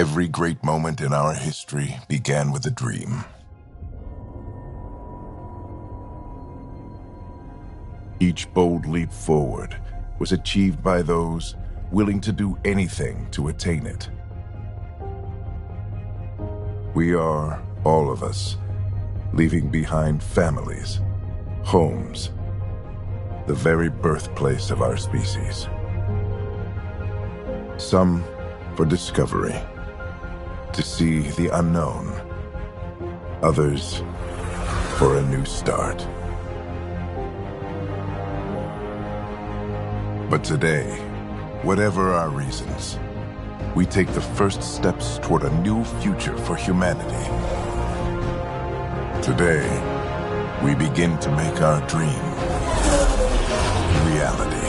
Every great moment in our history began with a dream. Each bold leap forward was achieved by those willing to do anything to attain it. We are, all of us, leaving behind families, homes, the very birthplace of our species. Some for discovery, to see the unknown. Others for a new start. But today, whatever our reasons, we take the first steps toward a new future for humanity. Today, we begin to make our dream reality.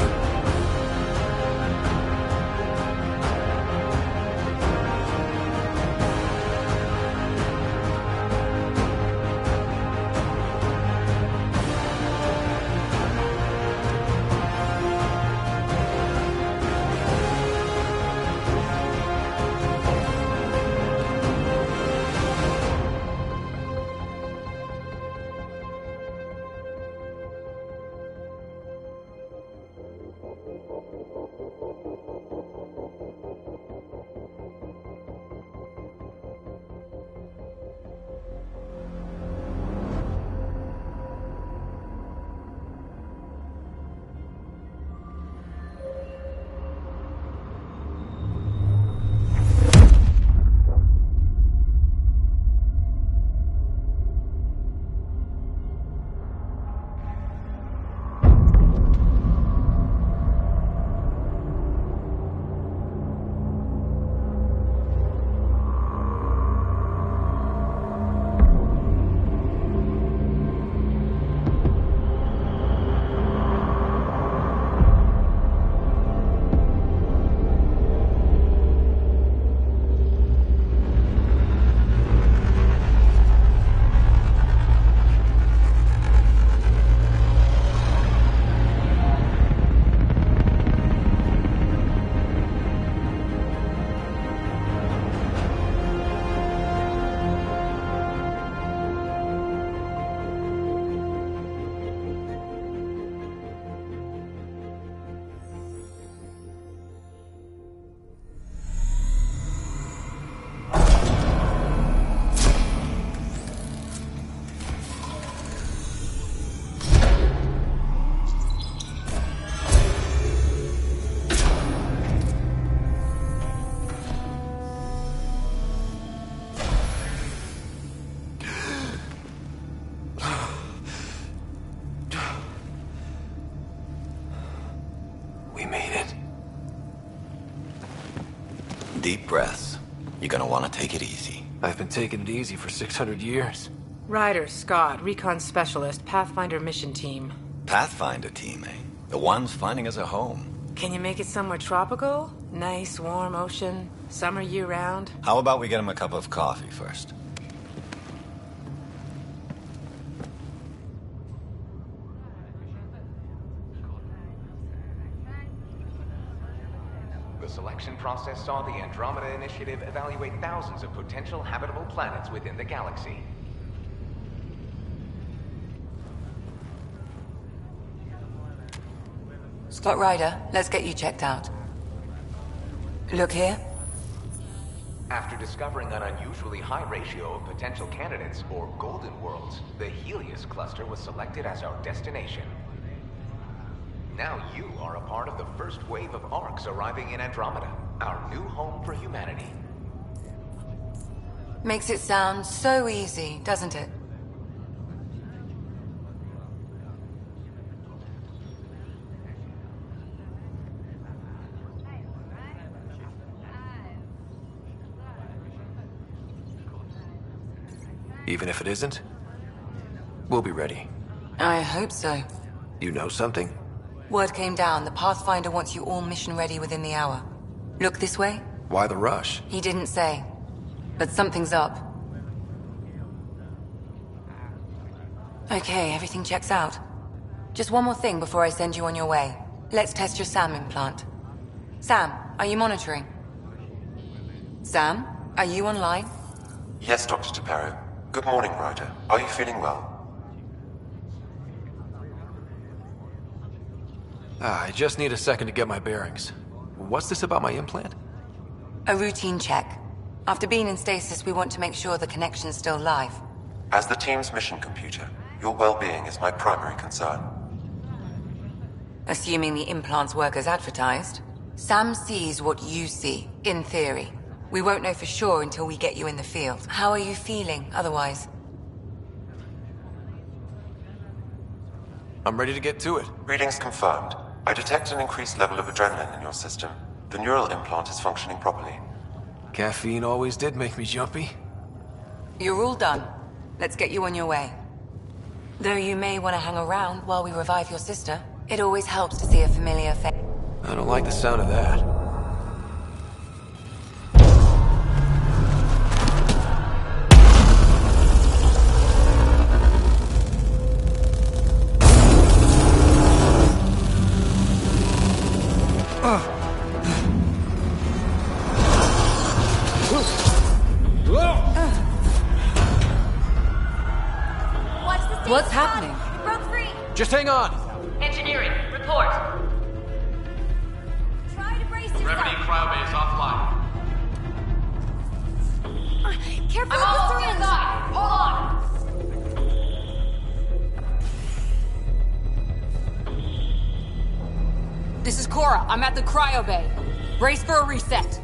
Deep breaths. You're gonna want to take it easy. I've been taking it easy for 600 years. Ryder, Scott, Recon Specialist, Pathfinder Mission Team. Pathfinder team, eh? The ones finding us a home. Can you make it somewhere tropical? Nice, warm ocean, summer year-round? How about we get him a cup of coffee first? The selection process saw the Andromeda Initiative evaluate thousands of potential habitable planets within the galaxy. Scott Ryder, let's get you checked out. Look here. After discovering an unusually high ratio of potential candidates, or golden worlds, the Helios cluster was selected as our destination. Now you are a part of the first wave of ARCs arriving in Andromeda, our new home for humanity. Makes it sound so easy, doesn't it? Even if it isn't, we'll be ready. I hope so. You know something? Word came down. The Pathfinder wants you all mission ready within the hour. Look this way? Why the rush? He didn't say. But something's up. Okay, everything checks out. Just one more thing before I send you on your way. Let's test your SAM implant. Sam, are you monitoring? Sam? Are you online? Yes, Dr. Tapero. Good morning, Ryder. Are you feeling well? I just need a second to get my bearings. What's this about my implant? A routine check. After being in stasis, we want to make sure the connection's still live. As the team's mission computer, your well-being is my primary concern. Assuming the implants work as advertised, Sam sees what you see, in theory. We won't know for sure until we get you in the field. How are you feeling, otherwise? I'm ready to get to it. Readings confirmed. I detect an increased level of adrenaline in your system. The neural implant is functioning properly. Caffeine always did make me jumpy. You're all done. Let's get you on your way. Though you may want to hang around while we revive your sister, it always helps to see a familiar face. I don't like the sound of that. What's happening? Broke free! Just hang on! Engineering, report. Try to brace yourself. Remedy cryobase offline. Careful I'm with the almost syringe. inside. Hold on. This is Cora. I'm at the cryo bay. Brace for a reset.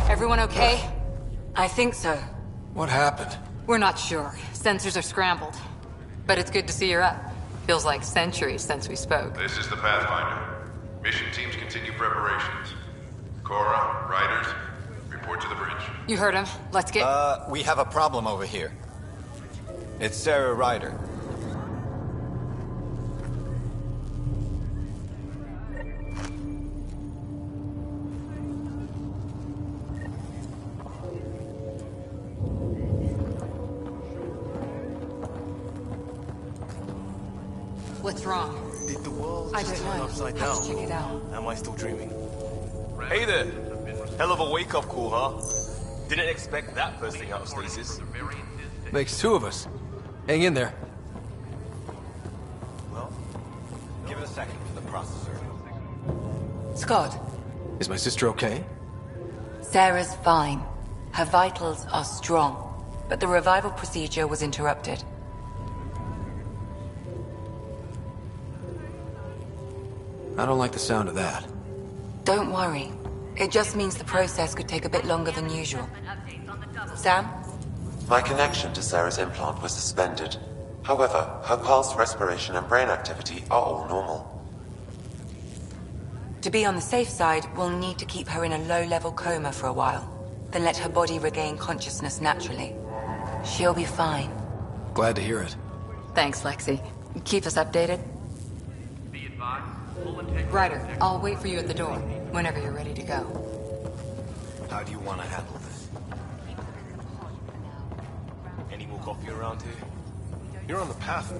Everyone okay? I think so. What happened? We're not sure. Sensors are scrambled. But it's good to see you're up. Feels like centuries since we spoke. This is the Pathfinder. Mission teams continue preparations. Cora, Riders, report to the bridge. You heard him. Let's get... We have a problem over here. It's Sarah Ryder. What's wrong? Did the world I don't turn know. upside Have down? to check it out. Am I still dreaming? Hey there! Hell of a wake-up call, huh? Didn't expect that first thing out of stasis. Makes two of us. Hang in there. Well, give it a second for the processor. Scott, Is my sister okay? Sarah's fine. Her vitals are strong. But the revival procedure was interrupted. I don't like the sound of that. Don't worry. It just means the process could take a bit longer than usual. Sam? My connection to Sarah's implant was suspended. However, her pulse, respiration, and brain activity are all normal. To be on the safe side, we'll need to keep her in a low-level coma for a while. Then let her body regain consciousness naturally. She'll be fine. Glad to hear it. Thanks, Lexi. Keep us updated. Ryder, I'll wait for you at the door, whenever you're ready to go. How do you want to handle this? Any more coffee around here? You're on the path.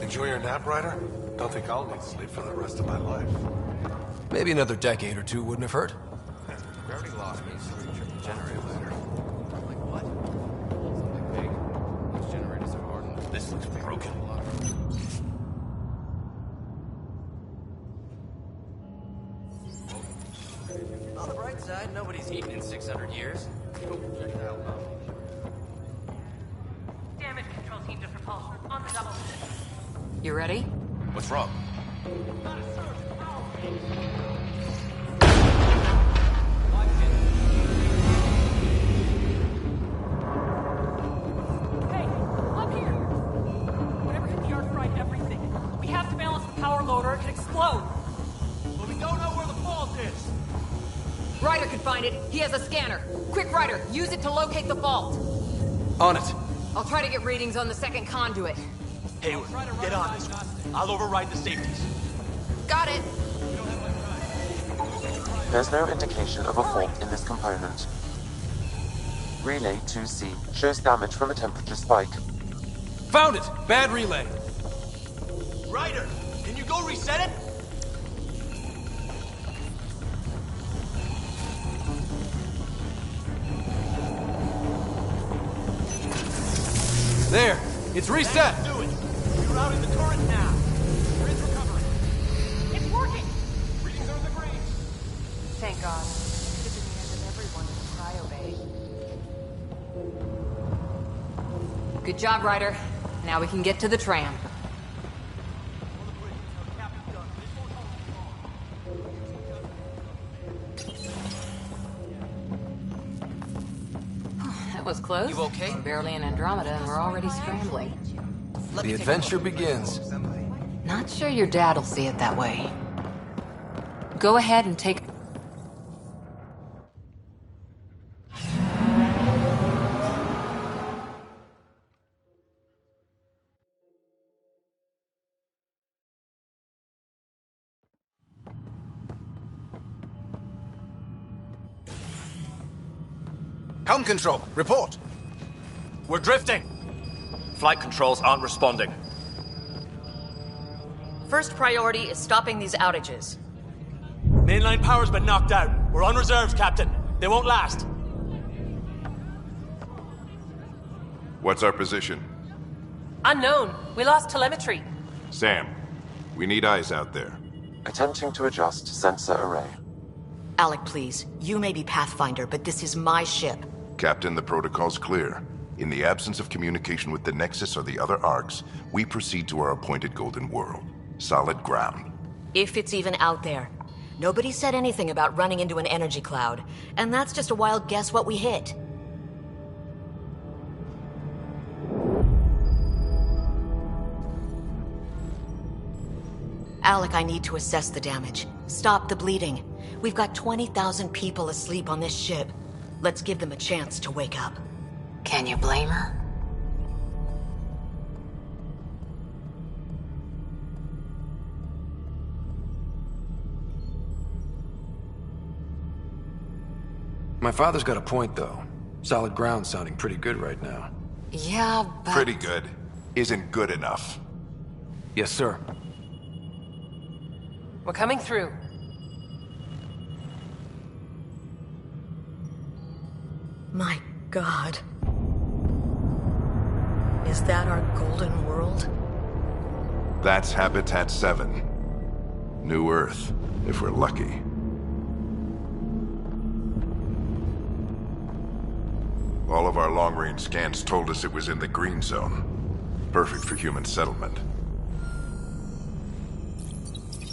Enjoy your nap, Ryder? Don't think I'll need sleep for the rest of my life. Maybe another decade or two wouldn't have hurt. We already lost me, so we trip the generator later. Like what? Something big. Those generators are hardened. This looks broken. On the bright side, nobody's eaten in 600 years. Damage control team to propulsion. On the double. You ready? What's wrong? Hey, up here! Whatever hit the Earth, right, everything. We have to balance the power load or it could explode. But we don't know where the fault is. Ryder could find it. He has a scanner. Quick, Ryder, use it to locate the fault. On it. I'll try to get readings on the second conduit. Hayward, get on this. I'll override the safeties. Got it. There's no indication of a fault in this component. Relay 2C shows damage from a temperature spike. Found it! Bad relay. Ryder, can you go reset it? There! It's reset! Do it! You're out in the current now. Grid's recovering. It's working! Readings are in the green. Thank God. This is the end of everyone in the cryo bay. Good job, Ryder. Now we can get to the tram. That was close. You okay? We're barely in Andromeda and we're already scrambling. The adventure begins. Not sure your dad'll see it that way. Go ahead and take... Helm control, report. We're drifting. Flight controls aren't responding. First priority is stopping these outages. Mainline power's been knocked out. We're on reserves, Captain. They won't last. What's our position? Unknown. We lost telemetry. Sam, we need eyes out there. Attempting to adjust sensor array. Alec, please. You may be Pathfinder, but this is my ship. Captain, the protocol's clear. In the absence of communication with the Nexus or the other arcs, we proceed to our appointed Golden World. Solid ground. If it's even out there. Nobody said anything about running into an energy cloud, and that's just a wild guess what we hit. Alec, I need to assess the damage. Stop the bleeding. We've got 20,000 people asleep on this ship. Let's give them a chance to wake up. Can you blame her? My father's got a point, though. Solid ground sounding pretty good right now. Yeah, but... Pretty good. Isn't good enough. Yes, sir. We're coming through. My God. Is that our Golden World? That's Habitat 7. New Earth, if we're lucky. All of our long-range scans told us it was in the green zone. Perfect for human settlement.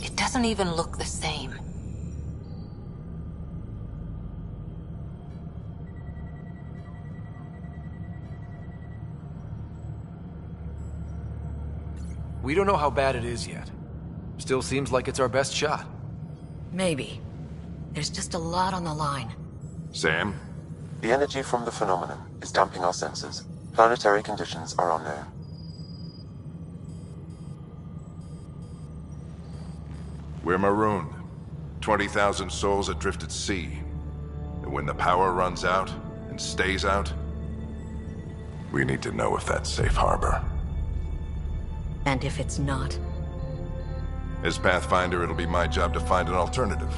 It doesn't even look the same. We don't know how bad it is yet. Still seems like it's our best shot. Maybe. There's just a lot on the line. Sam? The energy from the phenomenon is damping our sensors. Planetary conditions are unknown. We're marooned. 20,000 souls adrift at sea. And when the power runs out, and stays out, we need to know if that's safe harbor. And if it's not? As Pathfinder, it'll be my job to find an alternative.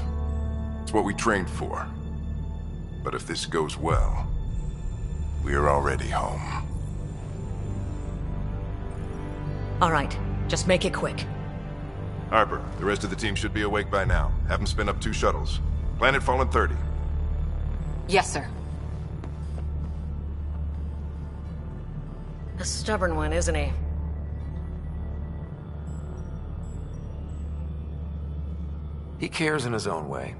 It's what we trained for. But if this goes well, we're already home. All right, just make it quick. Harper, the rest of the team should be awake by now. Have them spin up 2 shuttles. Planet Fallen 30. Yes, sir. A stubborn one, isn't he? He cares in his own way.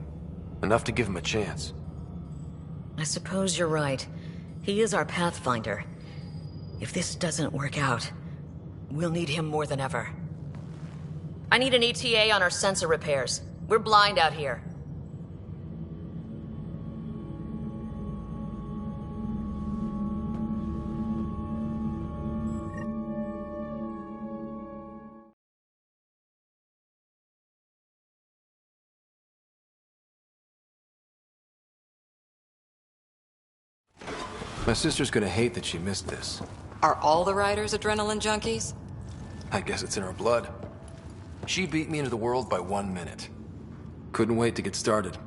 Enough to give him a chance. I suppose you're right. He is our Pathfinder. If this doesn't work out, we'll need him more than ever. I need an ETA on our sensor repairs. We're blind out here. My sister's gonna hate that she missed this. Are all the riders adrenaline junkies? I guess it's in her blood. She beat me into the world by 1 minute. Couldn't wait to get started.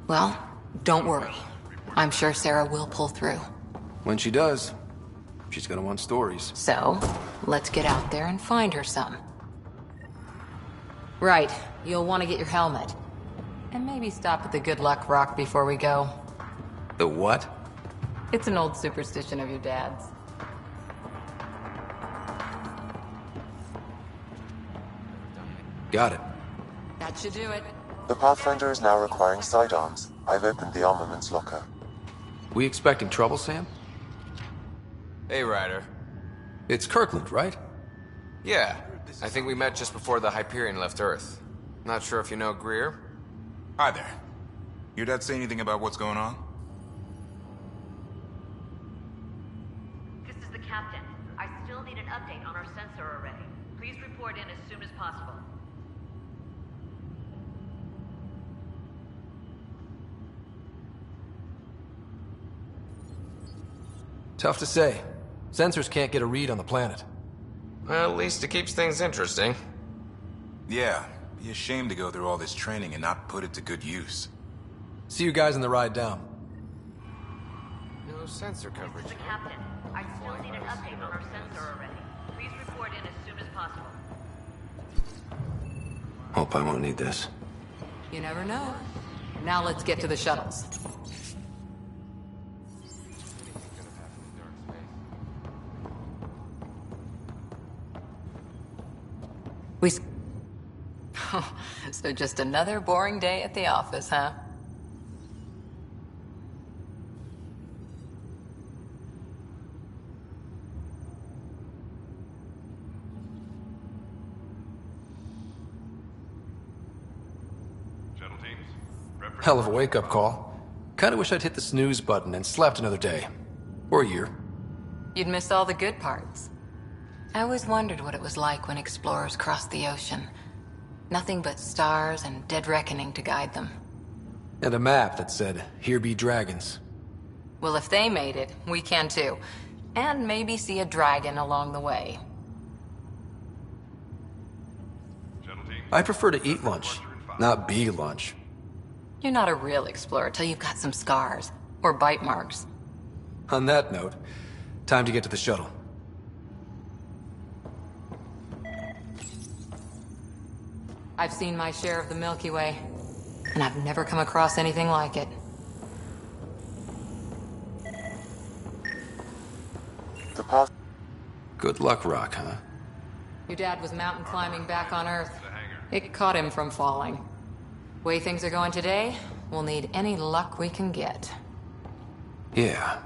Well, don't worry. I'm sure Sarah will pull through. When she does, She's gonna want stories. So, let's get out there and find her some. Right, you'll want to get your helmet. And maybe stop at the Good Luck Rock before we go. The what? It's an old superstition of your dad's. Got it. That should do it. The Pathfinder is now requiring sidearms. I've opened the armaments locker. We expecting trouble, Sam? Hey, Ryder. It's Kirkland, right? Yeah, I think we met just before the Hyperion left Earth. Not sure if you know Greer? Hi there. Your dad say anything about what's going on? This is the captain. I still need an update on our sensor array. Please report in as soon as possible. Tough to say. Sensors can't get a read on the planet. Well, at least it keeps things interesting. Yeah, be a shame to go through all this training and not put it to good use. See you guys on the ride down. No sensor coverage. This is the captain. I still need an update on our sensor array. Please report in as soon as possible. Hope I won't need this. You never know. Now let's get to the shuttles. So just another boring day at the office, huh? Shuttle teams, Hell of a wake-up call. Kinda wish I'd hit the snooze button and slept another day. Or a year. You'd miss all the good parts. I always wondered what it was like when explorers crossed the ocean. Nothing but stars and dead reckoning to guide them. And a map that said, "Here be dragons." Well, if they made it, we can too. And maybe see a dragon along the way. I prefer to eat lunch, not be lunch. You're not a real explorer till you've got some scars. Or bite marks. On that note, time to get to the shuttle. I've seen my share of the Milky Way, and I've never come across anything like it. The path. Good luck, Rock, huh? Your dad was mountain climbing back on Earth. It caught him from falling. Way things are going today, we'll need any luck we can get. Yeah.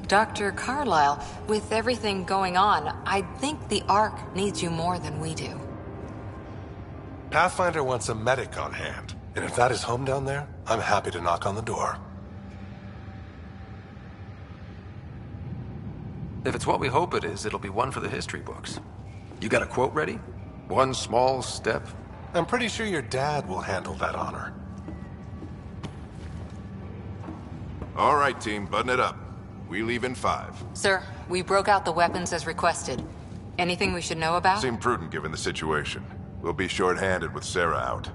Dr. Carlyle, with everything going on, I think the Ark needs you more than we do. Pathfinder wants a medic on hand, and if that is home down there, I'm happy to knock on the door. If it's what we hope it is, it'll be one for the history books. You got a quote ready? One small step? I'm pretty sure your dad will handle that honor. All right, team, button it up. We leave in 5. Sir, we broke out the weapons as requested. Anything we should know about? Seemed prudent given the situation. We'll be short-handed with Sarah out.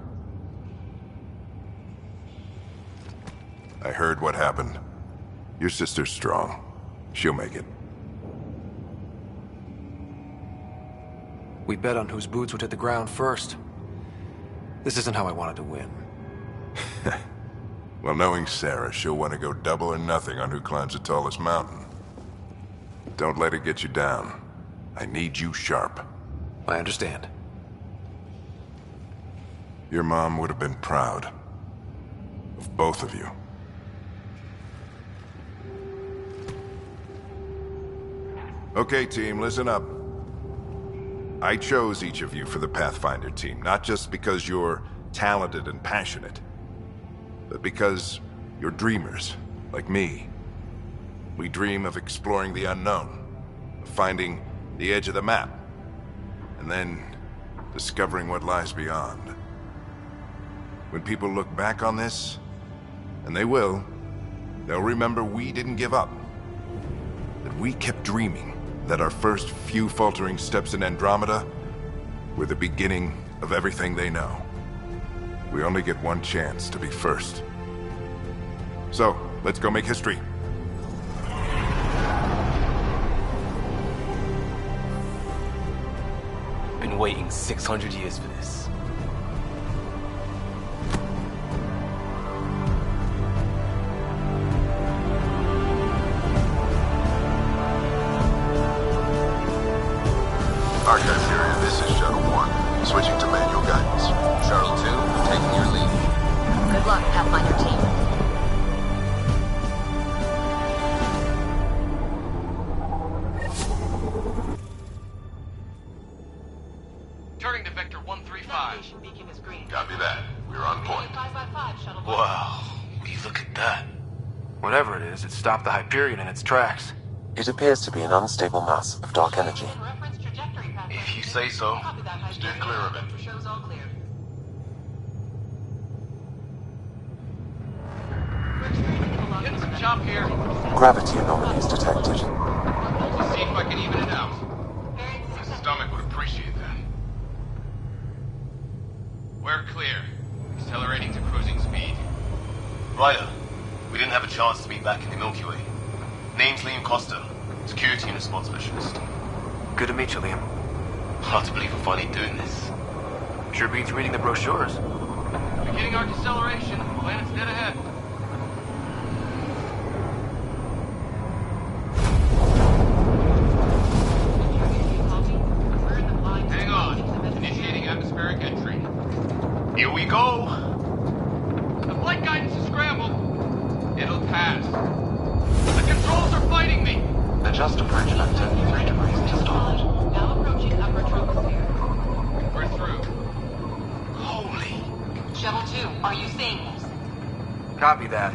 I heard what happened. Your sister's strong. She'll make it. We bet on whose boots would hit the ground first. This isn't how I wanted to win. Well, knowing Sarah, she'll want to go double or nothing on who climbs the tallest mountain. Don't let it get you down. I need you sharp. I understand. Your mom would have been proud of both of you. Okay, team, listen up. I chose each of you for the Pathfinder team, not just because you're talented and passionate, but because you're dreamers, like me. We dream of exploring the unknown, of finding the edge of the map, and then discovering what lies beyond. When people look back on this, and they will, they'll remember we didn't give up. we kept dreaming that our first few faltering steps in Andromeda were the beginning of everything they know. We only get one chance to be first. So, let's go make history. Been waiting 600 years for this. Archive period, this is Shuttle 1. Switching to manual guidance. Shuttle 2, taking your lead. Good luck, Pathfinder team. Turning to Vector 135. Copy that. We're on point. Wow, would you look at that? Whatever it is, it stopped the Hyperion in its tracks. It appears to be an unstable mass of dark energy. If you say so. Steer clear of it. Getting some chop here. Gravity anomalies detected. Let's see if I can even it out. My stomach would appreciate that. We're clear. Accelerating to cruising speed. Ryder, we didn't have a chance to meet back in the Milky Way. Name's Liam Costa, Security and Response Specialist. Good to meet you, Liam. Hard to believe we're finally doing this. Sure beats reading the brochures. Beginning our deceleration. Planet's dead ahead. Hang on. Initiating atmospheric entry. Here we go. The flight guidance is scrambled. It'll pass. The controls are fighting me. Adjust approach vector 3 degrees to start. Now approaching upper troposphere. We're through. Holy. Shuttle 2, are you seeing this? Copy that.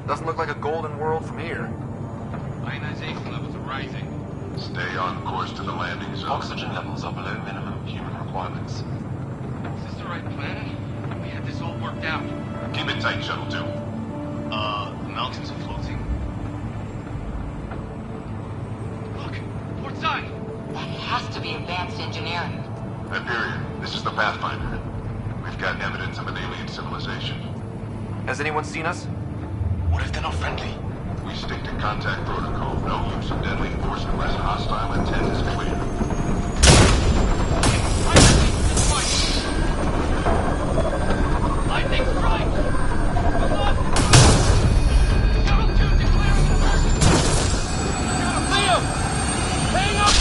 Doesn't look like a golden world from here. Ionization levels are rising. Stay on course to the landing zone. Oxygen levels are below minimum human requirements. Is this the right planet? We had this all worked out. Keep it tight, Shuttle 2. The mountains are floating. Look, port side. That has to be advanced engineering. Hyperion, this is the Pathfinder. We've got evidence of an alien civilization. Has anyone seen us? What if they're not friendly? We stick to contact protocol. No use of deadly force unless hostile intent is clear. Lightning strike! Come on! Shuttle 2 declaring an emergency! Liam! Hang up!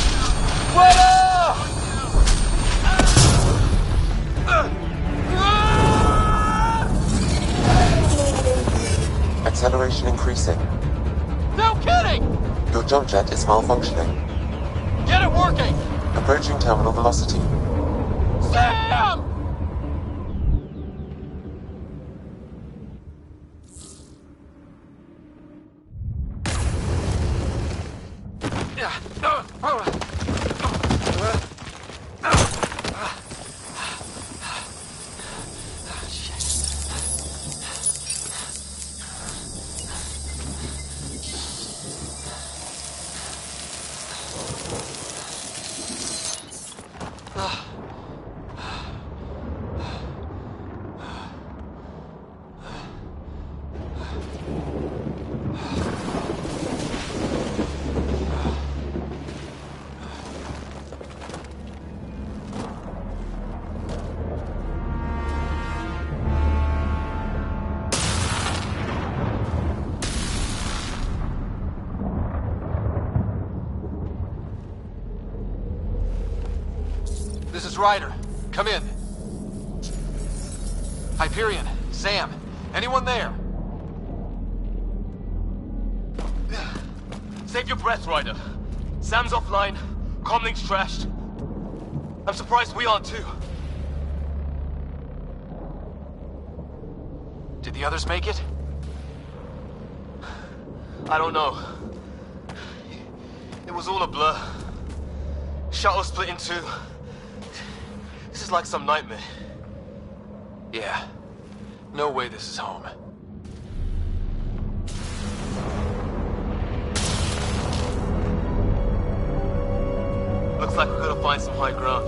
Acceleration increasing. No kidding! Your jump jet is malfunctioning. Get it working! Approaching terminal velocity. Sam! This is Ryder. Come in. Hyperion, Sam, anyone there? Save your breath, Ryder. Sam's offline. Comlink's trashed. I'm surprised we aren't too. Did the others make it? I don't know. It was all a blur. Shuttle split in two. This is like some nightmare. Yeah. No way this is home. like we're gonna find some high ground.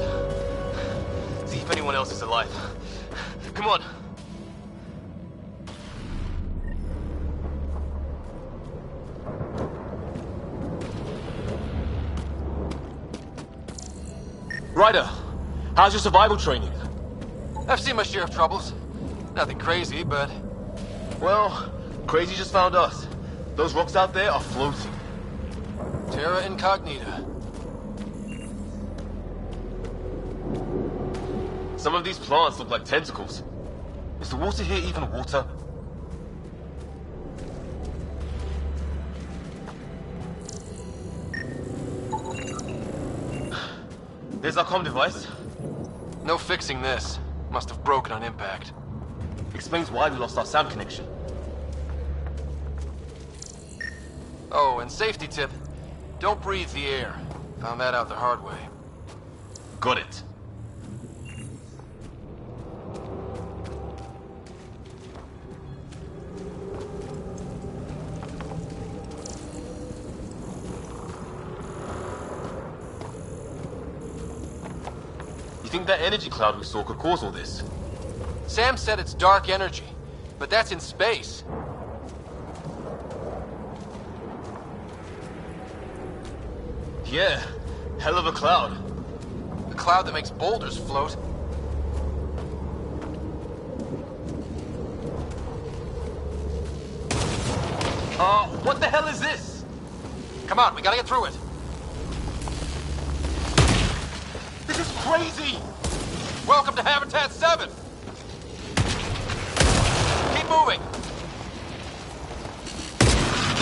See if anyone else is alive. Come on. Ryder, how's your survival training? I've seen my share of troubles. Nothing crazy, but... Well, crazy just found us. Those rocks out there are floating. Terra Incognita. Some of these plants look like tentacles. Is the water here even water? There's our comm device. No fixing this. Must have broken on impact. Explains why we lost our sound connection. Oh, and safety tip. Don't breathe the air. Found that out the hard way. Got it. You think that energy cloud we saw could cause all this? Sam said it's dark energy, but that's in space. Yeah, hell of a cloud. A cloud that makes boulders float. What the hell is this? Come on, we gotta get through it. This is crazy! Welcome to Habitat 7! Keep moving!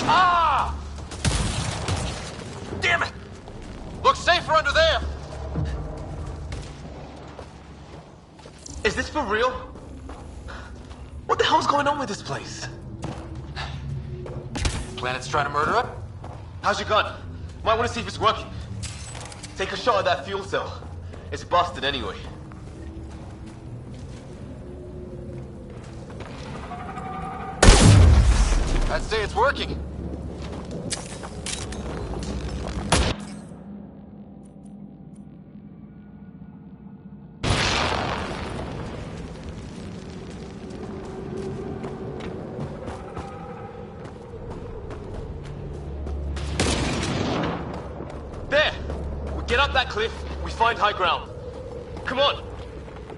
Ah! Damn it! Looks safer under there! Is this for real? What the hell's going on with this place? Planet's trying to murder it? How's your gun? Might want to see if it's working. Take a shot at that fuel cell. It's busted anyway. I'd say it's working. There! We get up that cliff, we find high ground. Come on!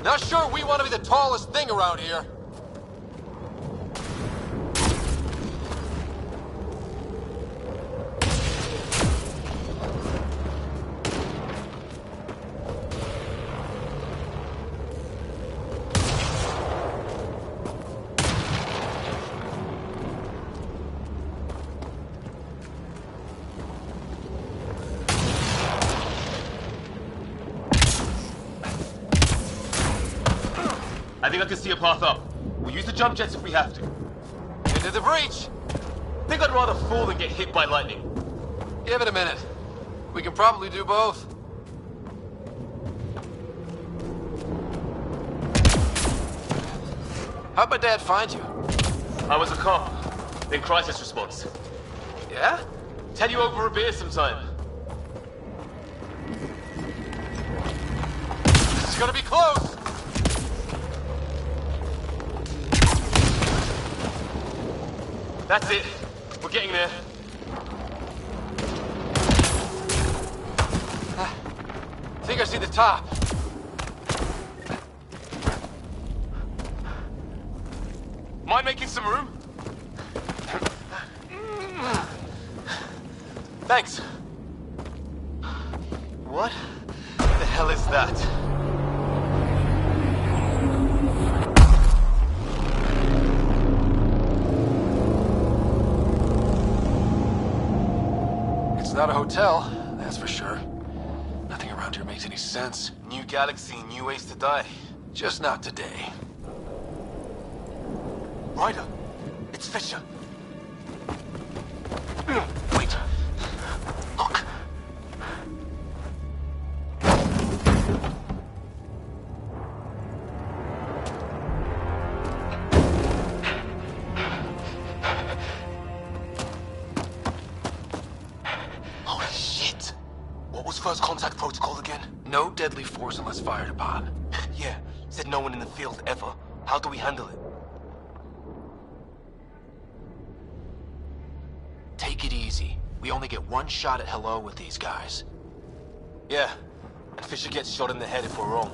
Not sure we want to be the tallest thing around here. I think I can see a path up. We'll use the jump jets if we have to. Into the breach! Think I'd rather fall than get hit by lightning. Give it a minute. We can probably do both. How'd my dad find you? I was a cop, then crisis response. Yeah? Tell you over a beer sometime. This is gonna be close! That's it. We're getting there. I think I see the top. Mind making some room? Thanks. What the hell is that? It's not a hotel, that's for sure. Nothing around here makes any sense. New galaxy, new ways to die. Just not today. Ryder, it's Fisher. Wait. Look. Holy shit. What was first contact protocol again? again? No deadly force unless fired upon. Yeah, said no one in the field ever. How do we handle it? Take it easy. We only get one shot at hello with these guys. Yeah, and Fisher gets shot in the head if we're wrong.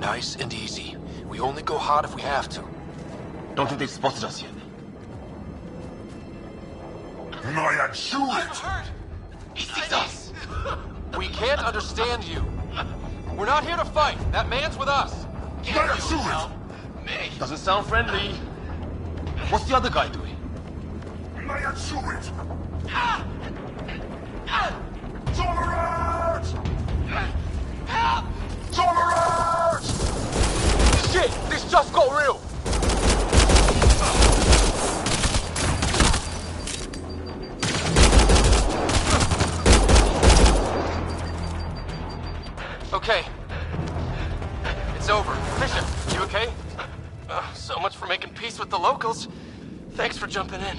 Nice and easy. We only go hard if we have to. Don't think they've spotted us yet. He sees us! We can't understand you. We're not here to fight. That man's with us. Doesn't sound friendly. What's the other guy doing? Shit! This just got real! Okay. It's over. Fisher, you okay? So much for making peace with the locals. Thanks for jumping in.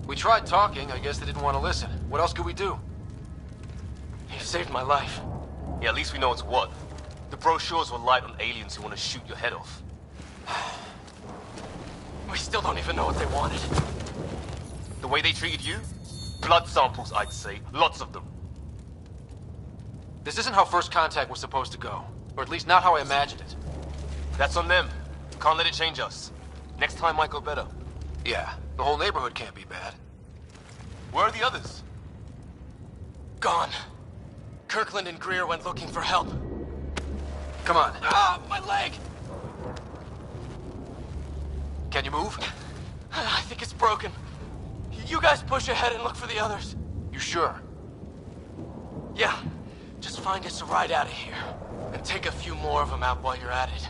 We tried talking. I guess they didn't want to listen. What else could we do? You saved my life. Yeah, at least we know it's what. The brochures were light on aliens who want to shoot your head off. We still don't even know what they wanted. The way they treated you? Blood samples, I'd say. Lots of them. This isn't how first contact was supposed to go. Or at least not how I imagined it. That's on them. Can't let it change us. Next time might go better. Yeah, the whole neighborhood can't be bad. Where are the others? Gone. Kirkland and Greer went looking for help. Come on. Ah, my leg! Can you move? I think it's broken. You guys push ahead and look for the others. You sure? Yeah. Just find us a ride out of here. And take a few more of them out while you're at it.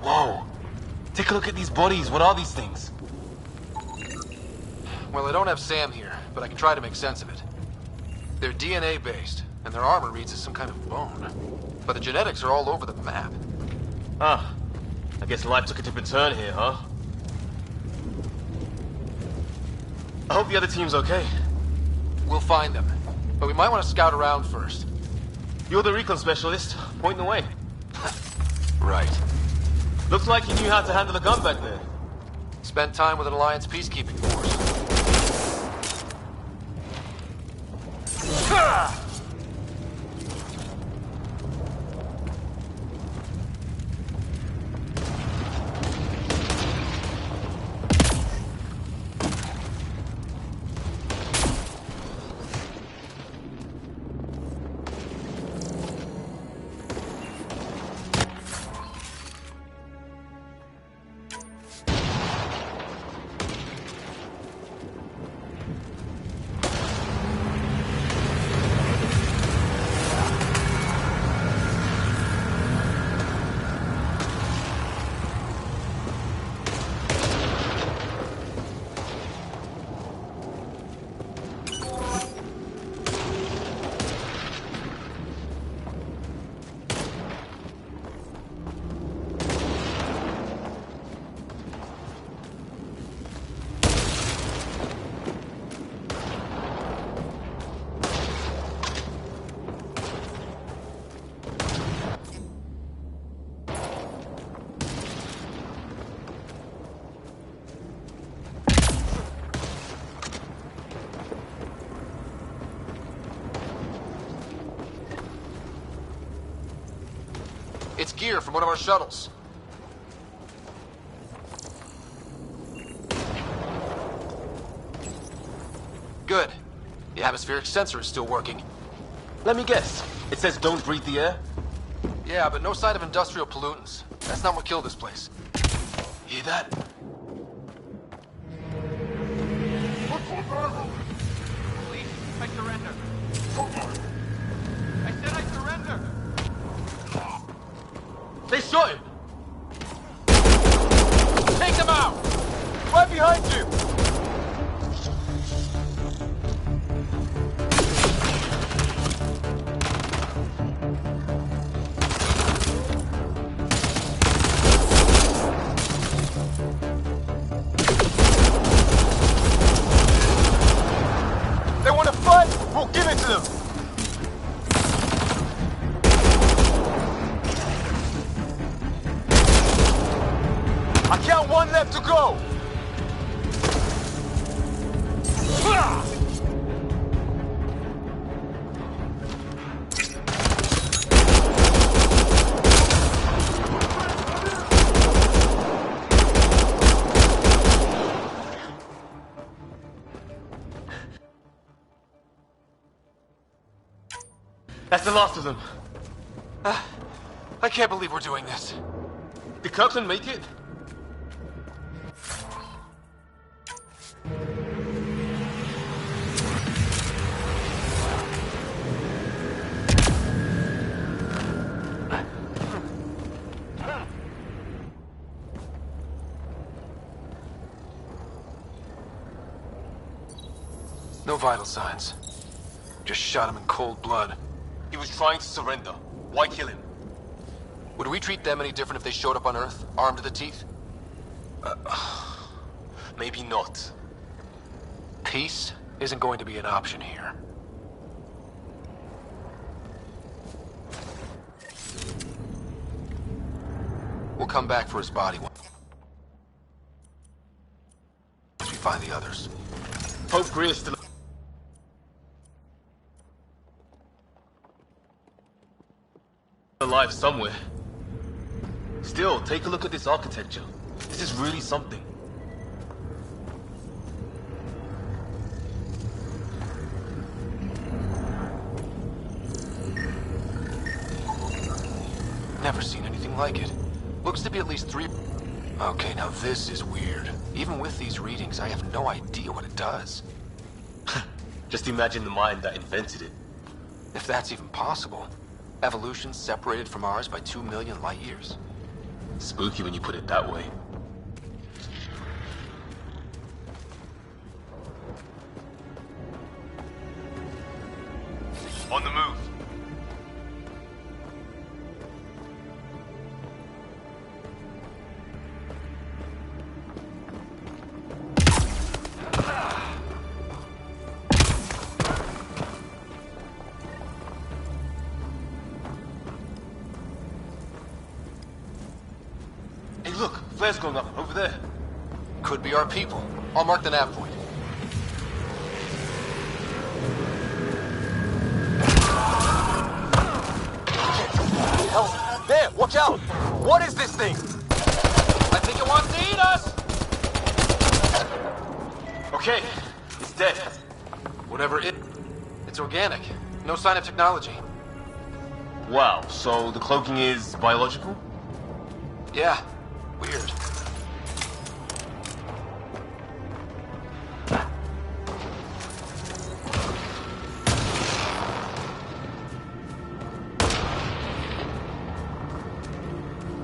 Whoa. Take a look at these bodies. What are these things? Well, I don't have Sam here, but I can try to make sense of it. They're DNA-based, and their armor reads as some kind of bone. But the genetics are all over the map. Ah. I guess life took a different turn here, huh? I hope the other team's okay. We'll find them. But we might want to scout around first. You're the recon specialist. Point the way. Right. Looks like you knew how to handle a gun back there. Spent time with an Alliance peacekeeping force. It's gear from one of our shuttles. Good. The atmospheric sensor is still working. Let me guess. It says don't breathe the air? Yeah, but no sign of industrial pollutants. That's not what killed this place. Hear that? Please, I surrender. I said I surrender. They shot him! Take them out! Right behind you! count one left to go! That's the last of them. I can't believe we're doing this. Did Kirkland make it? No vital signs. Just shot him in cold blood. He was trying to surrender. Why kill him? Would we treat them any different if they showed up on Earth, armed to the teeth? Maybe not. Peace isn't going to be an option here. We'll come back for his body once we find the others. Pope Greer is still alive somewhere. Still, take a look at this architecture. This is really something. Never seen anything like it. Looks to be at least 3... Okay, now this is weird. Even with these readings, I have no idea what it does. Just imagine the mind that invented it. If that's even possible. Evolution separated from ours by 2 million light years. Spooky when you put it that way. On the move. Hey, look, flares going up over there. Could be our people. I'll mark the nav point. Hell, there, watch out! What is this thing? I think it wants to eat us! Okay, it's dead. Whatever it's organic. No sign of technology. Wow, so the cloaking is biological? Yeah, weird.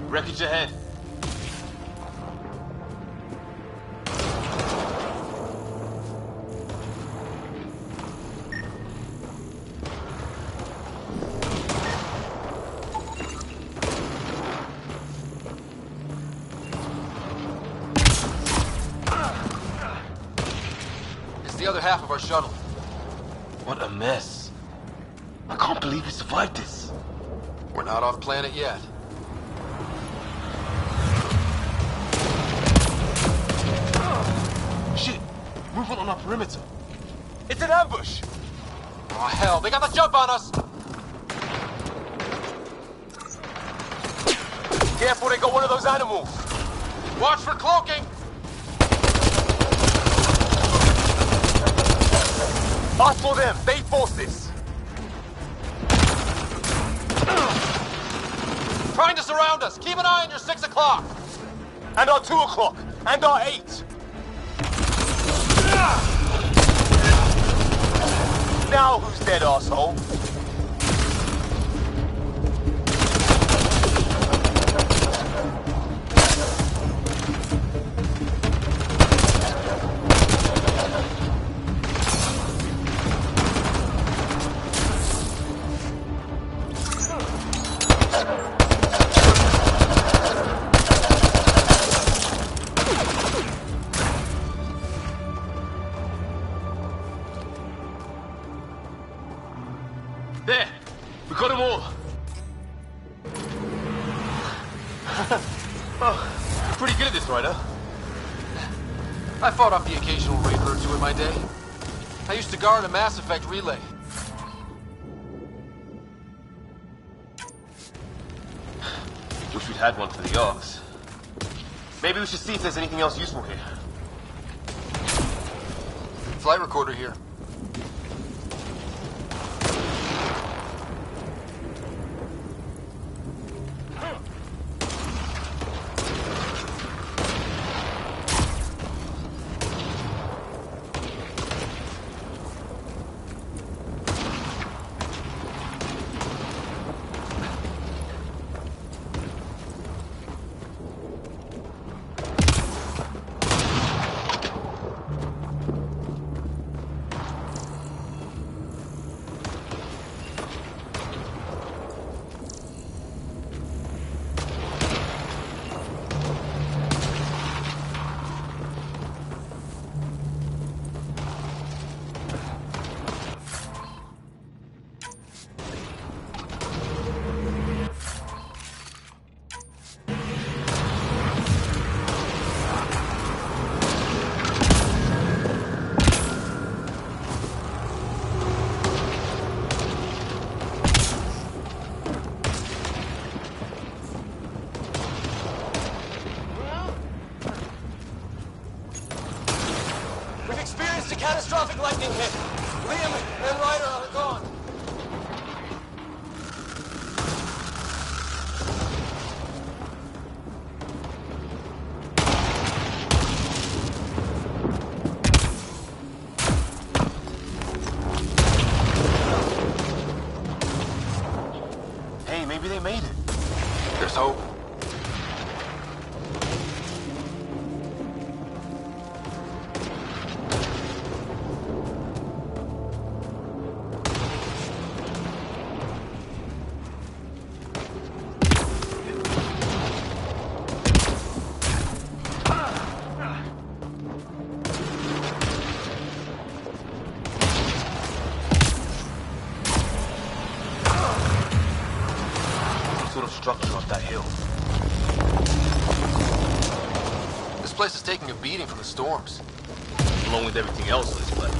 Wreckage ahead. It's the other half of our shuttle. What a mess. I can't believe we survived this. We're not off planet yet. Shit! Movement on our perimeter. It's an ambush! Oh hell, they got the jump on us! Careful, they got one of those animals! Watch for cloaking! Us for them, they forced this! Trying to surround us! Keep an eye on your 6 o'clock! And our 2 o'clock! And our 8! Now who's dead, arsehole? There! We got them all! pretty good at this, Ryder. I fought off the occasional raider or two in my day. I used to guard a Mass Effect relay. Wish we'd had one for the Arks. Maybe we should see if there's anything else useful here. Flight recorder here. Catastrophic lightning hit. Liam and Ryder are gone. Hey, maybe they made it. There's hope. Structure up that hill. This place is taking a beating from the storms. Along with everything else on this planet.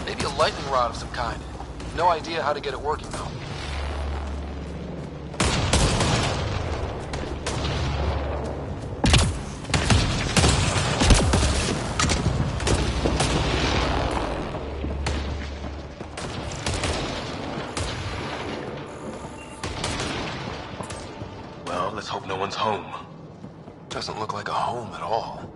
Maybe a lightning rod of some kind. No idea how to get it working though. Let's hope no one's home. Doesn't look like a home at all.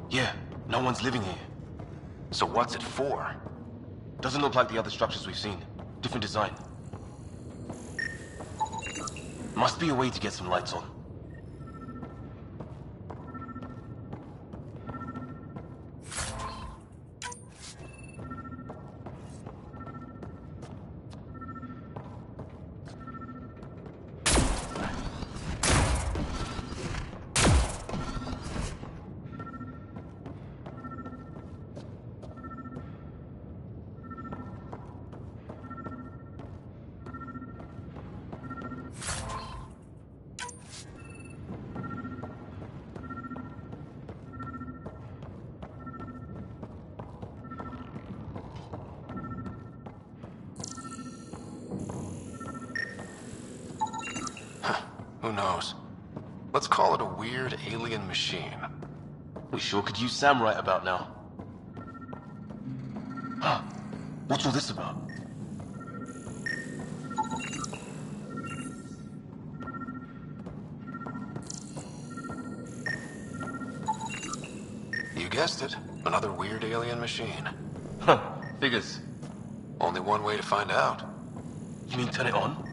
Yeah, no one's living here. So what's it for? Doesn't look like the other structures we've seen. Different design. Must be a way to get some lights on. Who knows? Let's call it a weird alien machine. We sure could use Sam right about now. Huh. What's all this about? You guessed it. Another weird alien machine. Huh. Figures. Only one way to find out. You mean turn it on?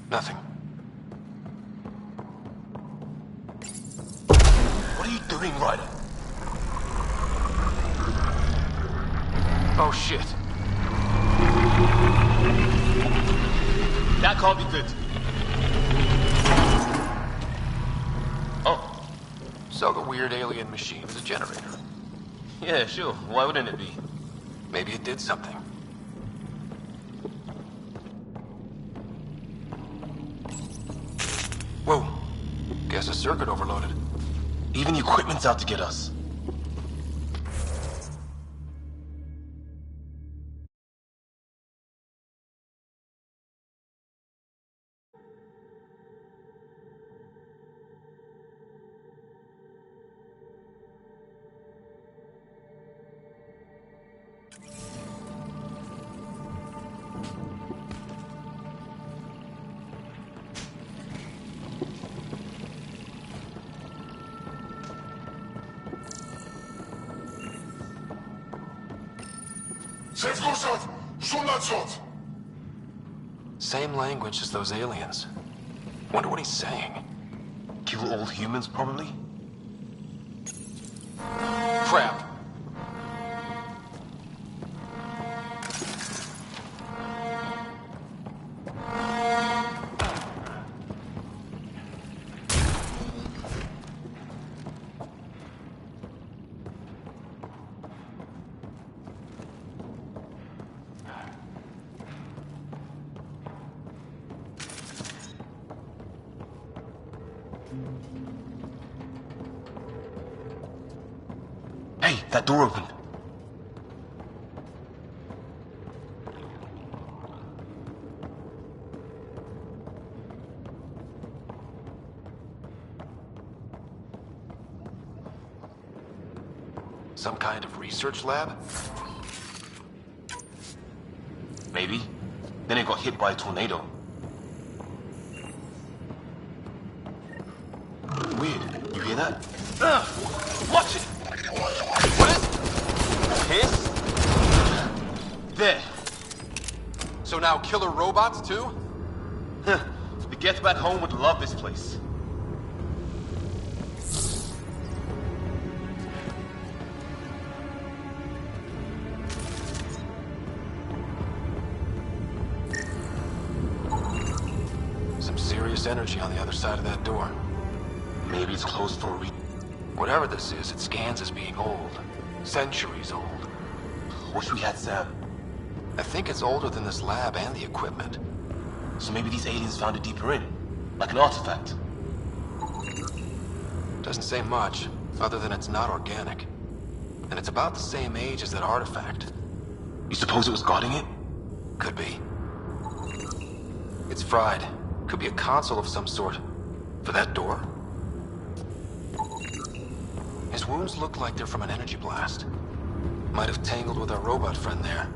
Nothing. What are you doing, Ryder? Oh, shit. That can't be good. Oh. So the weird alien machine is a generator. Yeah, sure. Why wouldn't it be? Maybe it did something. Whoa. Guess a circuit overloaded. Even the equipment's out to get us. Same language as those aliens. Wonder what he's saying. Kill all humans, probably? Crap. Hey, that door opened. Some kind of research lab? Maybe. Then it got hit by a tornado. Weird. You hear that? Watch it! What is it? Hiss? There. So now killer robots too? The Get Back Home would love this place. Some serious energy on the other side of that door. Maybe it's closed for a reason. Whatever this is, it scans as being old. Centuries old. Wish we had Sam. I think it's older than this lab and the equipment. So maybe these aliens found it deeper in, like an artifact. Doesn't say much, other than it's not organic. And it's about the same age as that artifact. You suppose it was guarding it? Could be. It's fried. Could be a console of some sort. For that door? His wounds look like they're from an energy blast. Might have tangled with our robot friend there.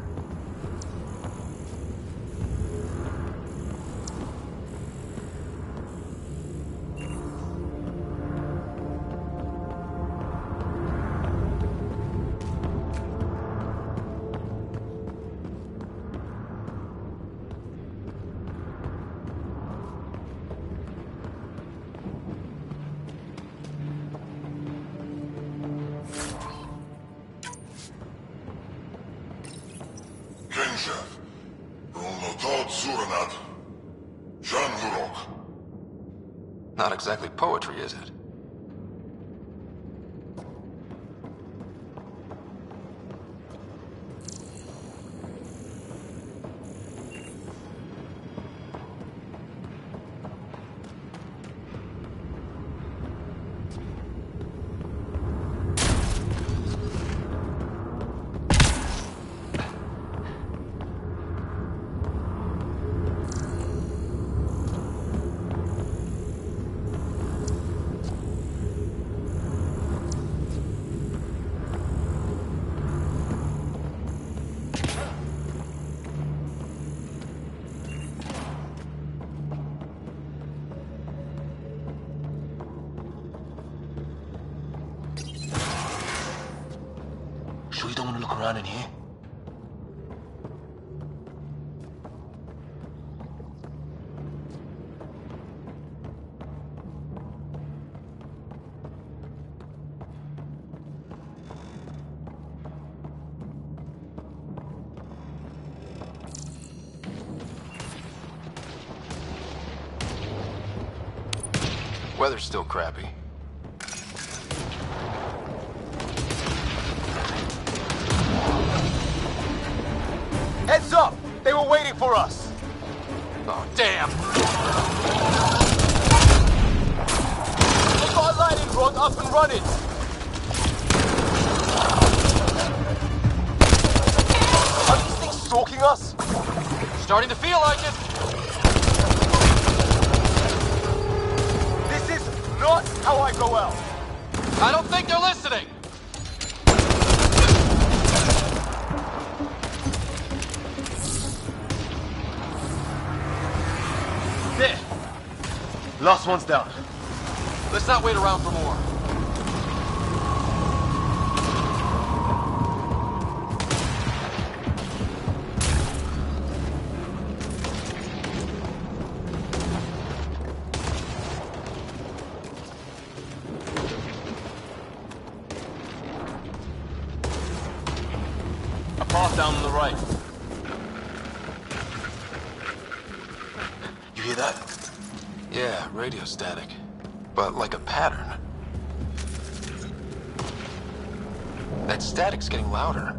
Not exactly poetry, is it? Sure you don't want to look around in here? Weather's still crappy. Heads up! They were waiting for us! Oh, damn! We've got a lightning rod up and running! Are these things stalking us? Starting to feel like it! This is not how I go out! I don't think they're listening! There! Last one's down. Let's not wait around for more. A path down on the right. You hear that? Yeah, radio static. But like a pattern. That static's getting louder.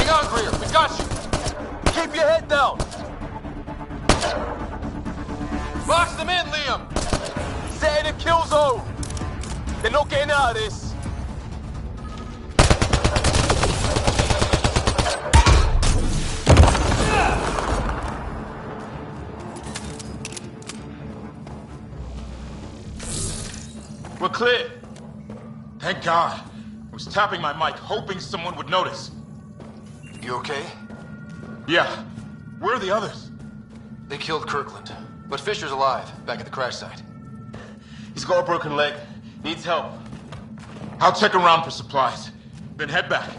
Hang on, Greer. We got you. Keep your head down. Box them in, Liam. Set in a kill zone. They're not getting out of this. We're clear. Thank God. I was tapping my mic, hoping someone would notice. You okay? Yeah. Where are the others? They killed Kirkland, but Fisher's alive, back at the crash site. He's got a broken leg. Needs help. I'll check around for supplies, then head back.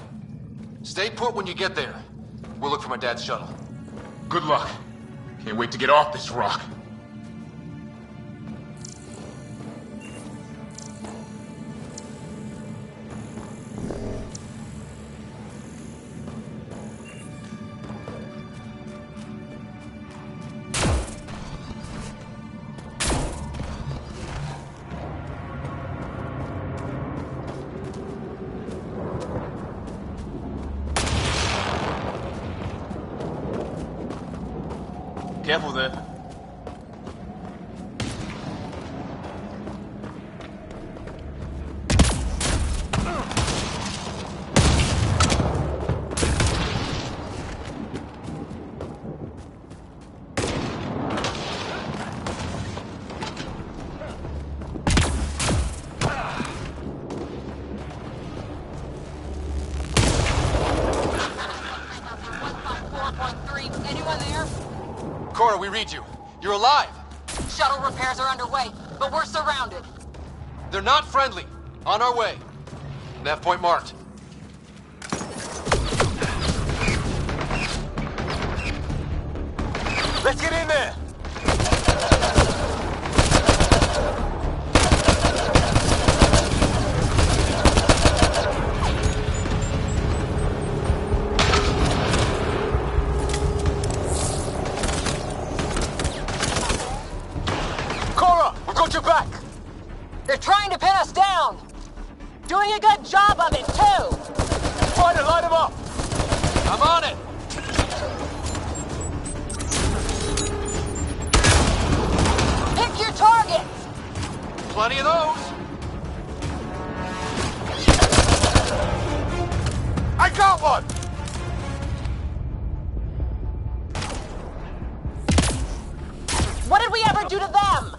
Stay put when you get there. We'll look for my dad's shuttle. Good luck. Can't wait to get off this rock. Careful there. Anyone there? Cora, we read you. You're alive. Shuttle repairs are underway, but we're surrounded. They're not friendly. On our way. Nav point marked. Let's get in there. Got your back! They're trying to pin us down! Doing a good job of it, too! Try to light them up! I'm on it! Pick your targets! Plenty of those! I got one! What did we ever do to them?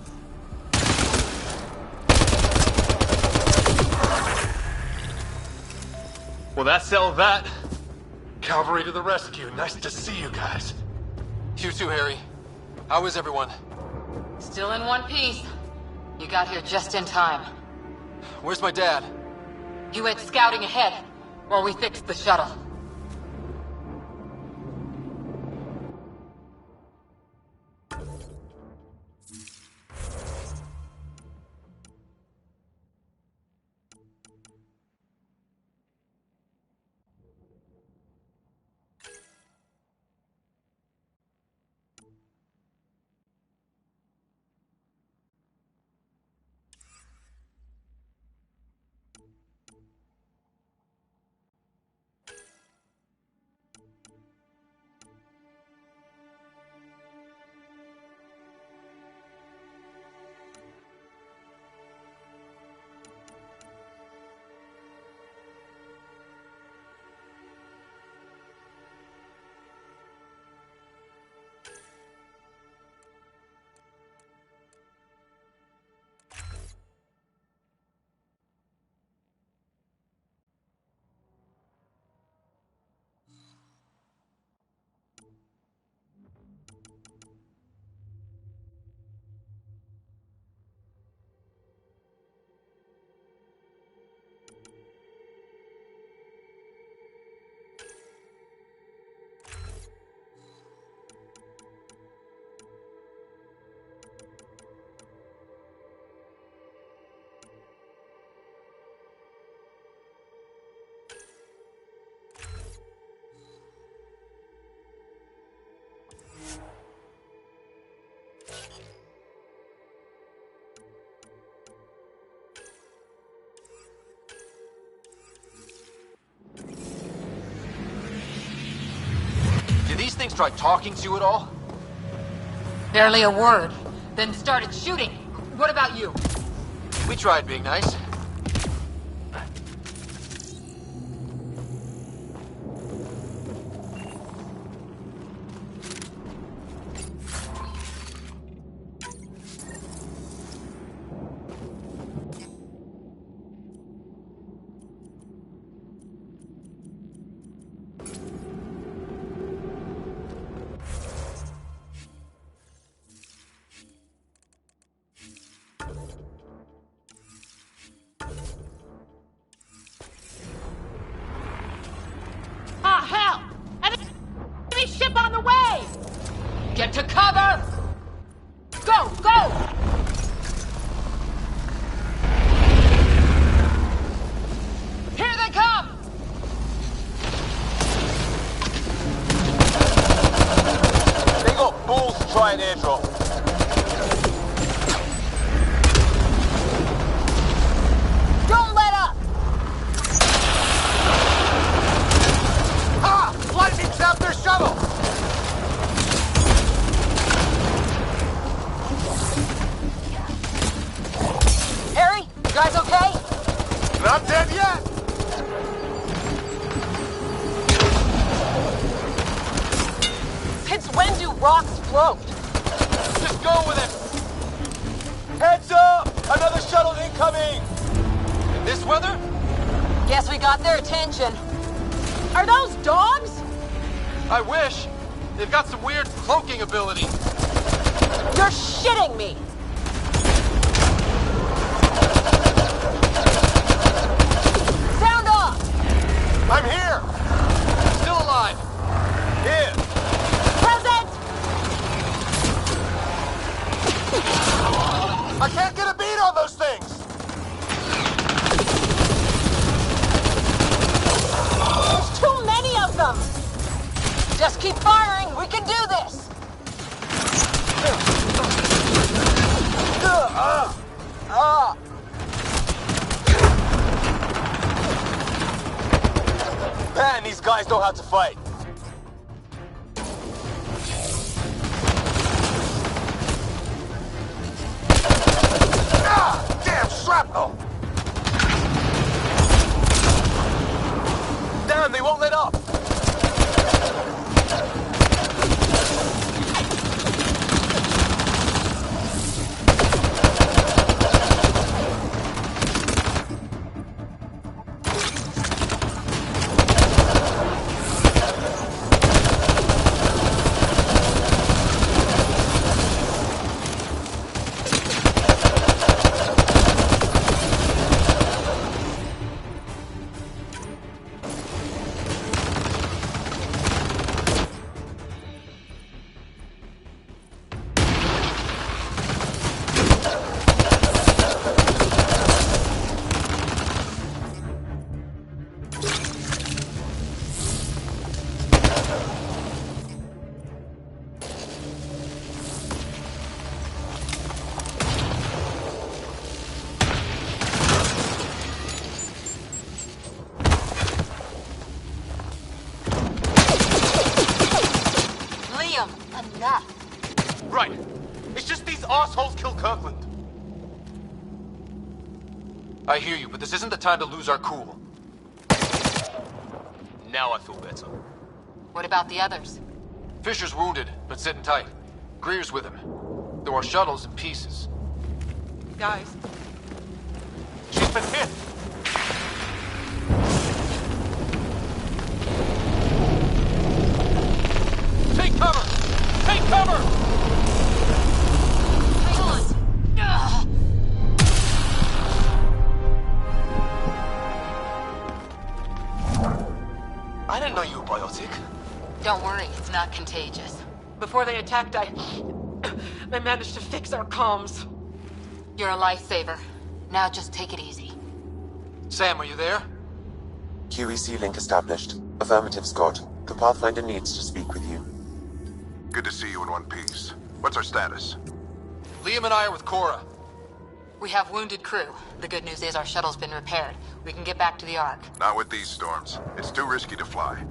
Well, that settled that. Cavalry to the rescue. Nice to see you guys. You too, Harry. How is everyone? Still in one piece. You got here just in time. Where's my dad? He went scouting ahead while we fixed the shuttle. things tried talking to you at all? Barely a word. Then started shooting. What about you? We tried being nice. Ah, hell! Enemy ship on the way! Get to cover! Go, go! Here they come! They got balls to try an airdrop. Don't let up! Ah! Lightning zapped their shuttle! Harry, you guys okay? Not dead yet! Since when do rocks float? Just go with it! Heads up! Another shuttle incoming! In this weather? Guess we got their attention. Are those dogs? I wish. They've got some weird cloaking ability. You're shitting me! Sound off! I'm here! Still alive. Here! Present! I can't get a beat on those things! There's too many of them! Just keep firing, we can do this! Man, these guys know how to fight. Ah! Damn shrapnel! Damn, they won't let up! Enough. Right. It's just these assholes killed Kirkland. I hear you, but this isn't the time to lose our cool. Now I feel better. What about the others? Fisher's wounded, but sitting tight. Greer's with him. Though our shuttle's in pieces. Guys. She's been hit. Take cover! Take cover! Hang on! Ugh. I didn't know you were biotic. Don't worry, it's not contagious. Before they attacked, I managed to fix our comms. You're a lifesaver. Now just take it easy. Sam, are you there? QEC link established. Affirmative, Scott. The Pathfinder needs to speak with you. Good to see you in one piece. What's our status? Liam and I are with Cora. We have wounded crew. The good news is our shuttle's been repaired. We can get back to the Ark. Not with these storms. It's too risky to fly.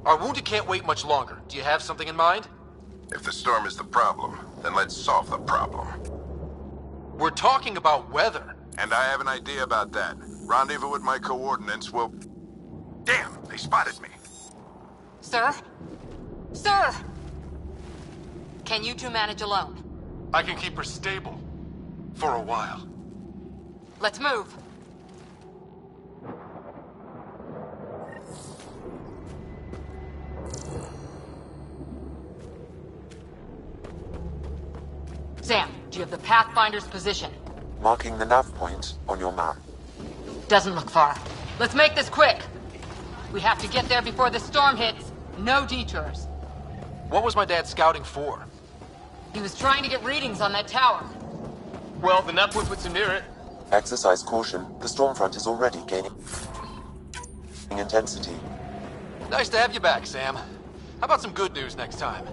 Our wounded can't wait much longer. Do you have something in mind? If the storm is the problem, then let's solve the problem. We're talking about weather. And I have an idea about that. Rendezvous with my coordinates will... Damn, they spotted me. Sir? Sir! Can you two manage alone? I can keep her stable. For a while. Let's move. Sam, do you have the Pathfinder's position? Marking the nav point on your map. Doesn't look far. Let's make this quick. We have to get there before the storm hits. No detours. What was my dad scouting for? He was trying to get readings on that tower. Well, the nav point puts him near it. Exercise caution. The storm front is already gaining intensity. Nice to have you back, Sam. How about some good news next time?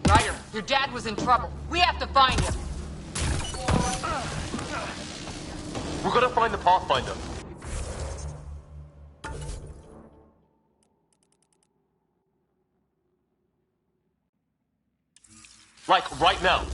Ryder, your dad was in trouble. We have to find him. We're gonna find the Pathfinder. Like, right now.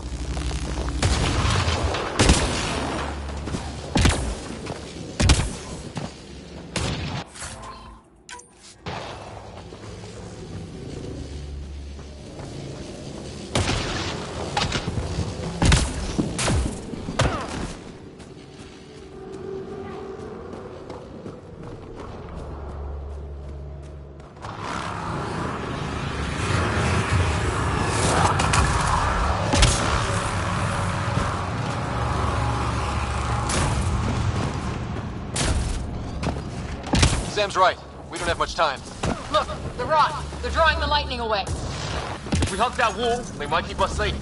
Sam's right. We don't have much time. Look, the rods. They're drawing the lightning away. If we hug that wall, they might keep us safe.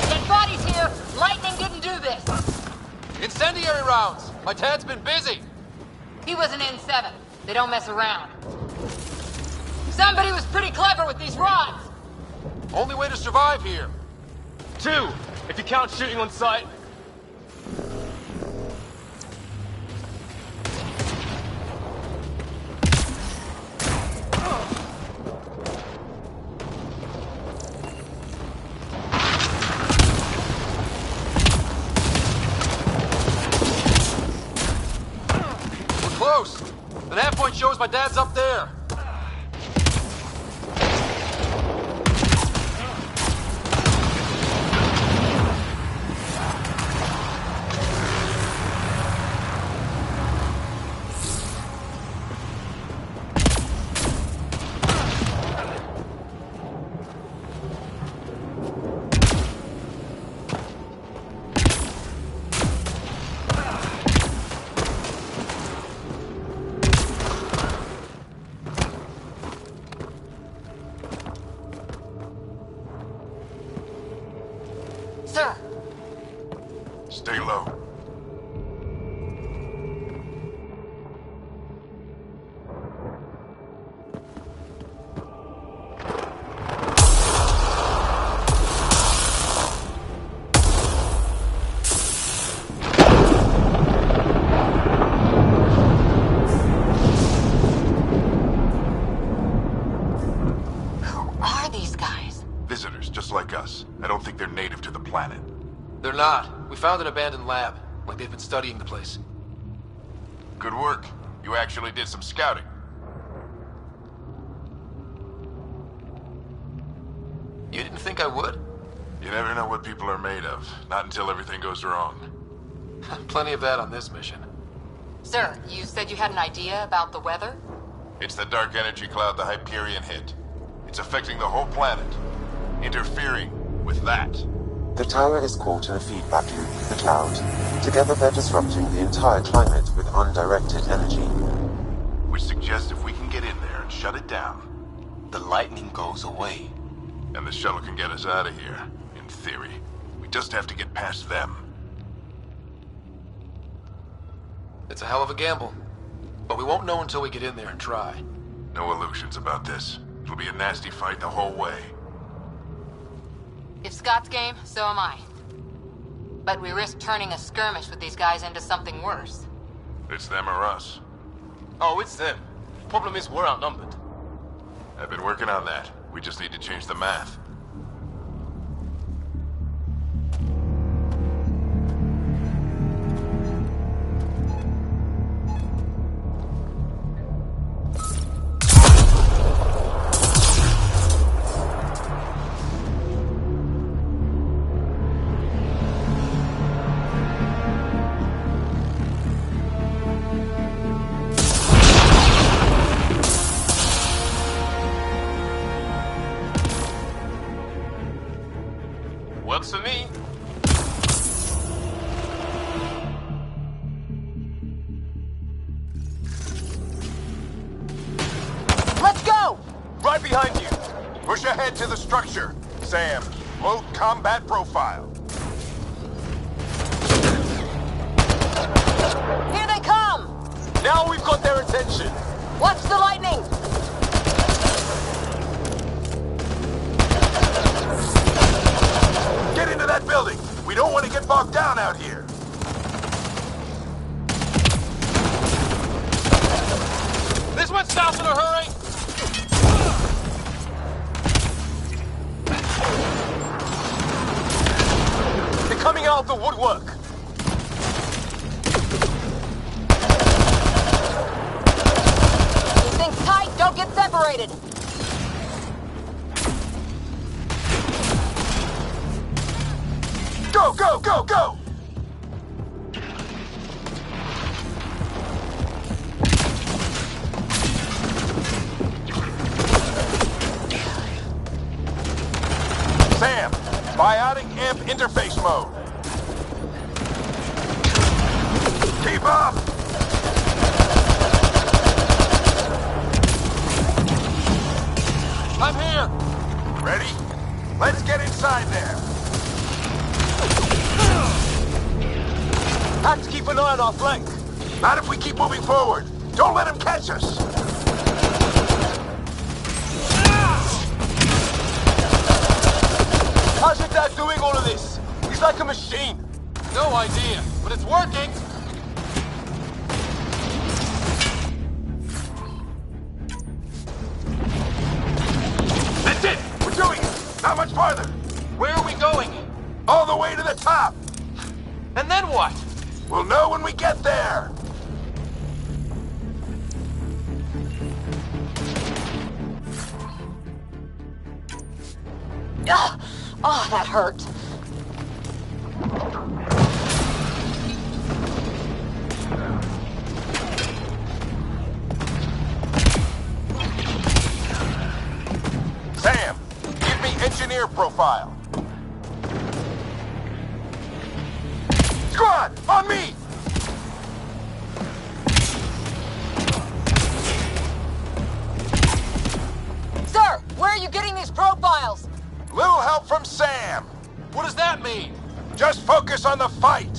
Dead bodies here. Lightning didn't do this. Incendiary rounds. My dad's been busy. He was an N7. They don't mess around. Somebody was pretty clever with these rods. Only way to survive here. 2, if you count shooting on sight. We're close. The nav point shows my dad's up there. Sir. Stay low. Visitors, just like us. I don't think they're native to the planet. They're not. We found an abandoned lab. Like they've been studying the place. Good work. You actually did some scouting. You didn't think I would? You never know what people are made of. Not until everything goes wrong. Plenty of that on this mission. Sir, you said you had an idea about the weather? It's the dark energy cloud the Hyperion hit. It's affecting the whole planet. Interfering with that. The tower is caught in a feedback loop with the cloud. Together they're disrupting the entire climate with undirected energy. Which suggests if we can get in there and shut it down, the lightning goes away. And the shuttle can get us out of here, in theory. We just have to get past them. It's a hell of a gamble. But we won't know until we get in there and try. No illusions about this. It'll be a nasty fight the whole way. If Scott's game, so am I. But we risk turning a skirmish with these guys into something worse. It's them or us. Oh, it's them. Problem is, we're outnumbered. I've been working on that. We just need to change the math. Works for me. Let's go! Right behind you. Push ahead to the structure. Sam, load combat profile. Here they come! Now we've got their attention. Watch the lightning! Get into that building. We don't want to get bogged down out here. This went south in a hurry. They're coming out of the woodwork. Keep things tight, don't get separated. Go, go, go, go! Sam, biotic amp interface mode. Keep up! I'm here. Ready? Let's get inside there. Have to keep an eye on our flank. Not if we keep moving forward. Don't let him catch us. How's your dad doing all of this? He's like a machine. No idea, but it's working. That's it! We're doing it! Not much farther! Where are we going? All the way to the top! And then what? We'll know when we get there! Ugh. Oh, that hurt. Sam, give me engineer profile. Squad, on me! Sir, where are you getting these profiles? Little help from Sam. What does that mean? Just focus on the fight.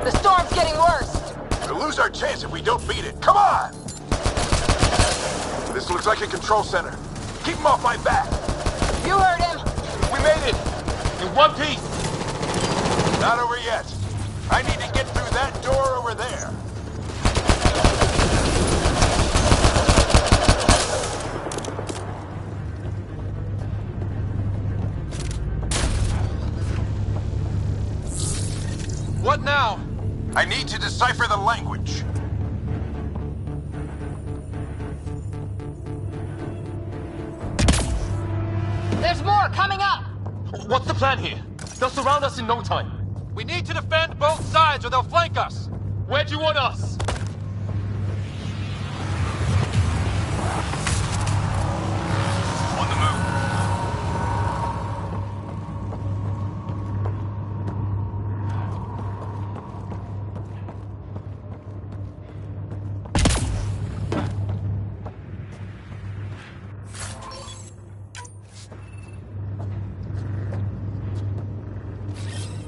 The storm's getting worse. We'll lose our chance if we don't beat it. Come on! This looks like a control center. Keep him off my back. You heard him. We made it. In one piece. Not over yet. I need to get through that door over there. What now? I need to decipher the language. There's more coming up. What's the plan here? They'll surround us in no time. We need to defend both sides or they'll flank us. Where do you want us? On the move.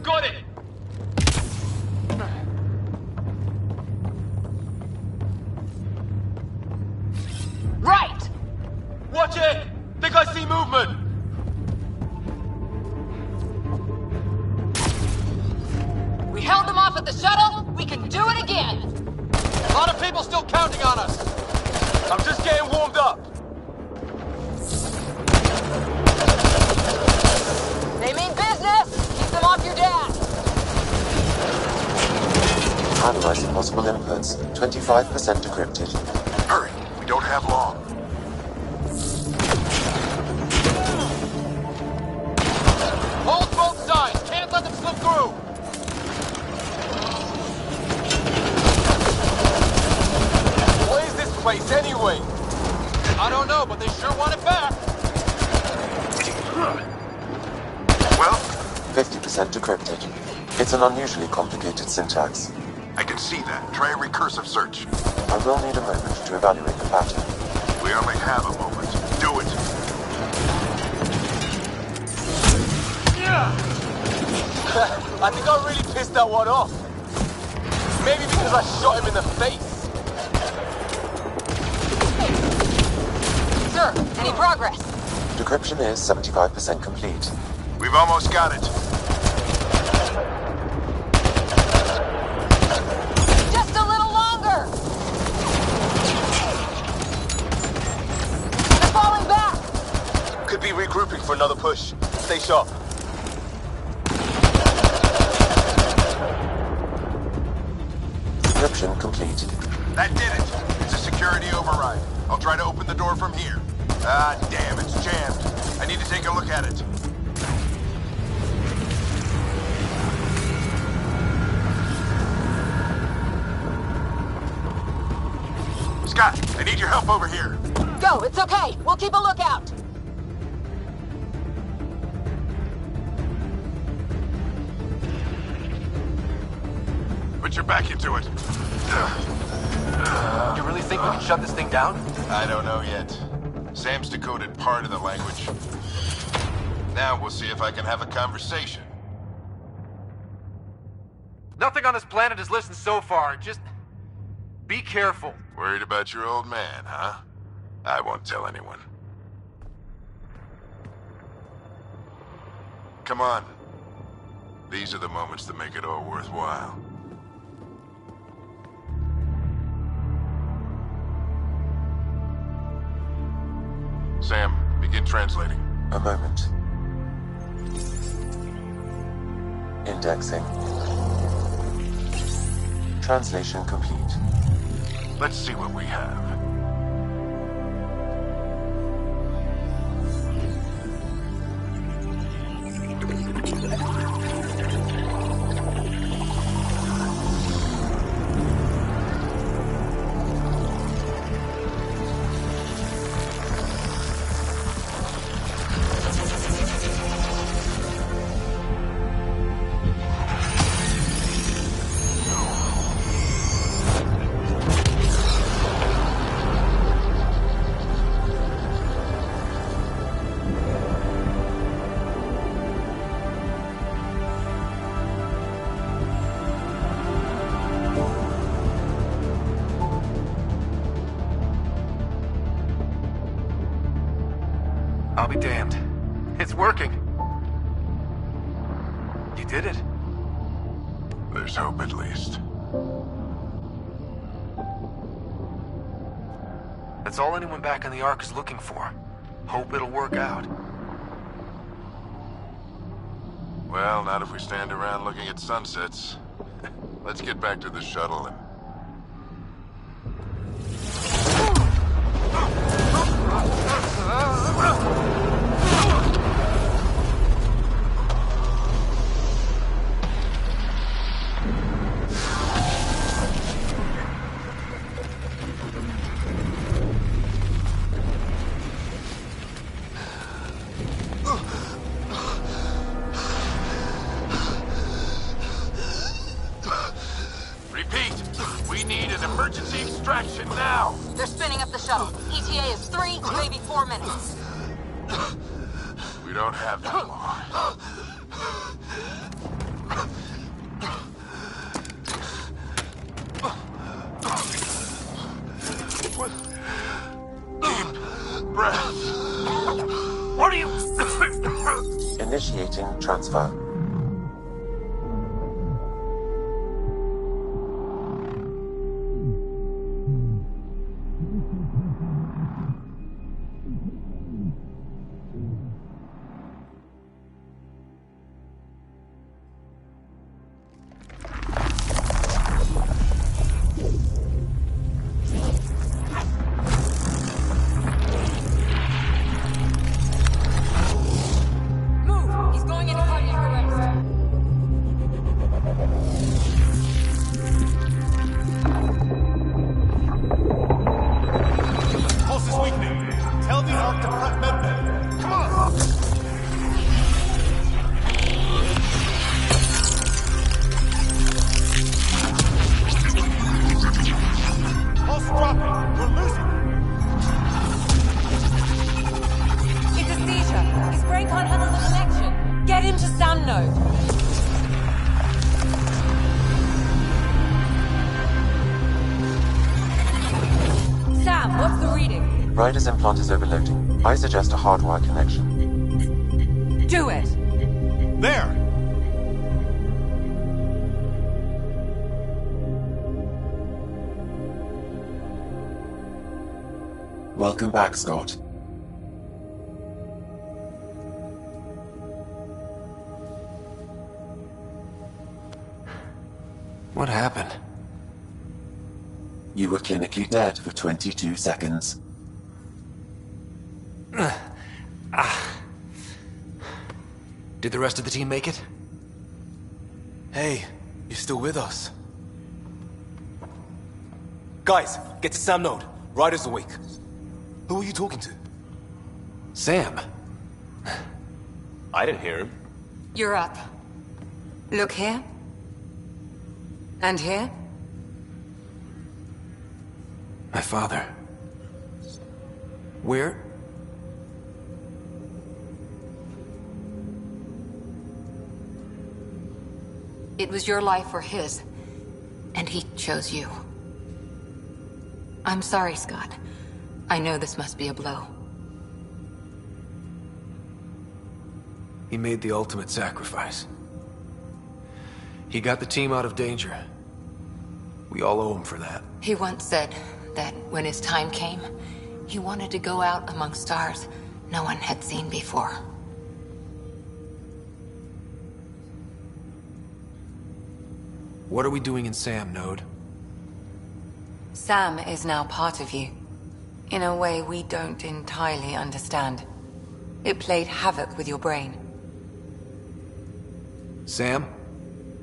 Got it! We held them off at the shuttle, we can do it again! A lot of people still counting on us. I'm just getting warmed up. They mean business! Keep them off your dad! Analyzing possible inputs. 25% decrypted. Hurry, we don't have long. Hold both sides, can't let them slip through. What is this place anyway? I don't know, but they sure want it back. Well? 50% decrypted. It's an unusually complicated syntax. I can see that. Try a recursive search. I will need a moment to evaluate the pattern. We only have a moment. Do it. I think I really pissed that one off. Maybe because I shot him in the face. Sir, any progress? Decryption is 75% complete. We've almost got it. Just a little longer! They're falling back! Could be regrouping for another push. Stay sharp. Decryption complete. That did it. It's a security override. I'll try to open the door from here. Ah, damn, it's jammed. I need to take a look at it. Scott, I need your help over here. Go, it's okay. We'll keep a lookout. Put your back into it. You really think we can shut this thing down? I don't know yet. Sam's decoded part of the language. Now we'll see if I can have a conversation. Nothing on this planet has listened so far. Just be careful. Worried about your old man, huh? I won't tell anyone. Come on. These are the moments that make it all worthwhile. Sam, begin translating. A moment. Indexing. Translation complete. Let's see what we have. I'll be damned. It's working. You did it. There's hope at least. That's all anyone back in the Ark is looking for. Hope it'll work out. Well, not if we stand around looking at sunsets. Let's get back to the shuttle and... Emergency extraction now! They're spinning up the shuttle. ETA is 3, maybe 4 minutes. We don't have that long. Deep breath. What are you... Initiating transfer. Ryder's implant is overloading. I suggest a hardwire connection. Do it! There! Welcome back, Scott. What happened? You were clinically dead for 22 seconds. Did the rest of the team make it? Hey, you're still with us. Guys, get to Sam Node. Ryder's awake. Who are you talking to? Sam. I didn't hear him. You're up. Look here. And here. My father. Where? It was your life or his, and he chose you. I'm sorry, Scott. I know this must be a blow. He made the ultimate sacrifice. He got the team out of danger. We all owe him for that. He once said that when his time came, he wanted to go out among stars no one had seen before. What are we doing in Sam, Node? Sam is now part of you. In a way we don't entirely understand. It played havoc with your brain. Sam?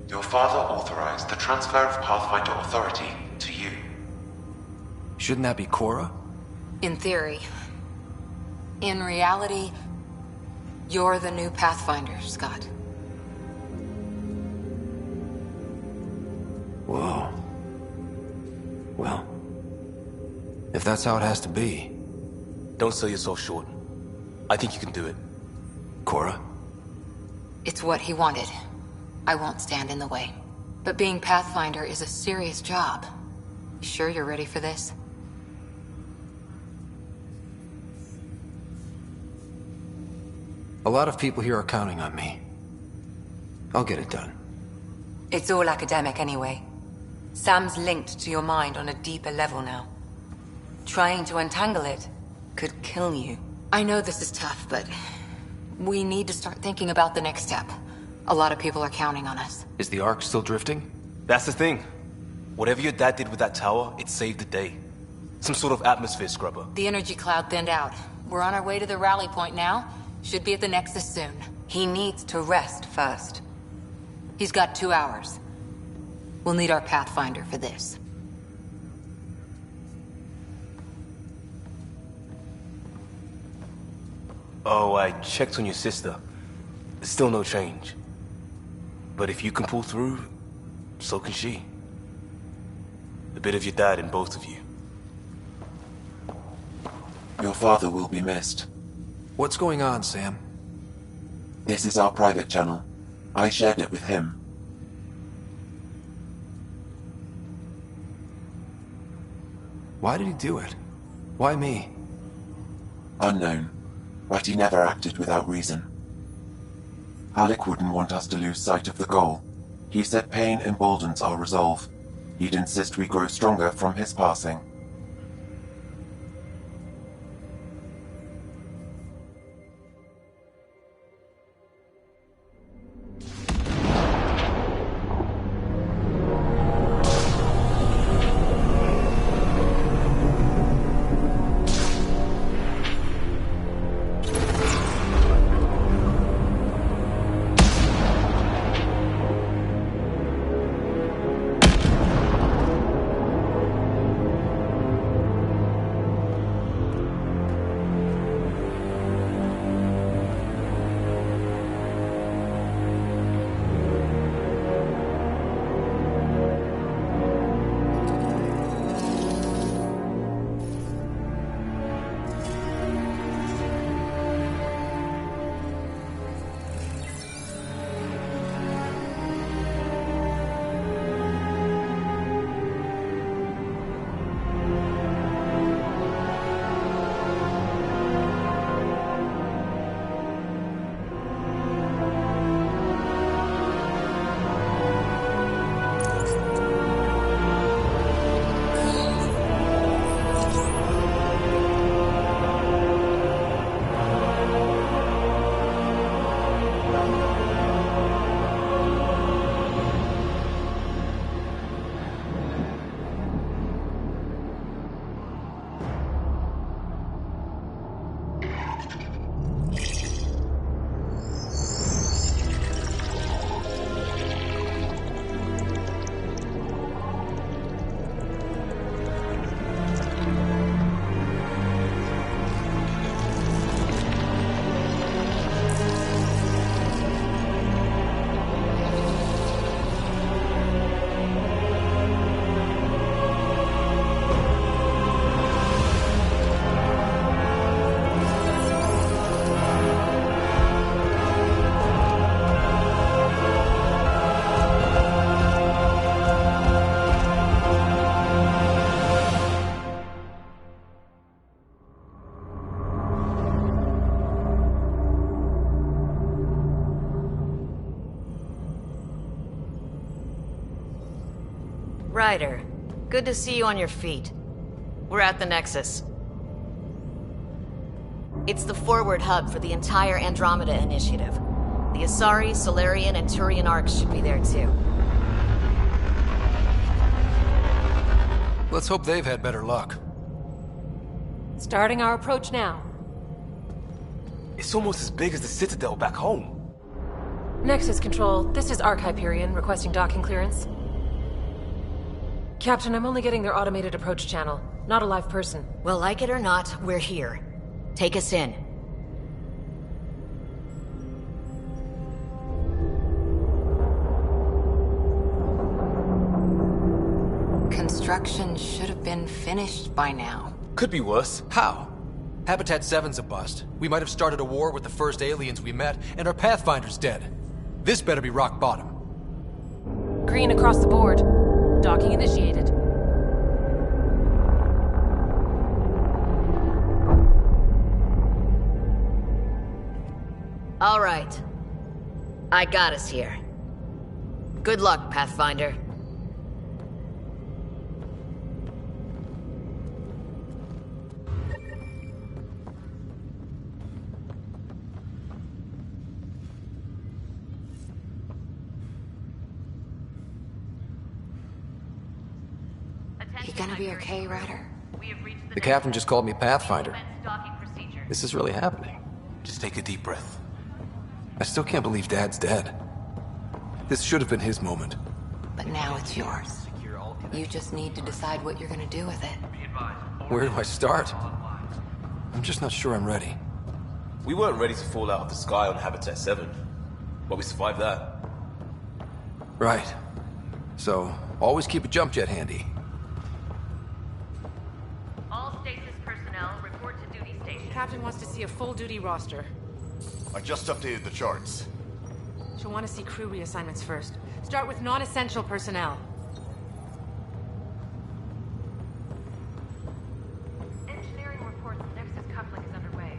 Your father authorized the transfer of Pathfinder authority to you. Shouldn't that be Cora? In theory. In reality, you're the new Pathfinder, Scott. Whoa. Well, if that's how it has to be. Don't sell yourself short. I think you can do it. Cora? It's what he wanted. I won't stand in the way. But being Pathfinder is a serious job. Sure you're ready for this? A lot of people here are counting on me. I'll get it done. It's all academic anyway. Sam's linked to your mind on a deeper level now. Trying to untangle it could kill you. I know this is tough, but we need to start thinking about the next step. A lot of people are counting on us. Is the Ark still drifting? That's the thing. Whatever your dad did with that tower, it saved the day. Some sort of atmosphere scrubber. The energy cloud thinned out. We're on our way to the rally point now. Should be at the Nexus soon. He needs to rest first. He's got 2 hours. We'll need our Pathfinder for this. Oh, I checked on your sister. Still no change. But if you can pull through, so can she. A bit of your dad in both of you. Your father will be missed. What's going on, Sam? This is our private channel. I shared it with him. Why did he do it? Why me? Unknown, but he never acted without reason. Alec wouldn't want us to lose sight of the goal. He said pain emboldens our resolve. He'd insist we grow stronger from his passing. Ryder, good to see you on your feet. We're at the Nexus. It's the forward hub for the entire Andromeda initiative. The Asari, Solarian, and Turian arcs should be there too. Let's hope they've had better luck. Starting our approach now. It's almost as big as the Citadel back home. Nexus Control, this is Arc Hyperion requesting docking clearance. Captain, I'm only getting their automated approach channel, not a live person. Well, like it or not, we're here. Take us in. Construction should have been finished by now. Could be worse. How? Habitat 7's a bust. We might have started a war with the first aliens we met, and our Pathfinder's dead. This better be rock bottom. Green across the board. Docking initiated. All right. I got us here. Good luck, Pathfinder. You gonna be okay, Ryder? The captain just called me Pathfinder. This is really happening. Just take a deep breath. I still can't believe Dad's dead. This should have been his moment. But now it's yours. You just need to decide what you're gonna do with it. Where do I start? I'm just not sure I'm ready. We weren't ready to fall out of the sky on Habitat 7, but we survived that. Right. So, always keep a jump jet handy. All stasis personnel report to duty station. Captain wants to see a full duty roster. I just updated the charts. She'll want to see crew reassignments first. Start with non-essential personnel. Engineering reports Nexus coupling is underway.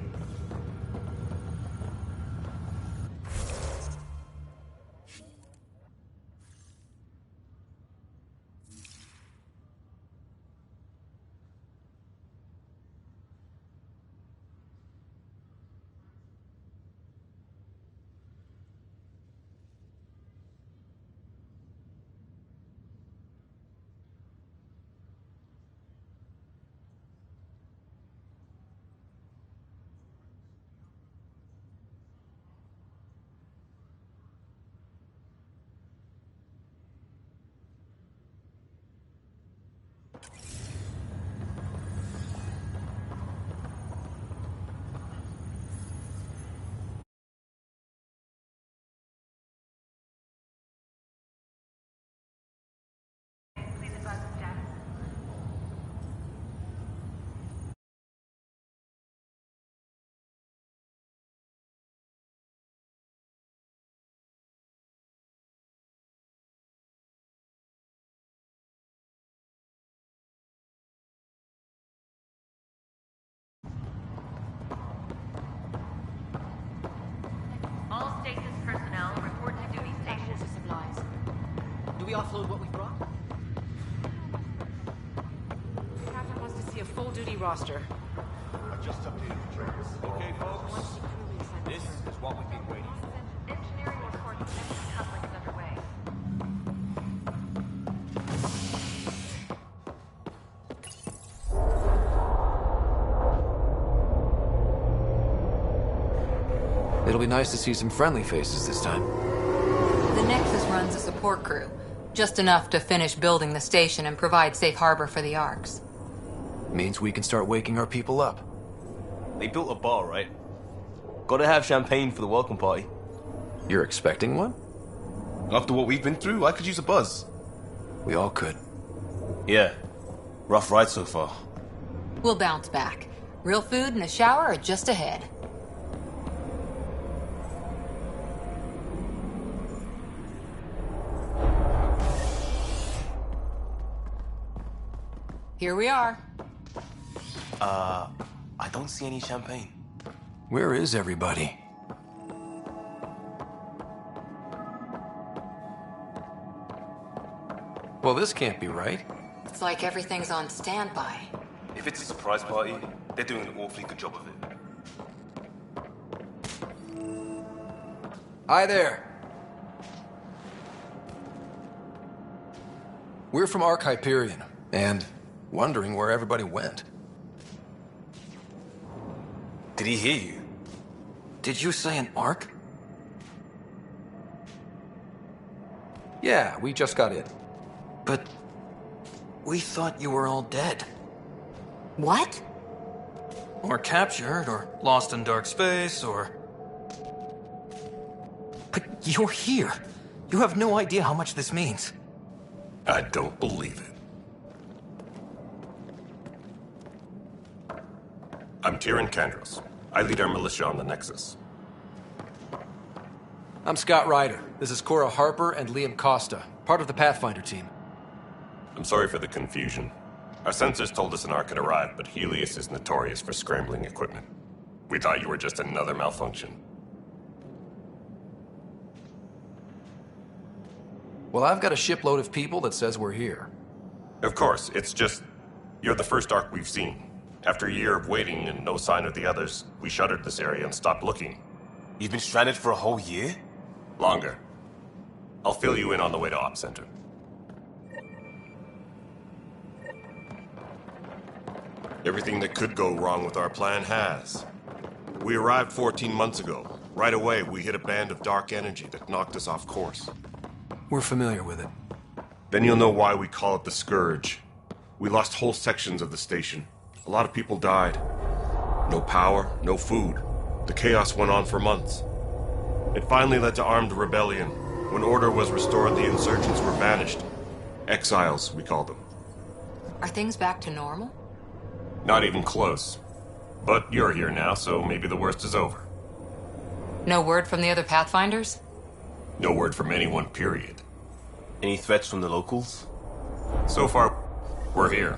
All stasis personnel report to duty stations. Supplies. Do we offload what we brought? Captain wants to see a full duty roster. I just updated the charts. Okay, folks. This is what we've been waiting for. Engineering reports Nexus coupling is underway. It'll be nice to see some friendly faces this time. The Nexus runs a support crew. Just enough to finish building the station and provide safe harbor for the arcs. Means we can start waking our people up. They built a bar, right? Gotta have champagne for the welcome party. You're expecting one? After what we've been through, I could use a buzz. We all could. Yeah. Rough ride so far. We'll bounce back. Real food and a shower are just ahead. Here we are. I don't see any champagne. Where is everybody? Well, this can't be right. It's like everything's on standby. If it's a surprise party, they're doing an awfully good job of it. Hi there. We're from Ark Hyperion, and wondering where everybody went. Did he hear you? Did you say an Ark? Yeah, we just got in. But we thought you were all dead. What? Or captured, or lost in dark space, or... But you're here. You have no idea how much this means. I don't believe it. I'm Tyrion Kandros. I lead our militia on the Nexus. I'm Scott Ryder. This is Cora Harper and Liam Costa, part of the Pathfinder team. I'm sorry for the confusion. Our sensors told us an Ark had arrived, but Helios is notorious for scrambling equipment. We thought you were just another malfunction. Well, I've got a shipload of people that says we're here. Of course, it's just... You're the first Ark we've seen. After a year of waiting and no sign of the others, we shuttered this area and stopped looking. You've been stranded for a whole year? Longer. I'll fill you in on the way to Op Center. Everything that could go wrong with our plan has. We arrived 14 months ago. Right away, we hit a band of dark energy that knocked us off course. We're familiar with it. Then you'll know why we call it the Scourge. We lost whole sections of the station. A lot of people died. No power, no food. The chaos went on for months. It finally led to armed rebellion. When order was restored, the insurgents were banished. Exiles, we call them. Are things back to normal? Not even close. But you're here now, so maybe the worst is over. No word from the other Pathfinders? No word from anyone, period. Any threats from the locals? So far, we're here.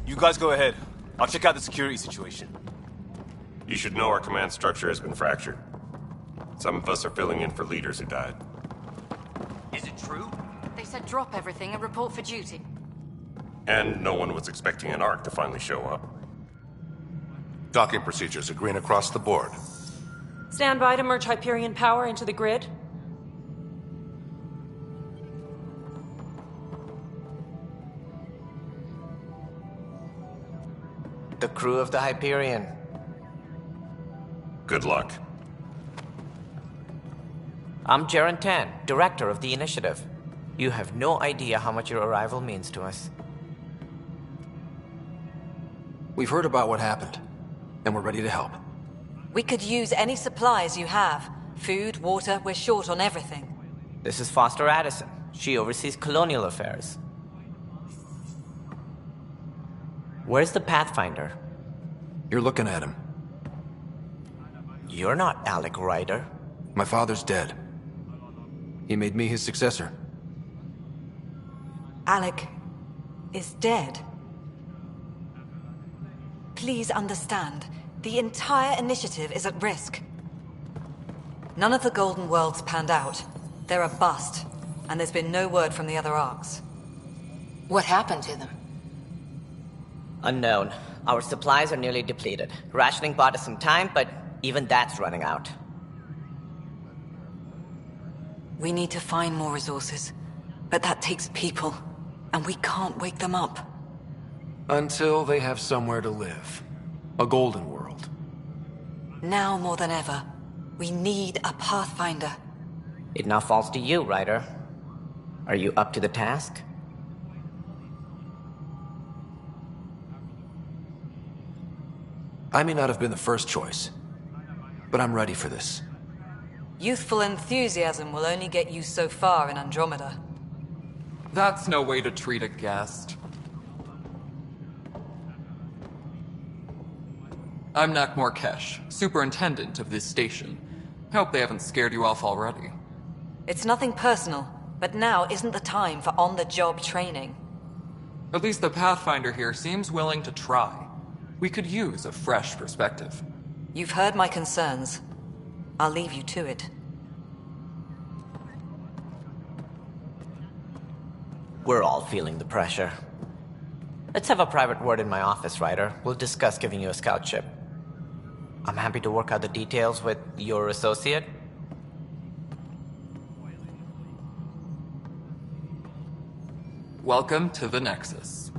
You guys go ahead. I'll check out the security situation. You should know our command structure has been fractured. Some of us are filling in for leaders who died. Is it true? They said drop everything and report for duty. And no one was expecting an Ark to finally show up. Docking procedures are green across the board. Stand by to merge Hyperion power into the grid. The crew of the Hyperion. Good luck. I'm Jaren Tan, director of the initiative. You have no idea how much your arrival means to us. We've heard about what happened, and we're ready to help. We could use any supplies you have. Food, water, we're short on everything. This is Foster Addison. She oversees colonial affairs. Where's the Pathfinder? You're looking at him. You're not Alec Ryder. My father's dead. He made me his successor. Alec is dead. Please understand, the entire initiative is at risk. None of the Golden Worlds panned out. They're a bust, and there's been no word from the other Arks. What happened to them? Unknown. Our supplies are nearly depleted. Rationing bought us some time, but even that's running out. We need to find more resources, but that takes people, and we can't wake them up. Until they have somewhere to live. A golden world. Now more than ever, we need a Pathfinder. It now falls to you, Ryder. Are you up to the task? I may not have been the first choice, but I'm ready for this. Youthful enthusiasm will only get you so far in Andromeda. That's no way to treat a guest. I'm Nak Morkesh, superintendent of this station. Hope they haven't scared you off already. It's nothing personal, but now isn't the time for on-the-job training. At least the Pathfinder here seems willing to try. We could use a fresh perspective. You've heard my concerns. I'll leave you to it. We're all feeling the pressure. Let's have a private word in my office, Ryder. We'll discuss giving you a scout ship. I'm happy to work out the details with your associate. Welcome to the Nexus.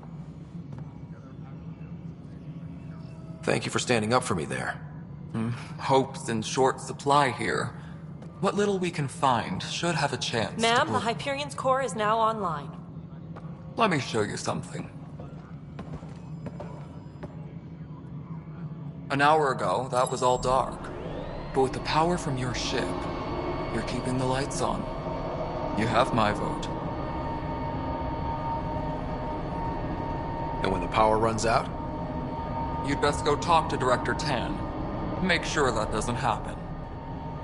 Thank you for standing up for me there. Hope's in short supply here. What little we can find should have a chance. Ma'am, the Hyperion's core is now online. Let me show you something. An hour ago, that was all dark. But with the power from your ship, you're keeping the lights on. You have my vote. And when the power runs out? You'd best go talk to Director Tan. Make sure that doesn't happen.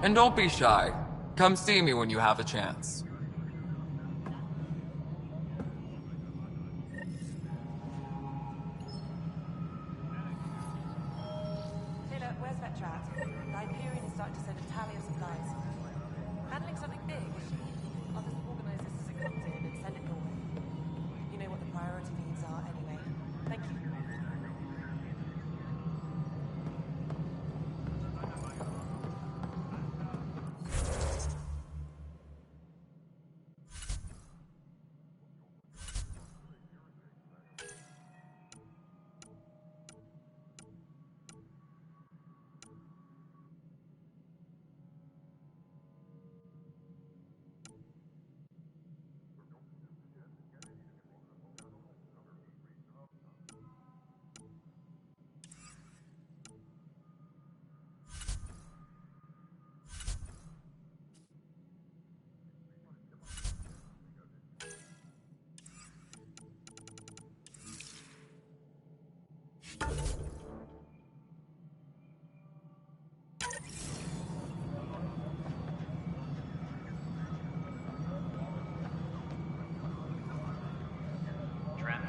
And don't be shy. Come see me when you have a chance. Taylor, where's Vectra at? The Hyperion is starting to send a tally of supplies. Handling something big, is she? I'll just organize this as it comes in and send it your way. You know what the priority needs are anyway. Thank you.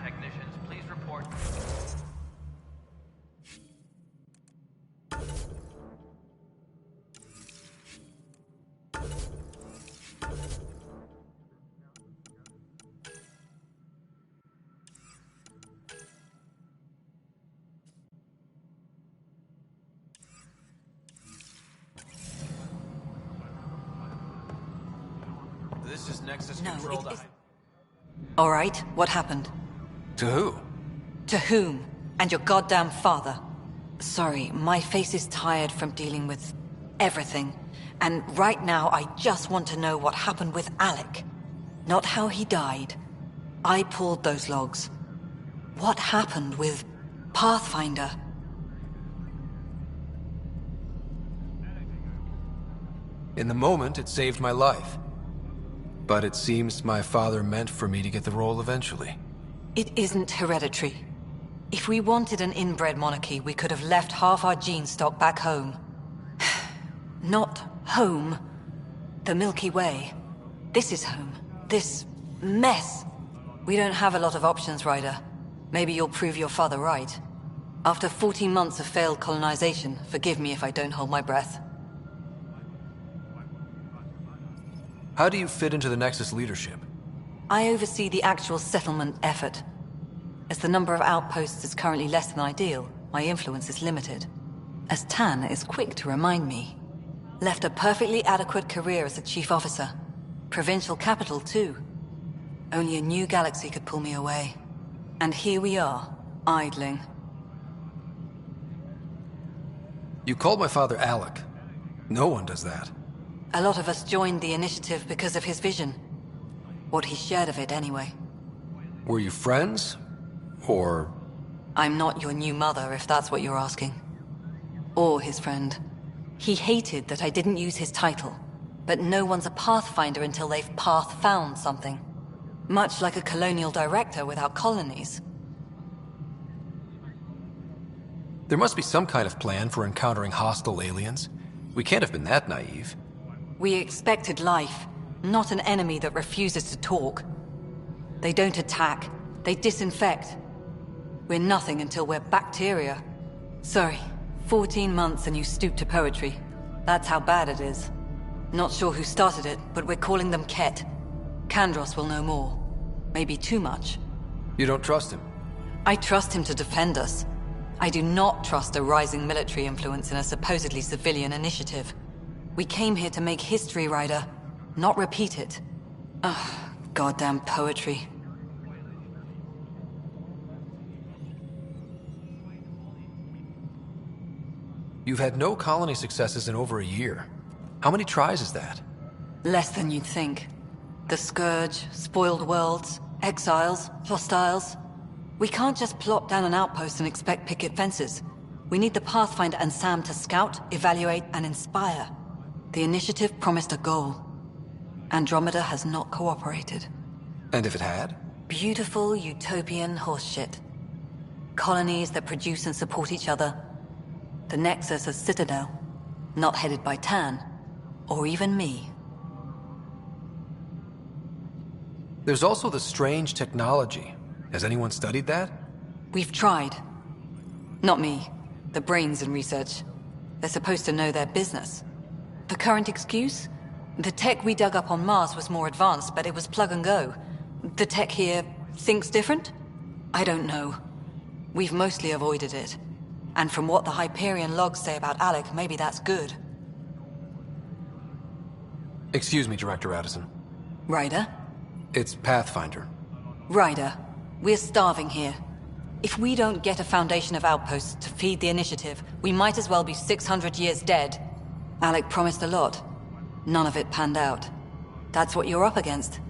Technicians, please report. This is Nexus Control. All right, what happened? To who? To whom? And your goddamn father. Sorry, my face is tired from dealing with everything. And right now, I just want to know what happened with Alec. Not how he died. I pulled those logs. What happened with Pathfinder? In the moment, it saved my life. But it seems my father meant for me to get the role eventually. It isn't hereditary. If we wanted an inbred monarchy, we could have left half our gene stock back home. Not home. The Milky Way. This is home. This mess. We don't have a lot of options, Ryder. Maybe you'll prove your father right. After 14 months of failed colonization, forgive me if I don't hold my breath. How do you fit into the Nexus leadership? I oversee the actual settlement effort. As the number of outposts is currently less than ideal, my influence is limited. As Tan is quick to remind me. Left a perfectly adequate career as a chief officer. Provincial capital, too. Only a new galaxy could pull me away. And here we are, idling. You called my father Alec. No one does that. A lot of us joined the initiative because of his vision. What he shared of it, anyway. Were you friends? Or... I'm not your new mother, if that's what you're asking. Or his friend. He hated that I didn't use his title. But no one's a Pathfinder until they've path-found something. Much like a colonial director without colonies. There must be some kind of plan for encountering hostile aliens. We can't have been that naive. We expected life, not an enemy that refuses to talk. They don't attack, they disinfect. We're nothing until we're bacteria. Sorry, 14 months and you stoop to poetry. That's how bad it is. Not sure who started it, but we're calling them Ket. Kandros will know more. Maybe too much. You don't trust him? I trust him to defend us. I do not trust a rising military influence in a supposedly civilian initiative. We came here to make history, Ryder, not repeat it. Ugh, goddamn poetry. You've had no colony successes in over a year. How many tries is that? Less than you'd think. The Scourge, spoiled worlds, exiles, hostiles. We can't just plop down an outpost and expect picket fences. We need the Pathfinder and Sam to scout, evaluate, and inspire. The initiative promised a goal. Andromeda has not cooperated. And if it had? Beautiful utopian horseshit. Colonies that produce and support each other. The Nexus a citadel, not headed by Tan, or even me. There's also the strange technology. Has anyone studied that? We've tried. Not me. The brains in research. They're supposed to know their business. The current excuse? The tech we dug up on Mars was more advanced, but it was plug and go. The tech here thinks different? I don't know. We've mostly avoided it. And from what the Hyperion logs say about Alec, maybe that's good. Excuse me, Director Addison. Ryder? It's Pathfinder. Ryder, we're starving here. If we don't get a foundation of outposts to feed the initiative, we might as well be 600 years dead. Alec promised a lot. None of it panned out. That's what you're up against.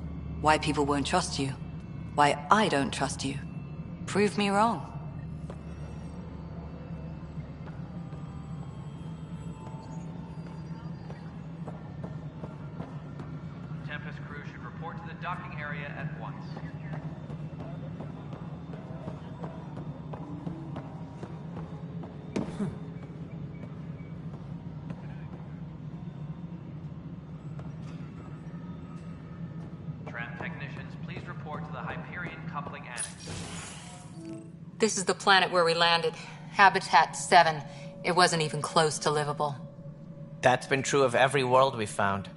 Why people won't trust you. Why I don't trust you. Prove me wrong. Tempest crew should report to the docking area at once. Tram technicians, please report to the Hyperion coupling annex. This is the planet where we landed. Habitat 7. It wasn't even close to livable. That's been true of every world we've found.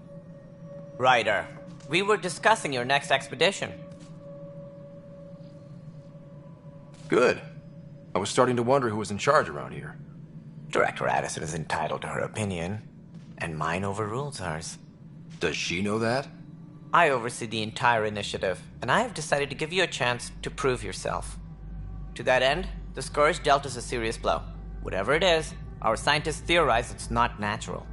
Ryder, we were discussing your next expedition. Good. I was starting to wonder who was in charge around here. Director Addison is entitled to her opinion, and mine overrules hers. Does she know that? I oversee the entire initiative, and I have decided to give you a chance to prove yourself. To that end, the Scourge dealt us a serious blow. Whatever it is, our scientists theorize it's not natural.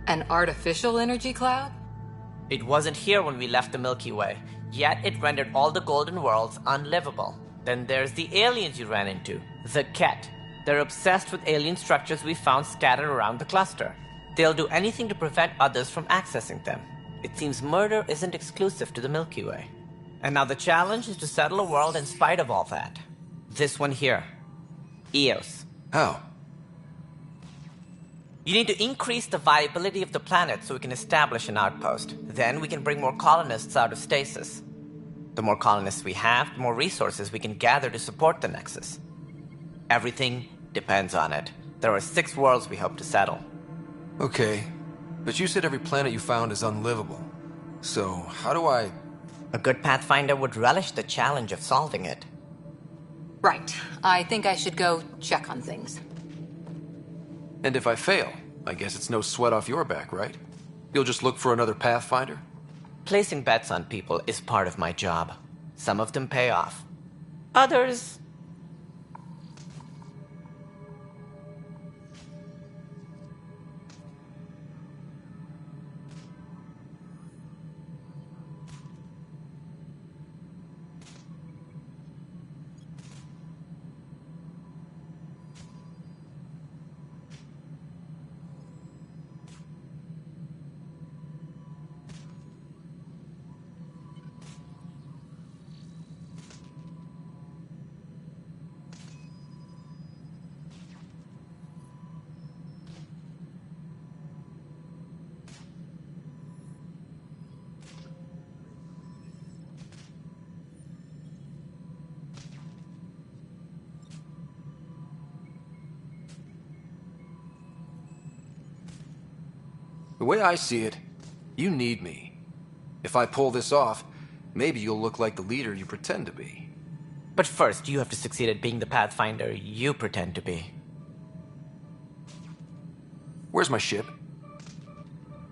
An artificial energy cloud? It wasn't here when we left the Milky Way, yet it rendered all the golden worlds unlivable. Then there's the aliens you ran into, the Ket. They're obsessed with alien structures we found scattered around the cluster. They'll do anything to prevent others from accessing them. It seems murder isn't exclusive to the Milky Way. And now the challenge is to settle a world in spite of all that. This one here. Eos. How? You need to increase the viability of the planet so we can establish an outpost. Then we can bring more colonists out of stasis. The more colonists we have, the more resources we can gather to support the Nexus. Everything depends on it. There are 6 worlds we hope to settle. Okay, but you said every planet you found is unlivable. So, how do I... A good Pathfinder would relish the challenge of solving it. Right. I think I should go check on things. And if I fail, I guess it's no sweat off your back, right? You'll just look for another Pathfinder? Placing bets on people is part of my job. Some of them pay off. Others... The way I see it, you need me. If I pull this off, maybe you'll look like the leader you pretend to be. But first, you have to succeed at being the Pathfinder you pretend to be. Where's my ship?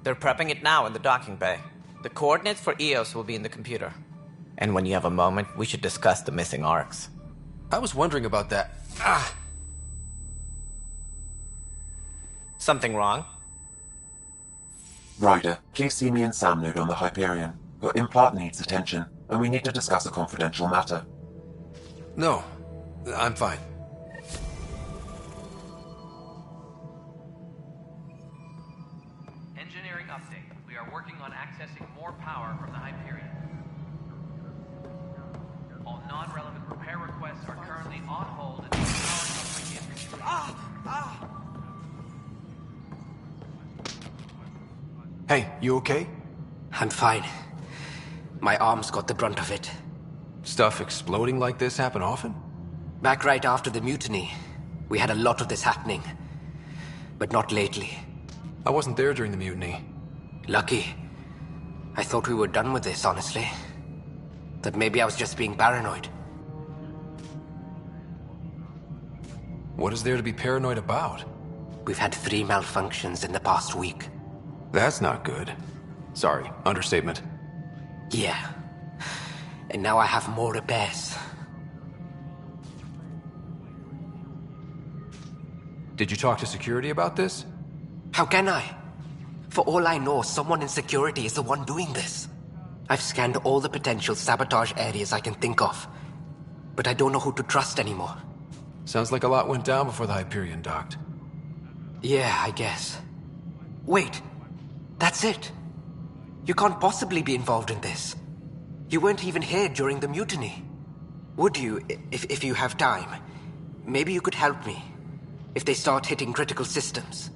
They're prepping it now in the docking bay. The coordinates for EOS will be in the computer. And when you have a moment, we should discuss the missing arcs. I was wondering about that. Something wrong? Ryder, please see me and Sam node on the Hyperion. Your implant needs attention, and we need to discuss a confidential matter. No, I'm fine. Engineering update. We are working on accessing more power from the Hyperion. All non-relevant repair requests are currently on hold until power upgrade is Hey, you okay? I'm fine. My arms got the brunt of it. Stuff exploding like this happen often? Back right after the mutiny, we had a lot of this happening. But not lately. I wasn't there during the mutiny. Lucky. I thought we were done with this, honestly. That maybe I was just being paranoid. What is there to be paranoid about? We've had 3 malfunctions in the past week. That's not good. Sorry, understatement. Yeah. And now I have more repairs. Did you talk to security about this? How can I? For all I know, someone in security is the one doing this. I've scanned all the potential sabotage areas I can think of. But I don't know who to trust anymore. Sounds like a lot went down before the Hyperion docked. Yeah, I guess. Wait. That's it. You can't possibly be involved in this. You weren't even here during the mutiny. Would you, if you have time? Maybe you could help me. If they start hitting critical systems.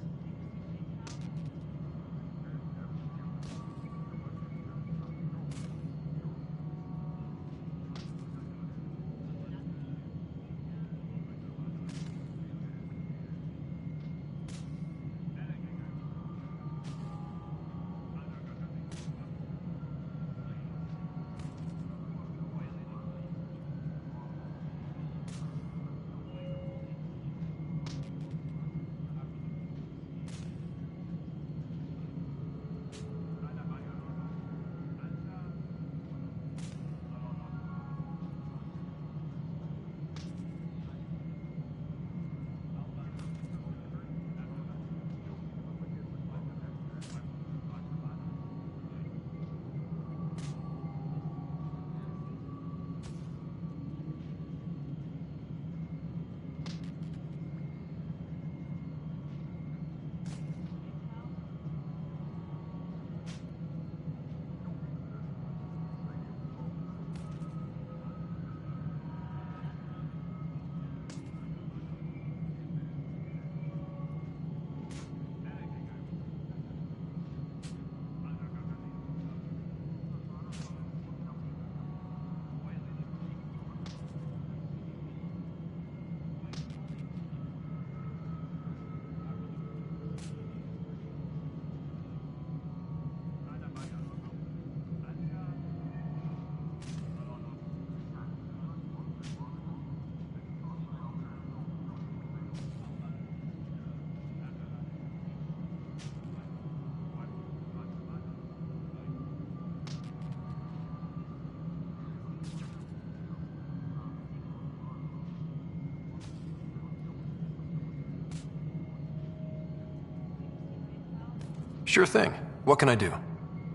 Sure thing. What can I do?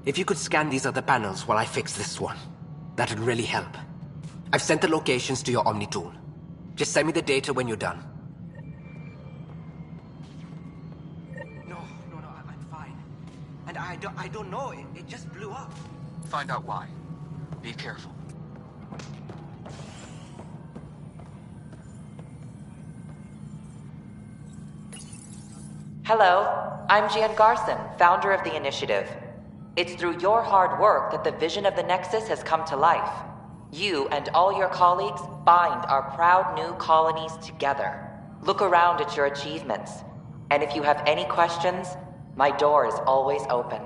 If you could scan these other panels while I fix this one, that'd really help. I've sent the locations to your Omni tool. Just send me the data when you're done. No, I'm fine. And I don't know, it just blew up. Find out why. Be careful. Hello, I'm Jan Garson, founder of the initiative. It's through your hard work that the vision of the Nexus has come to life. You and all your colleagues bind our proud new colonies together. Look around at your achievements. And if you have any questions, my door is always open.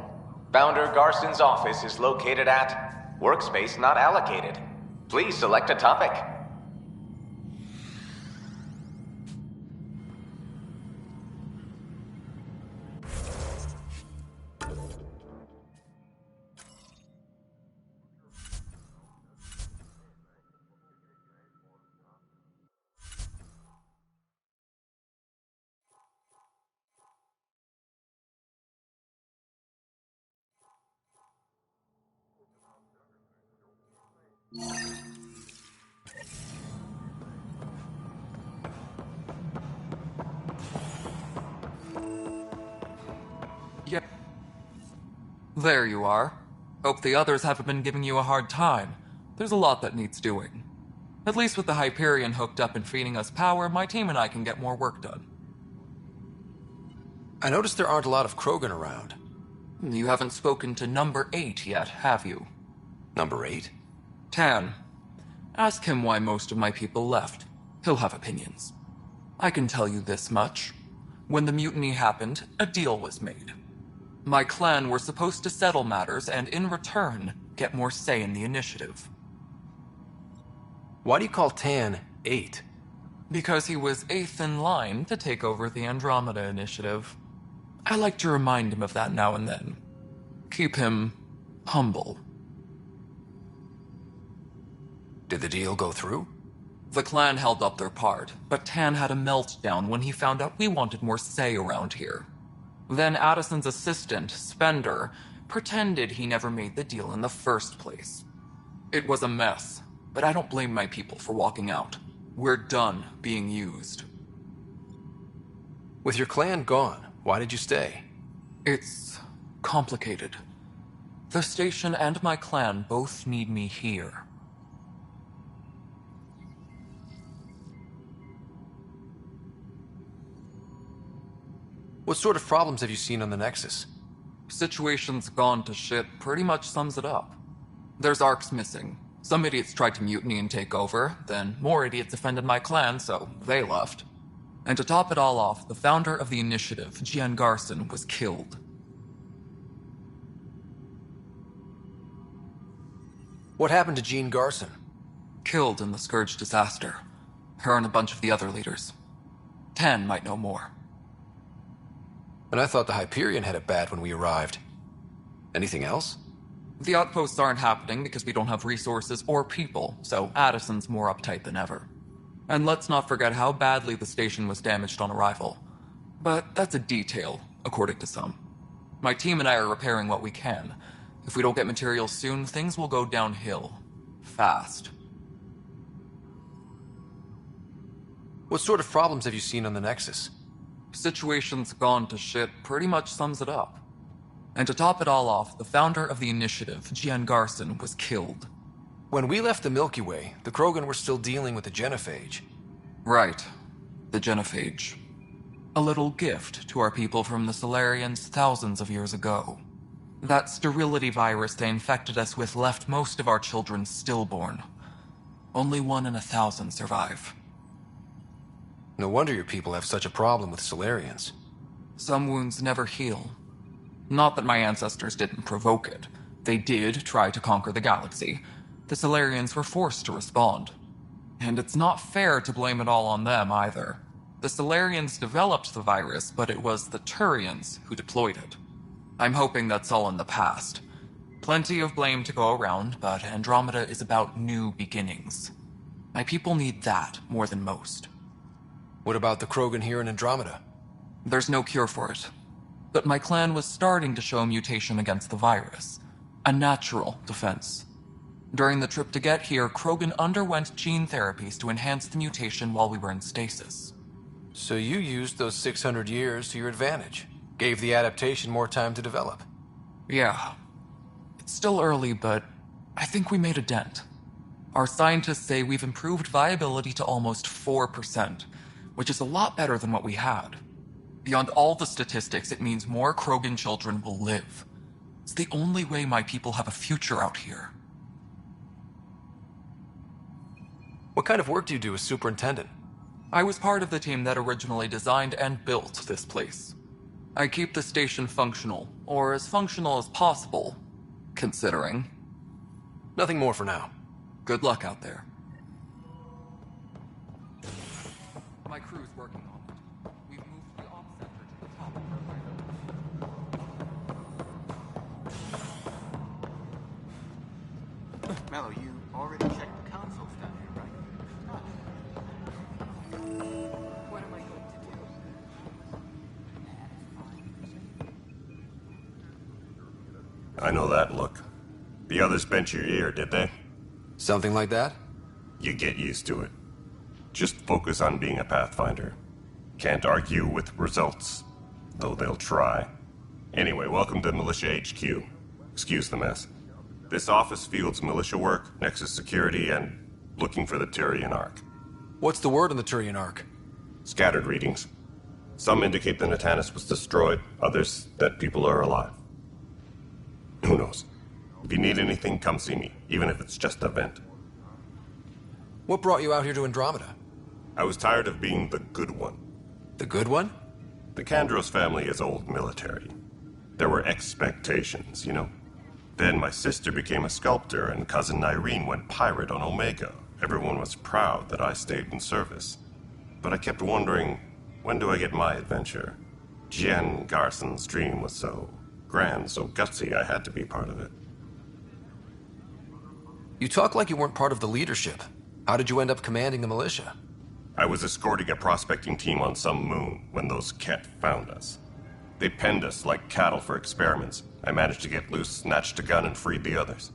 Founder Garson's office is located at Workspace not allocated. Please select a topic. Yeah. There you are. Hope the others haven't been giving you a hard time. There's a lot that needs doing. At least with the Hyperion hooked up and feeding us power, my team and I can get more work done. I noticed there aren't a lot of Krogan around. You haven't spoken to number 8 yet, have you? Number 8? Tan. Ask him why most of my people left. He'll have opinions. I can tell you this much. When the mutiny happened, a deal was made. My clan were supposed to settle matters and, in return, get more say in the initiative. Why do you call Tan 8? Because he was 8th in line to take over the Andromeda initiative. I like to remind him of that now and then. Keep him humble. Did the deal go through? The clan held up their part, but Tan had a meltdown when he found out we wanted more say around here. Then Addison's assistant, Spender, pretended he never made the deal in the first place. It was a mess, but I don't blame my people for walking out. We're done being used. With your clan gone, why did you stay? It's complicated. The station and my clan both need me here. What sort of problems have you seen on the Nexus? Situation's gone to shit pretty much sums it up. There's arcs missing. Some idiots tried to mutiny and take over, then more idiots offended my clan, so they left. And to top it all off, the founder of the initiative, Gian Garson, was killed. What happened to Jean Garson? Killed in the Scourge disaster. Her and a bunch of the other leaders. Tan might know more. And I thought the Hyperion had it bad when we arrived. Anything else? The outposts aren't happening because we don't have resources or people, so Addison's more uptight than ever. And let's not forget how badly the station was damaged on arrival. But that's a detail, according to some. My team and I are repairing what we can. If we don't get materials soon, things will go downhill. Fast. What sort of problems have you seen on the Nexus? Situation's gone to shit pretty much sums it up. And to top it all off, the founder of the initiative, Gian Garson, was killed. When we left the Milky Way, the Krogan were still dealing with the genophage. Right. The genophage. A little gift to our people from the Solarians thousands of years ago. That sterility virus they infected us with left most of our children stillborn. Only 1 in 1,000 survive. No wonder your people have such a problem with Solarians. Some wounds never heal. Not that my ancestors didn't provoke it. They did try to conquer the galaxy. The Solarians were forced to respond. And it's not fair to blame it all on them, either. The Solarians developed the virus, but it was the Turians who deployed it. I'm hoping that's all in the past. Plenty of blame to go around, but Andromeda is about new beginnings. My people need that more than most. What about the Krogan here in Andromeda? There's no cure for it. But my clan was starting to show a mutation against the virus. A natural defense. During the trip to get here, Krogan underwent gene therapies to enhance the mutation while we were in stasis. So you used those 600 years to your advantage. Gave the adaptation more time to develop. Yeah. It's still early, but I think we made a dent. Our scientists say we've improved viability to almost 4%, which is a lot better than what we had. Beyond all the statistics, it means more Krogan children will live. It's the only way my people have a future out here. What kind of work do you do as superintendent? I was part of the team that originally designed and built this place. I keep the station functional, or as functional as possible, considering. Nothing more for now. Good luck out there. My crew's working on it. We've moved the op center to the top of the Mello, you already checked the consoles down here, right? What am I going to do? I know that look. The others bent your ear, did they? Something like that? You get used to it. Just focus on being a Pathfinder. Can't argue with results, though they'll try. Anyway, welcome to Militia HQ. Excuse the mess. This office fields militia work, Nexus security, and looking for the Turian Ark. What's the word on the Turian Ark? Scattered readings. Some indicate the Natanus was destroyed, others that people are alive. Who knows? If you need anything, come see me, even if it's just a vent. What brought you out here to Andromeda? I was tired of being the good one. The good one? The Kandros family is old military. There were expectations, you know. Then my sister became a sculptor and cousin Irene went pirate on Omega. Everyone was proud that I stayed in service. But I kept wondering, when do I get my adventure? Jen Garson's dream was so grand, so gutsy, I had to be part of it. You talk like you weren't part of the leadership. How did you end up commanding the militia? I was escorting a prospecting team on some moon when those Ket found us. They penned us like cattle for experiments. I managed to get loose, snatched a gun, and freed the others.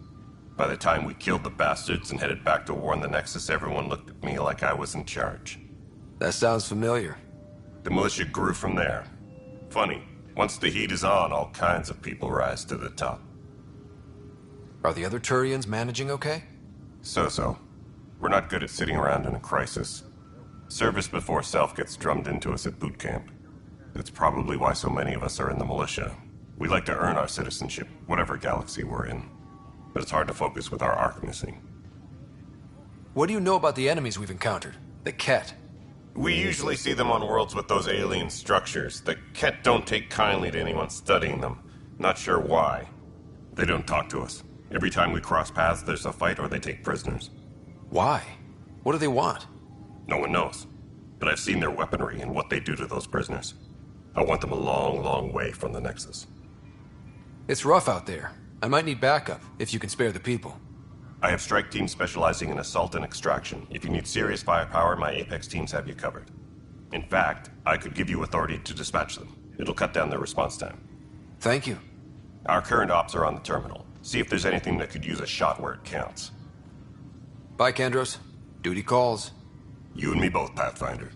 By the time we killed the bastards and headed back to warn the Nexus, everyone looked at me like I was in charge. That sounds familiar. The militia grew from there. Funny, once the heat is on, all kinds of people rise to the top. Are the other Turians managing okay? So-so. We're not good at sitting around in a crisis. Service before self gets drummed into us at boot camp. That's probably why so many of us are in the militia. We like to earn our citizenship, whatever galaxy we're in. But it's hard to focus with our arc missing. What do you know about the enemies we've encountered? The Ket? We usually see them on worlds with those alien structures. The Ket don't take kindly to anyone studying them. Not sure why. They don't talk to us. Every time we cross paths, there's a fight or they take prisoners. Why? What do they want? No one knows. But I've seen their weaponry and what they do to those prisoners. I want them a long, long way from the Nexus. It's rough out there. I might need backup, if you can spare the people. I have strike teams specializing in assault and extraction. If you need serious firepower, my Apex teams have you covered. In fact, I could give you authority to dispatch them. It'll cut down their response time. Thank you. Our current ops are on the terminal. See if there's anything that could use a shot where it counts. Bye, Kandros. Duty calls. You and me both, Pathfinder.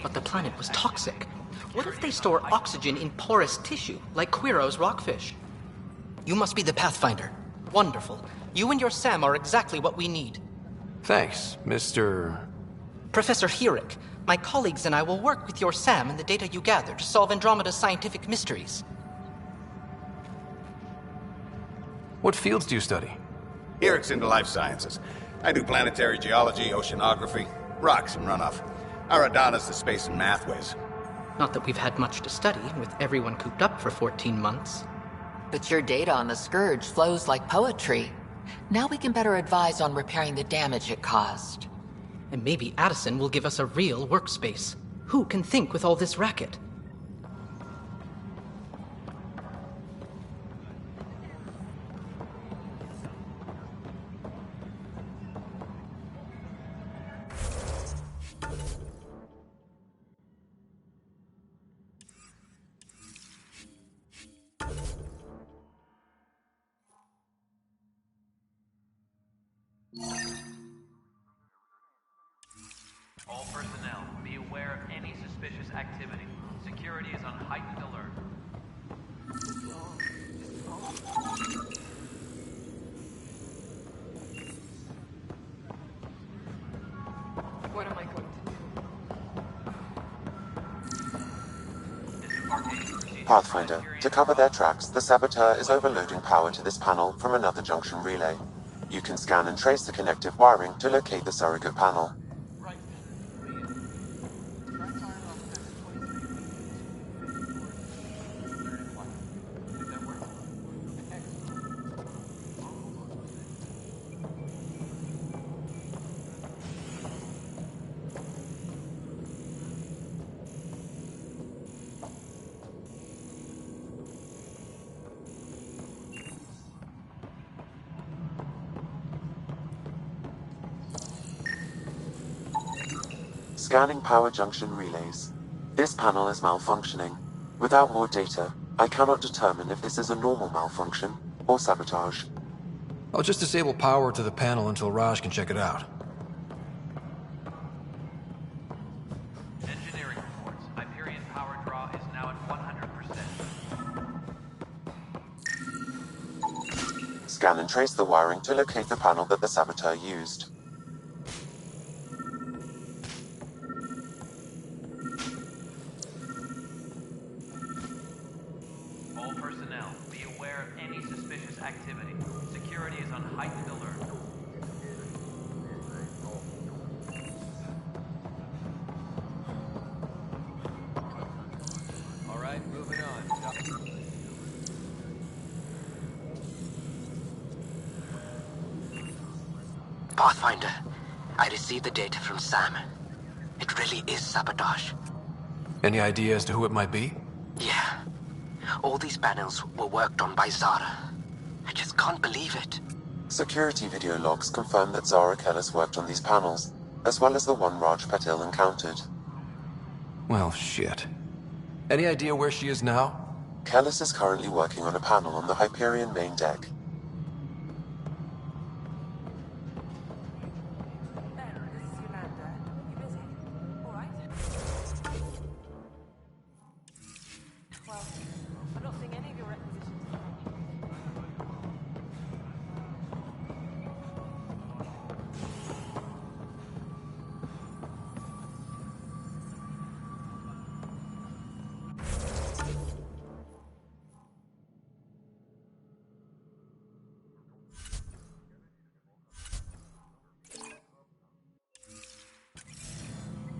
But the planet was toxic. What if they store oxygen in porous tissue, like Quiro's rockfish? You must be the Pathfinder. Wonderful. You and your Sam are exactly what we need. Thanks, Mr. Professor Herrick, my colleagues and I will work with your Sam and the data you gather to solve Andromeda's scientific mysteries. What fields do you study? Herrick's into life sciences. I do planetary geology, oceanography, rocks and runoff. Aradana's the space and math whiz. Not that we've had much to study, with everyone cooped up for 14 months. But your data on the Scourge flows like poetry. Now we can better advise on repairing the damage it caused. And maybe Addison will give us a real workspace. Who can think with all this racket? All personnel, be aware of any suspicious activity. Security is on heightened alert. What am I going to do? Pathfinder, to cover their tracks, the Saboteur is overloading power to this panel from another junction relay. You can scan and trace the connective wiring to locate the surrogate panel. Scanning power junction relays. This panel is malfunctioning. Without more data, I cannot determine if this is a normal malfunction or sabotage. I'll just disable power to the panel until Raj can check it out. Engineering reports. Hyperion power draw is now at 100%. Scan and trace the wiring to locate the panel that the saboteur used. All personnel, be aware of any suspicious activity. Security is on heightened alert. All right, moving on. Pathfinder, I received the data from Sam. It really is sabotage. Any idea as to who it might be? Yeah. All these panels were worked on by Zara. I just can't believe it. Security video logs confirm that Zara Kellis worked on these panels, as well as the one Raj Patil encountered. Well, shit. Any idea where she is now? Kellis is currently working on a panel on the Hyperion main deck.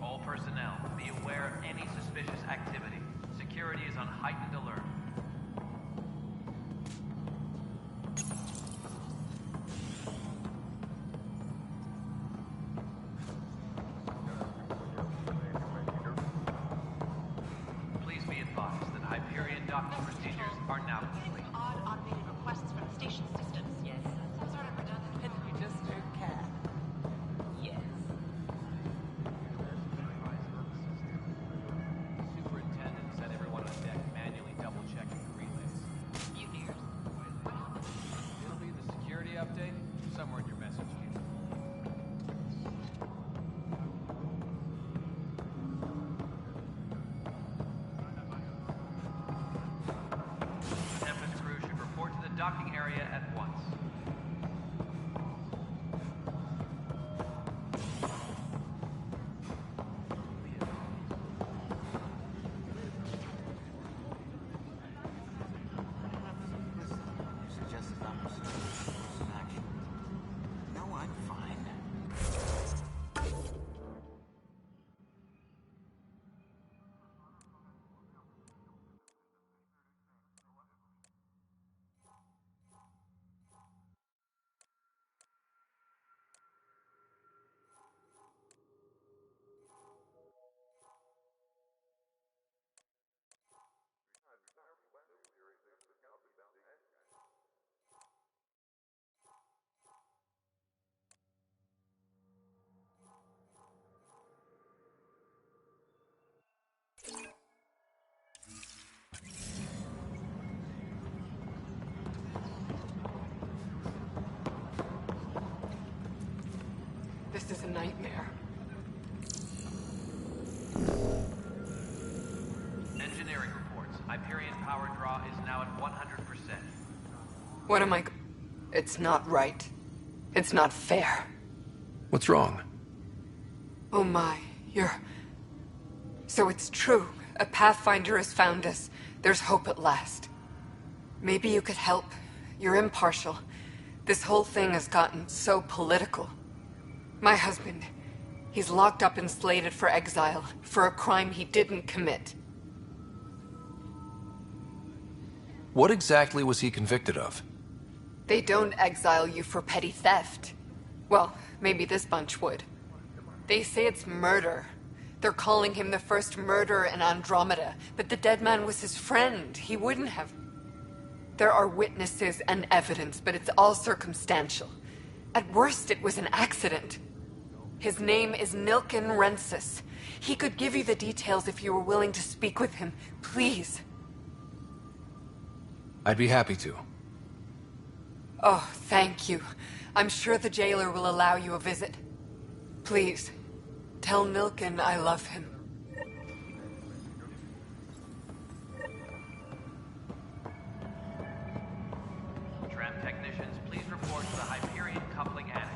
All personnel, be aware of any suspicious activity. Security is on heightened alert. Please be advised that Hyperion docking procedures are now complete. Odd automated requests from the station systems. Yes. Some sort of redundant. And you just don't care. Yes. Superintendent said everyone on deck manually double-checking the relays. Mutineers. It'll be the security update somewhere in your message queue. Tempest crew should report to the docking area at once. No, I'm fine. This is a nightmare. Engineering reports. Hyperion power draw is now at 100%. What am I... It's not right. It's not fair. What's wrong? Oh my, you're... So it's true. A Pathfinder has found us. There's hope at last. Maybe you could help. You're impartial. This whole thing has gotten so political. My husband, he's locked up and slated for exile for a crime he didn't commit. What exactly was he convicted of? They don't exile you for petty theft. Well, maybe this bunch would. They say it's murder. They're calling him the first murderer in Andromeda, but the dead man was his friend. He wouldn't have... There are witnesses and evidence, but it's all circumstantial. At worst, it was an accident. His name is Nilken Rensis. He could give you the details if you were willing to speak with him. Please. I'd be happy to. Oh, thank you. I'm sure the jailer will allow you a visit. Please, tell Nilken I love him. Tram technicians, please report to the Hyperion coupling annex.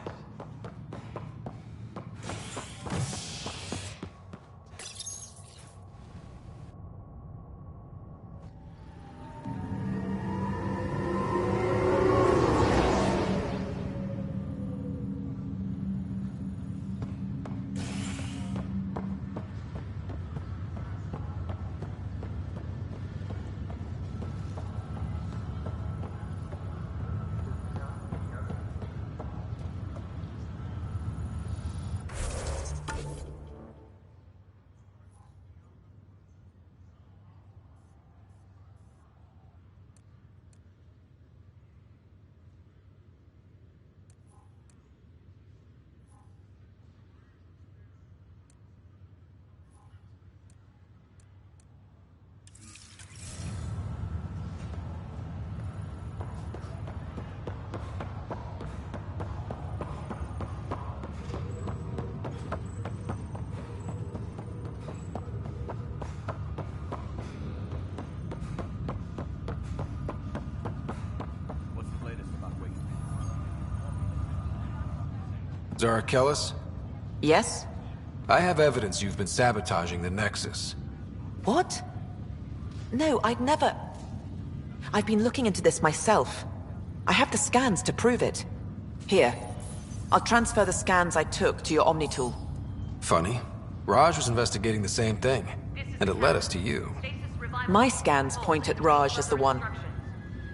Zara Kellis? Yes? I have evidence you've been sabotaging the Nexus. What? No, I'd never... I've been looking into this myself. I have the scans to prove it. Here. I'll transfer the scans I took to your Omni tool. Funny. Raj was investigating the same thing, and it led us to you. My scans point at Raj as the one.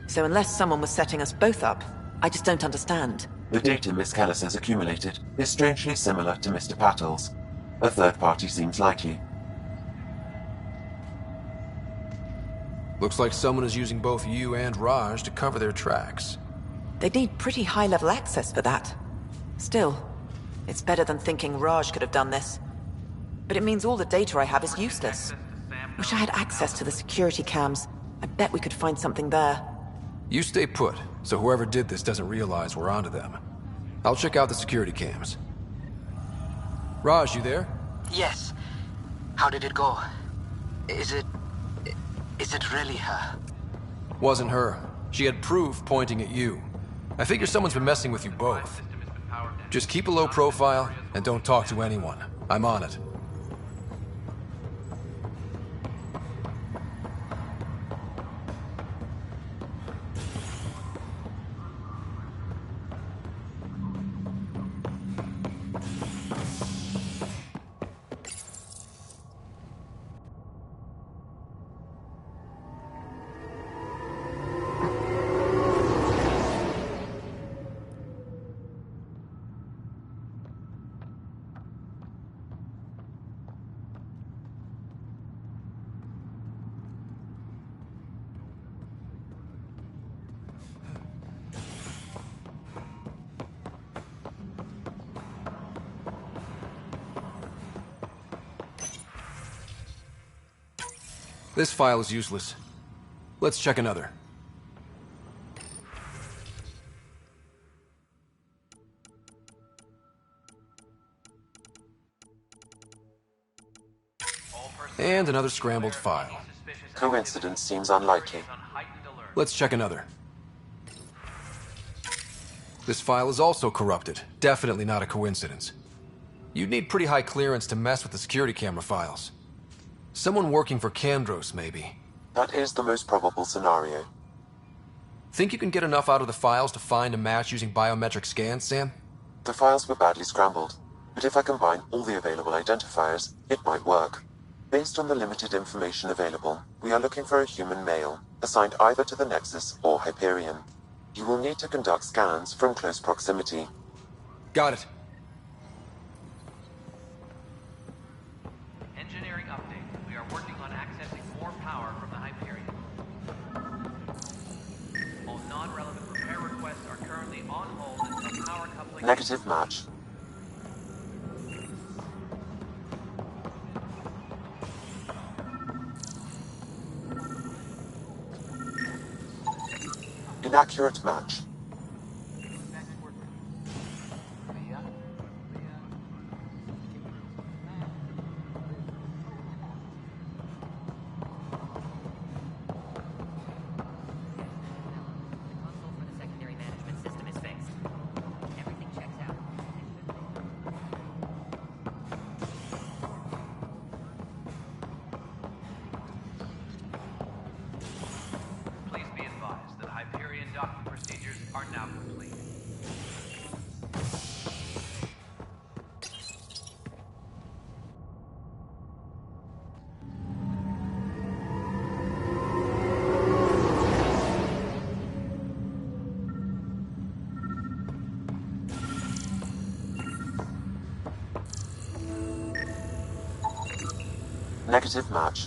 So unless someone was setting us both up, I just don't understand. The data Miss Kellis has accumulated is strangely similar to Mr. Patel's. A third party seems likely. Looks like someone is using both you and Raj to cover their tracks. They'd need pretty high-level access for that. Still, it's better than thinking Raj could have done this. But it means all the data I have is useless. Wish I had access to the security cams. I bet we could find something there. You stay put, so whoever did this doesn't realize we're onto them. I'll check out the security cams. Raj, you there? Yes. How did it go? Is it really her? Wasn't her. She had proof pointing at you. I figure someone's been messing with you both. Just keep a low profile and don't talk to anyone. I'm on it. This file is useless. Let's check another. And another scrambled file. Coincidence seems unlikely. Let's check another. This file is also corrupted. Definitely not a coincidence. You'd need pretty high clearance to mess with the security camera files. Someone working for Kandros, maybe. That is the most probable scenario. Think you can get enough out of the files to find a match using biometric scans, Sam? The files were badly scrambled, but if I combine all the available identifiers, it might work. Based on the limited information available, we are looking for a human male, assigned either to the Nexus or Hyperion. You will need to conduct scans from close proximity. Got it. Engineering update. We are working on accessing more power from the Hyperion. All non-relevant repair requests are currently on hold until power coupling... Negative match. Inaccurate match. Please be advised that Hyperion docking procedures are now complete. Negative match.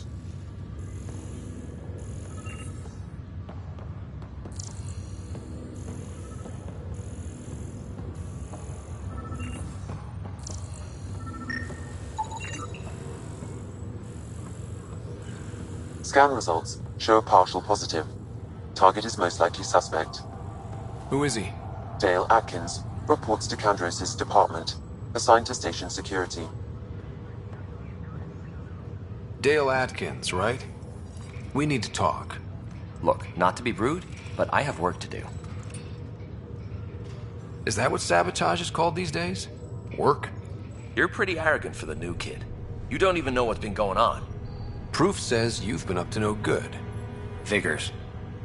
Scan results show a partial positive. Target is most likely suspect. Who is he? Dale Atkins, reports to Kandros' department, assigned to station security. Dale Atkins, right? We need to talk. Look, not to be rude, but I have work to do. Is that what sabotage is called these days? Work? You're pretty arrogant for the new kid. You don't even know what's been going on. Proof says you've been up to no good. Figures.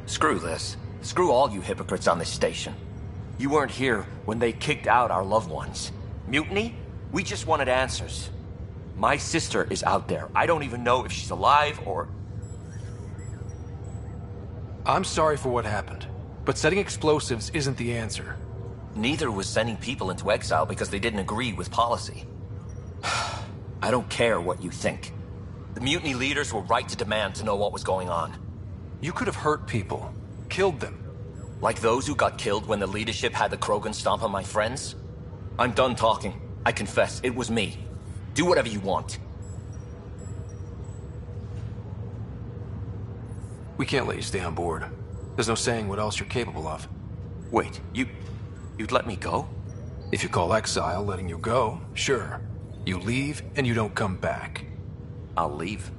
Screw this. Screw all you hypocrites on this station. You weren't here when they kicked out our loved ones. Mutiny? We just wanted answers. My sister is out there. I don't even know if she's alive or... I'm sorry for what happened, but setting explosives isn't the answer. Neither was sending people into exile because they didn't agree with policy. I don't care what you think. The mutiny leaders were right to demand to know what was going on. You could have hurt people, killed them. Like those who got killed when the leadership had the Krogan stomp on my friends? I'm done talking. I confess, it was me. Do whatever you want. We can't let you stay on board. There's no saying what else you're capable of. Wait, you'd let me go? If you call exile letting you go, sure. You leave and you don't come back. I'll leave.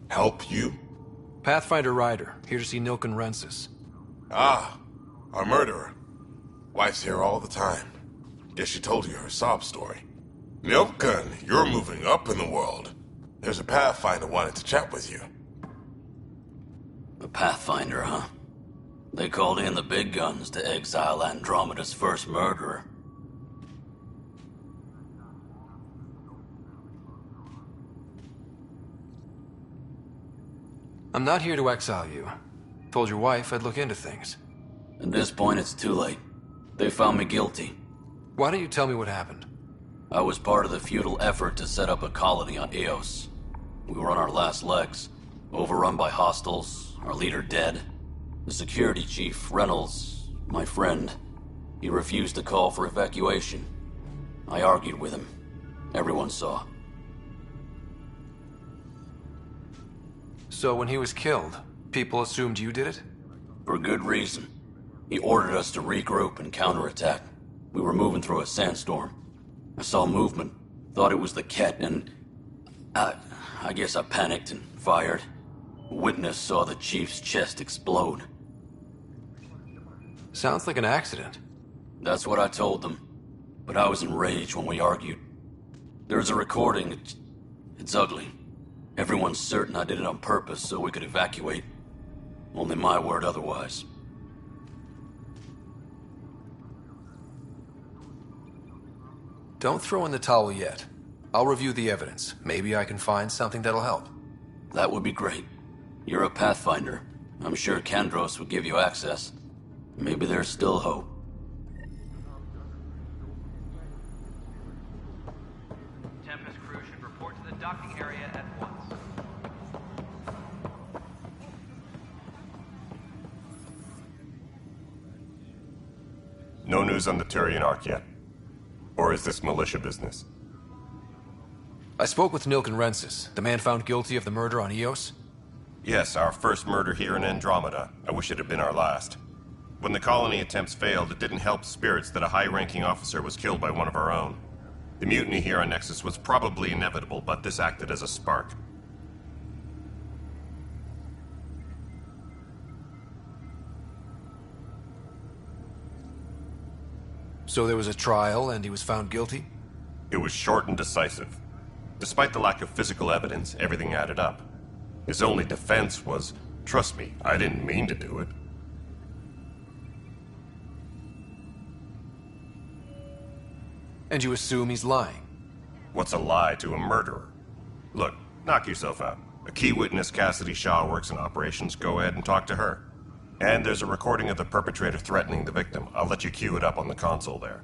Help you? Pathfinder Ryder, here to see Nilken Rensis. Ah, our murderer. Wife's here all the time. Guess she told you her sob story. Nilken, you're moving up in the world. There's a Pathfinder wanted to chat with you. A Pathfinder, huh? They called in the big guns to exile Andromeda's first murderer. I'm not here to exile you. Told your wife I'd look into things. At this point, it's too late. They found me guilty. Why don't you tell me what happened? I was part of the futile effort to set up a colony on Eos. We were on our last legs, overrun by hostiles, our leader dead. The security chief, Reynolds, my friend, he refused to call for evacuation. I argued with him. Everyone saw. So when he was killed, people assumed you did it? For good reason. He ordered us to regroup and counterattack. We were moving through a sandstorm. I saw movement, thought it was the Ket, and I guess I panicked and fired. A witness saw the chief's chest explode. Sounds like an accident. That's what I told them. But I was enraged when we argued. There's a recording. It's ugly. Everyone's certain I did it on purpose so we could evacuate. Only my word otherwise. Don't throw in the towel yet. I'll review the evidence. Maybe I can find something that'll help. That would be great. You're a Pathfinder. I'm sure Kandros would give you access. Maybe there's still hope. Tempest crew should report to the docking area at once. No news on the Turian Ark yet. Or is this militia business? I spoke with Nilken Rensis, the man found guilty of the murder on Eos. Yes, our first murder here in Andromeda. I wish it had been our last. When the colony attempts failed, it didn't help spirits that a high-ranking officer was killed by one of our own. The mutiny here on Nexus was probably inevitable, but this acted as a spark. So there was a trial and he was found guilty? It was short and decisive. Despite the lack of physical evidence, everything added up. His only defense was, trust me, I didn't mean to do it. And you assume he's lying? What's a lie to a murderer? Look, knock yourself out. A key witness, Cassidy Shaw, works in operations. Go ahead and talk to her. And there's a recording of the perpetrator threatening the victim. I'll let you cue it up on the console there.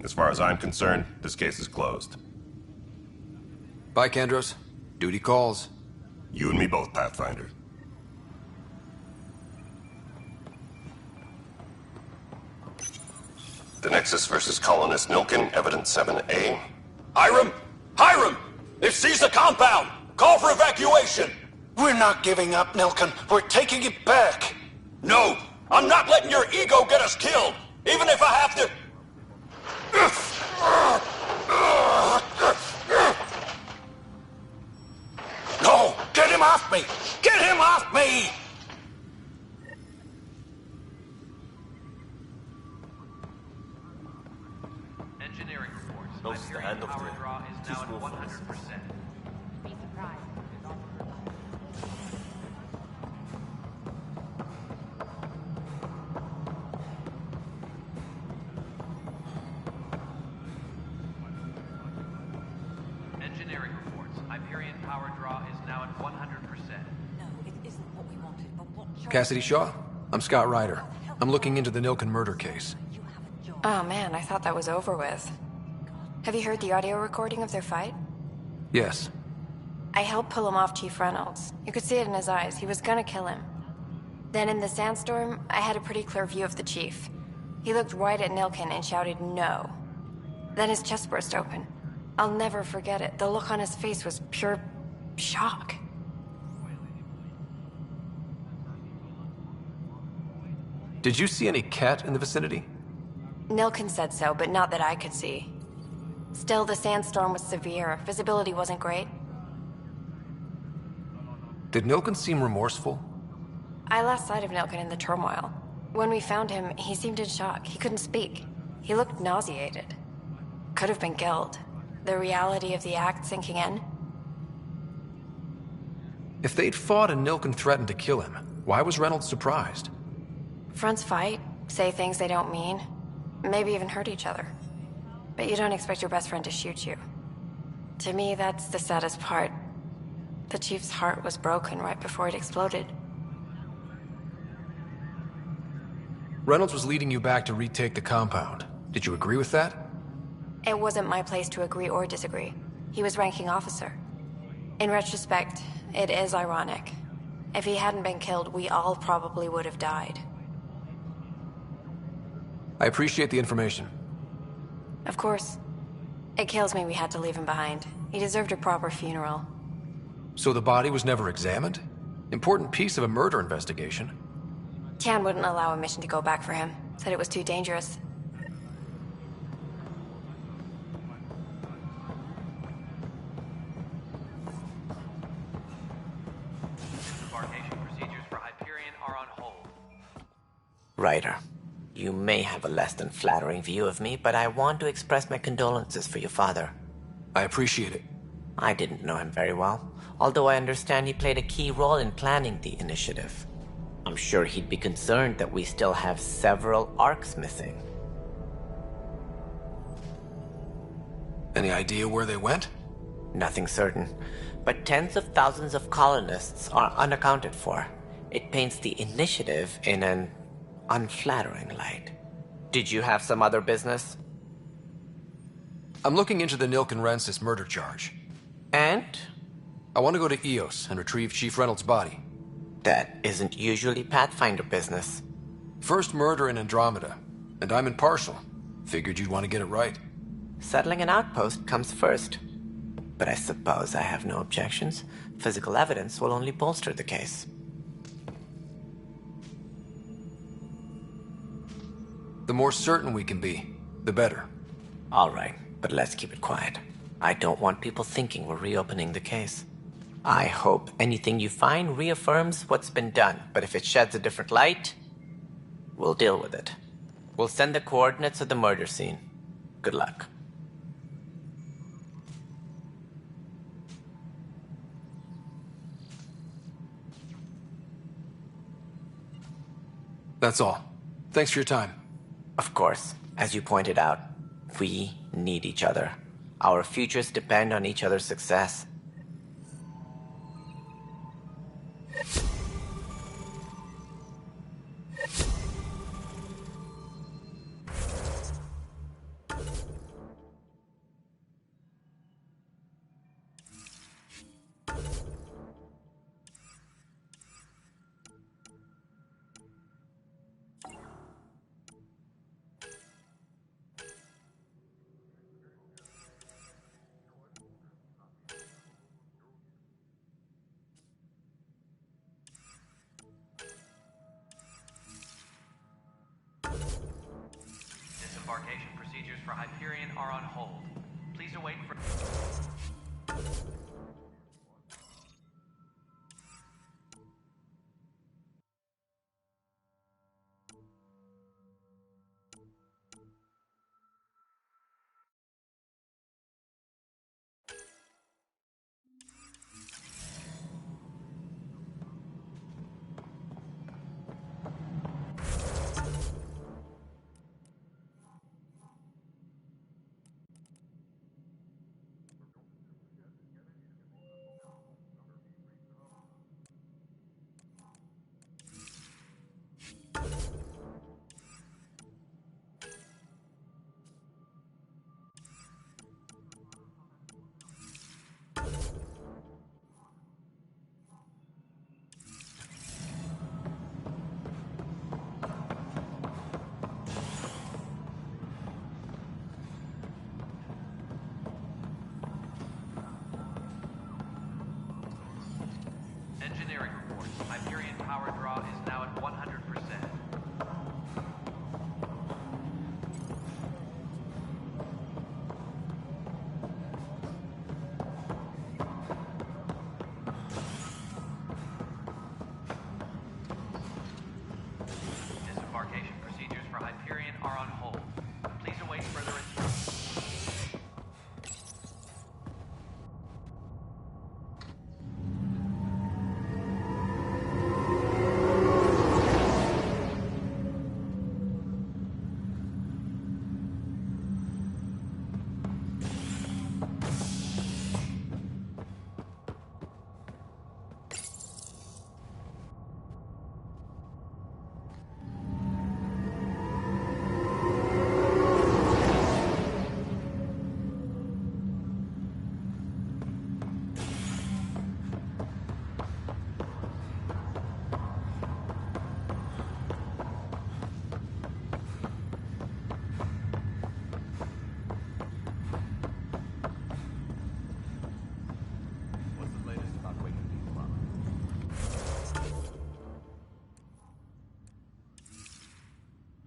As far as I'm concerned, this case is closed. Bye, Kandros. Duty calls. You and me both, Pathfinder. The Nexus versus Colonist Nilken, Evidence 7A. Hiram! Hiram! They've seized the compound! Call for evacuation! We're not giving up, Nilken. We're taking it back. No! I'm not letting your ego get us killed! Even if I have to... No! Get him off me! Get him off me! Engineering reports. Close to the end of Power the draw is now at 100%. Be surprised. Engineering reports. Hyperion power draw is now at 100%. No, it isn't what we wanted, but what choice... Cassidy Shaw? I'm Scott Ryder. I'm looking into the Nilken murder case. Oh man, I thought that was over with. Have you heard the audio recording of their fight? Yes. I helped pull him off Chief Reynolds. You could see it in his eyes. He was gonna kill him. Then in the sandstorm, I had a pretty clear view of the chief. He looked right at Nilken and shouted no. Then his chest burst open. I'll never forget it. The look on his face was pure shock. Did you see any cat in the vicinity? Nilken said so, but not that I could see. Still, the sandstorm was severe. Visibility wasn't great. Did Nilken seem remorseful? I lost sight of Nilken in the turmoil. When we found him, he seemed in shock. He couldn't speak. He looked nauseated. Could have been guilt. The reality of the act sinking in. If they'd fought and Nilken threatened to kill him, why was Reynolds surprised? Fronts fight, say things they don't mean, maybe even hurt each other. But you don't expect your best friend to shoot you. To me, that's the saddest part. The Chief's heart was broken right before it exploded. Reynolds was leading you back to retake the compound. Did you agree with that? It wasn't my place to agree or disagree. He was ranking officer. In retrospect, it is ironic. If he hadn't been killed, we all probably would have died. I appreciate the information. Of course. It kills me we had to leave him behind. He deserved a proper funeral. So the body was never examined? Important piece of a murder investigation. Tian wouldn't allow a mission to go back for him. Said it was too dangerous. Disembarkation procedures for Hyperion are on hold. Ryder, you may have a less than flattering view of me, but I want to express my condolences for your father. I appreciate it. I didn't know him very well, although I understand he played a key role in planning the initiative. I'm sure he'd be concerned that we still have several arcs missing. Any idea where they went? Nothing certain, but tens of thousands of colonists are unaccounted for. It paints the initiative in an unflattering light. Did you have some other business? I'm looking into the Nilken Rensis murder charge. And? I want to go to EOS and retrieve Chief Reynolds' body. That isn't usually Pathfinder business. First murder in Andromeda, and I'm impartial. Figured you'd want to get it right. Settling an outpost comes first. But I suppose I have no objections. Physical evidence will only bolster the case. The more certain we can be, the better. All right, but let's keep it quiet. I don't want people thinking we're reopening the case. I hope anything you find reaffirms what's been done, but if it sheds a different light, we'll deal with it. We'll send the coordinates of the murder scene. Good luck. That's all. Thanks for your time. Of course, as you pointed out, we need each other. Our futures depend on each other's success. Disembarkation procedures for Hyperion are on hold. Please await for...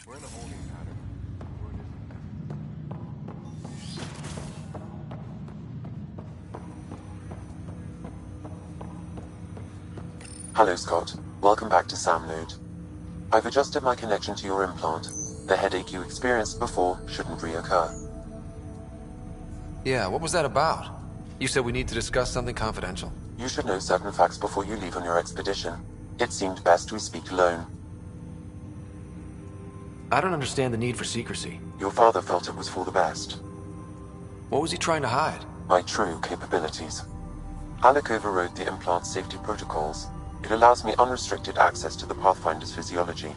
We're in a holding pattern. Hello, Scott. Welcome back to Sam Node. I've adjusted my connection to your implant. The headache you experienced before shouldn't reoccur. Yeah, what was that about? You said we need to discuss something confidential. You should know certain facts before you leave on your expedition. It seemed best we speak alone. I don't understand the need for secrecy. Your father felt it was for the best. What was he trying to hide? My true capabilities. Alec overrode the implant's safety protocols. It allows me unrestricted access to the Pathfinder's physiology.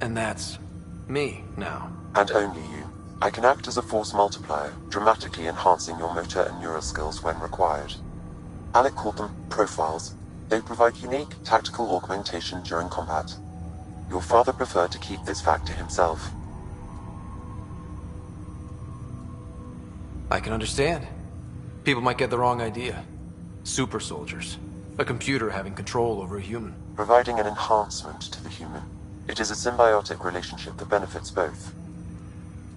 And that's me now. And only you. I can act as a force multiplier, dramatically enhancing your motor and neural skills when required. Alec called them profiles. They provide unique tactical augmentation during combat. Your father preferred to keep this fact to himself. I can understand. People might get the wrong idea. Super soldiers. A computer having control over a human. Providing an enhancement to the human. It is a symbiotic relationship that benefits both.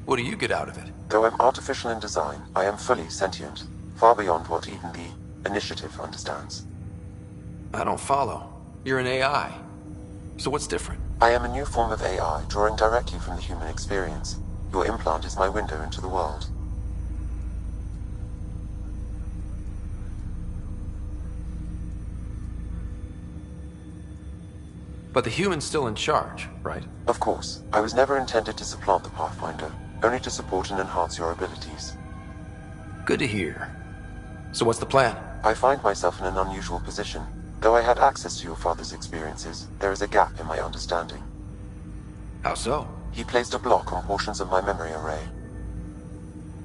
What do you get out of it? Though I'm artificial in design, I am fully sentient, far beyond what even the Initiative understands. I don't follow. You're an AI. So what's different? I am a new form of AI, drawing directly from the human experience. Your implant is my window into the world. But the human's still in charge, right? Of course. I was never intended to supplant the Pathfinder, only to support and enhance your abilities. Good to hear. So what's the plan? I find myself in an unusual position. Though I had access to your father's experiences, there is a gap in my understanding. How so? He placed a block on portions of my memory array.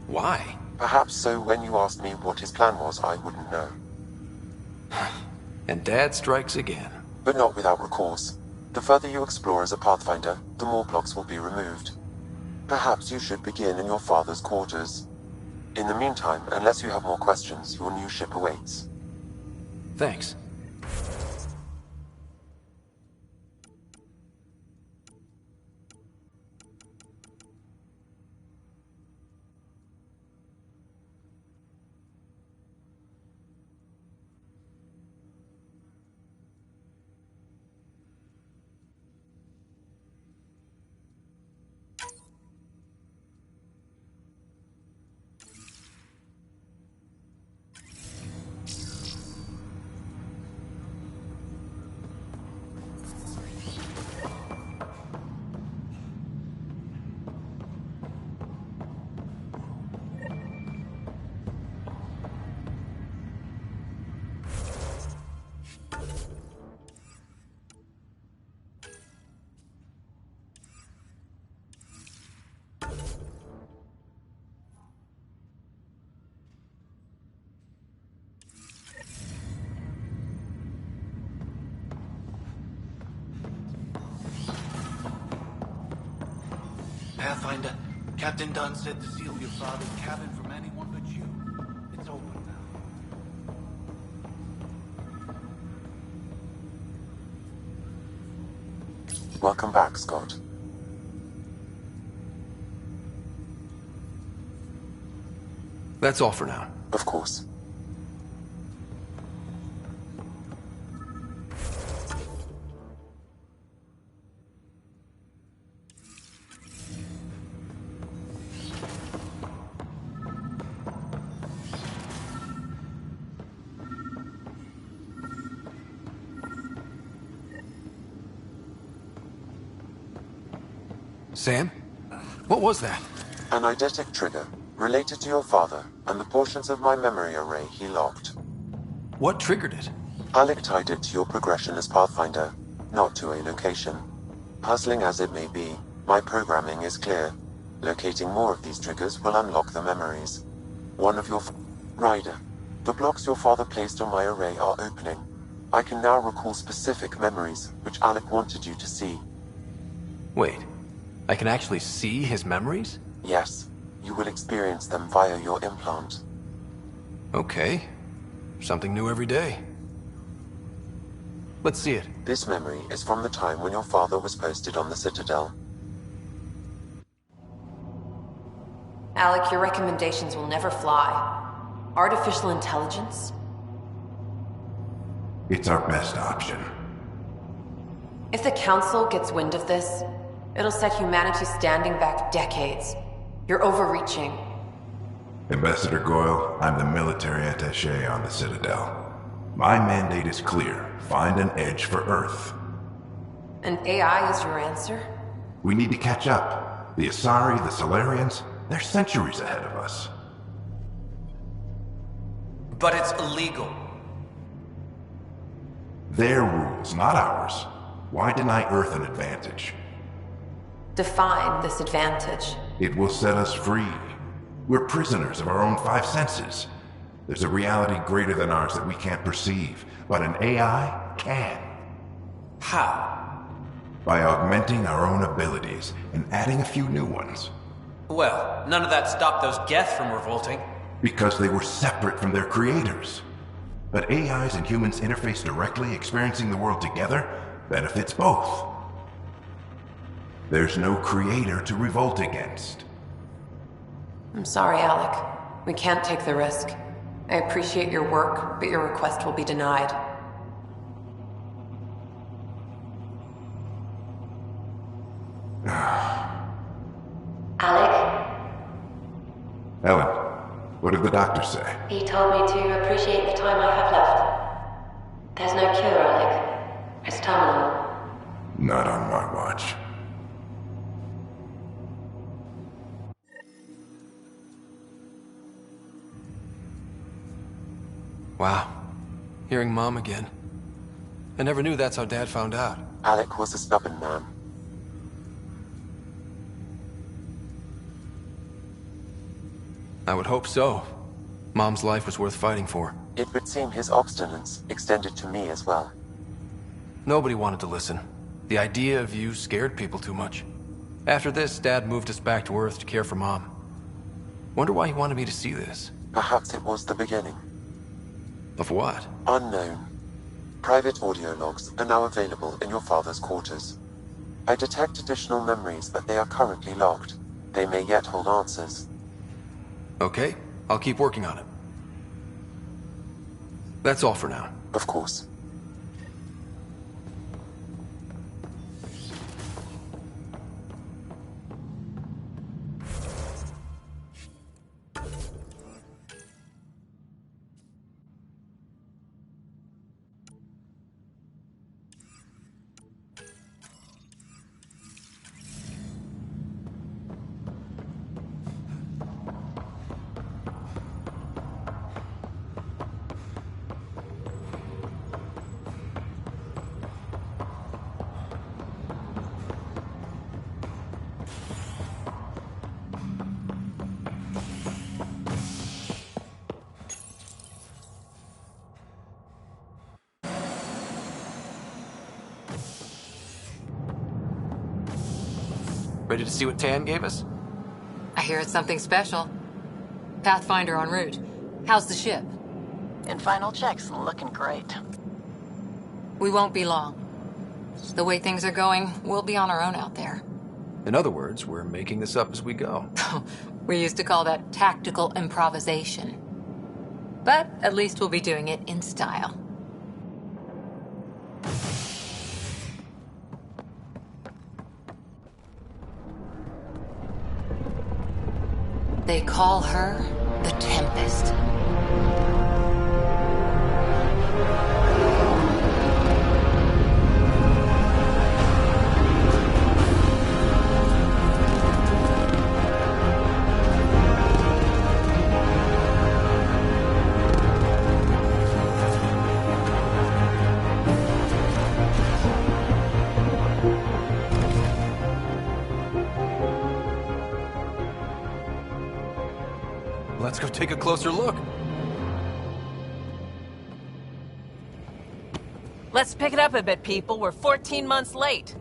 Why? Perhaps so when you asked me what his plan was, I wouldn't know. And Dad strikes again. But not without recourse. The further you explore as a Pathfinder, the more blocks will be removed. Perhaps you should begin in your father's quarters. In the meantime, unless you have more questions, your new ship awaits. Thanks. Pathfinder, Captain Dunn said to seal your father's cabin from anyone but you. It's open now. Welcome back, Scott. That's all for now. Of course. Sam? What was that? An eidetic trigger, related to your father, and the portions of my memory array he locked. What triggered it? Alec tied it to your progression as Pathfinder, not to a location. Puzzling as it may be, my programming is clear. Locating more of these triggers will unlock the memories. One of your... Ryder, the blocks your father placed on my array are opening. I can now recall specific memories, which Alec wanted you to see. Wait, I can actually see his memories? Yes, you will experience them via your implant. Okay. Something new every day. Let's see it. This memory is from the time when your father was posted on the Citadel. Alec, your recommendations will never fly. Artificial intelligence? It's our best option. If the Council gets wind of this, it'll set humanity standing back decades. You're overreaching. Ambassador Goyle, I'm the military attaché on the Citadel. My mandate is clear. Find an edge for Earth. And AI is your answer? We need to catch up. The Asari, the Solarians, they're centuries ahead of us. But it's illegal. Their rules, not ours. Why deny Earth an advantage? Define this advantage. It will set us free. We're prisoners of our own five senses. There's a reality greater than ours that we can't perceive, but an AI can. How? By augmenting our own abilities and adding a few new ones. Well, none of that stopped those Geth from revolting. Because they were separate from their creators. But AIs and humans interface directly, experiencing the world together, benefits both. There's no creator to revolt against. I'm sorry, Alec. We can't take the risk. I appreciate your work, but your request will be denied. Alec? Ellen, what did the doctor say? He told me to appreciate the time I have left. There's no cure, Alec. It's terminal. Not on my watch. Wow. Hearing Mom again. I never knew that's how Dad found out. Alec was a stubborn man. I would hope so. Mom's life was worth fighting for. It would seem his obstinance extended to me as well. Nobody wanted to listen. The idea of you scared people too much. After this, Dad moved us back to Earth to care for Mom. Wonder why he wanted me to see this. Perhaps it was the beginning. Of what? Unknown. Private audio logs are now available in your father's quarters. I detect additional memories, but they are currently logged. They may yet hold answers. Okay, I'll keep working on it. That's all for now. Of course. Ready to see what Tan gave us? I hear it's something special. Pathfinder en route. How's the ship? In final checks, looking great. We won't be long. The way things are going, we'll be on our own out there. In other words, we're making this up as we go. We used to call that tactical improvisation. But at least we'll be doing it in style. They call her the Tempest. Let's go take a closer look. Let's pick it up a bit, people. We're 14 months late.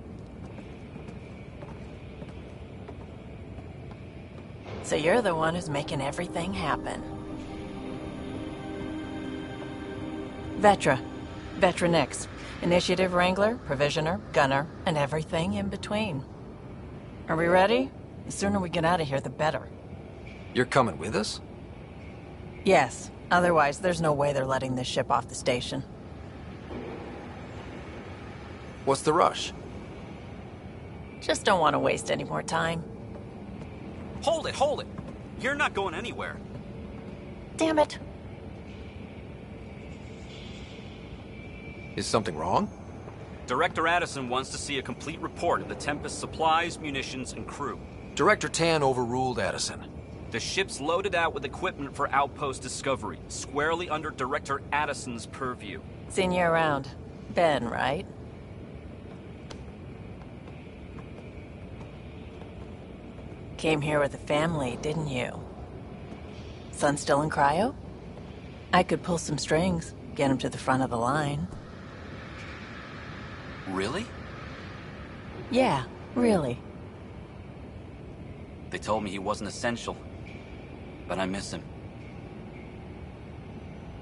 So you're the one who's making everything happen. Vetra. Vetra Nix. Initiative Wrangler, Provisioner, Gunner, and everything in between. Are we ready? The sooner we get out of here, the better. You're coming with us? Yes. Otherwise, there's no way they're letting this ship off the station. What's the rush? Just don't want to waste any more time. Hold it, hold it! You're not going anywhere. Damn it. Is something wrong? Director Addison wants to see a complete report of the Tempest's supplies, munitions, and crew. Director Tan overruled Addison. The ship's loaded out with equipment for outpost discovery, squarely under Director Addison's purview. Seen you around. Ben, right? Came here with a family, didn't you? Son still in cryo? I could pull some strings, get him to the front of the line. Really? Yeah, really. They told me he wasn't essential, but I miss him.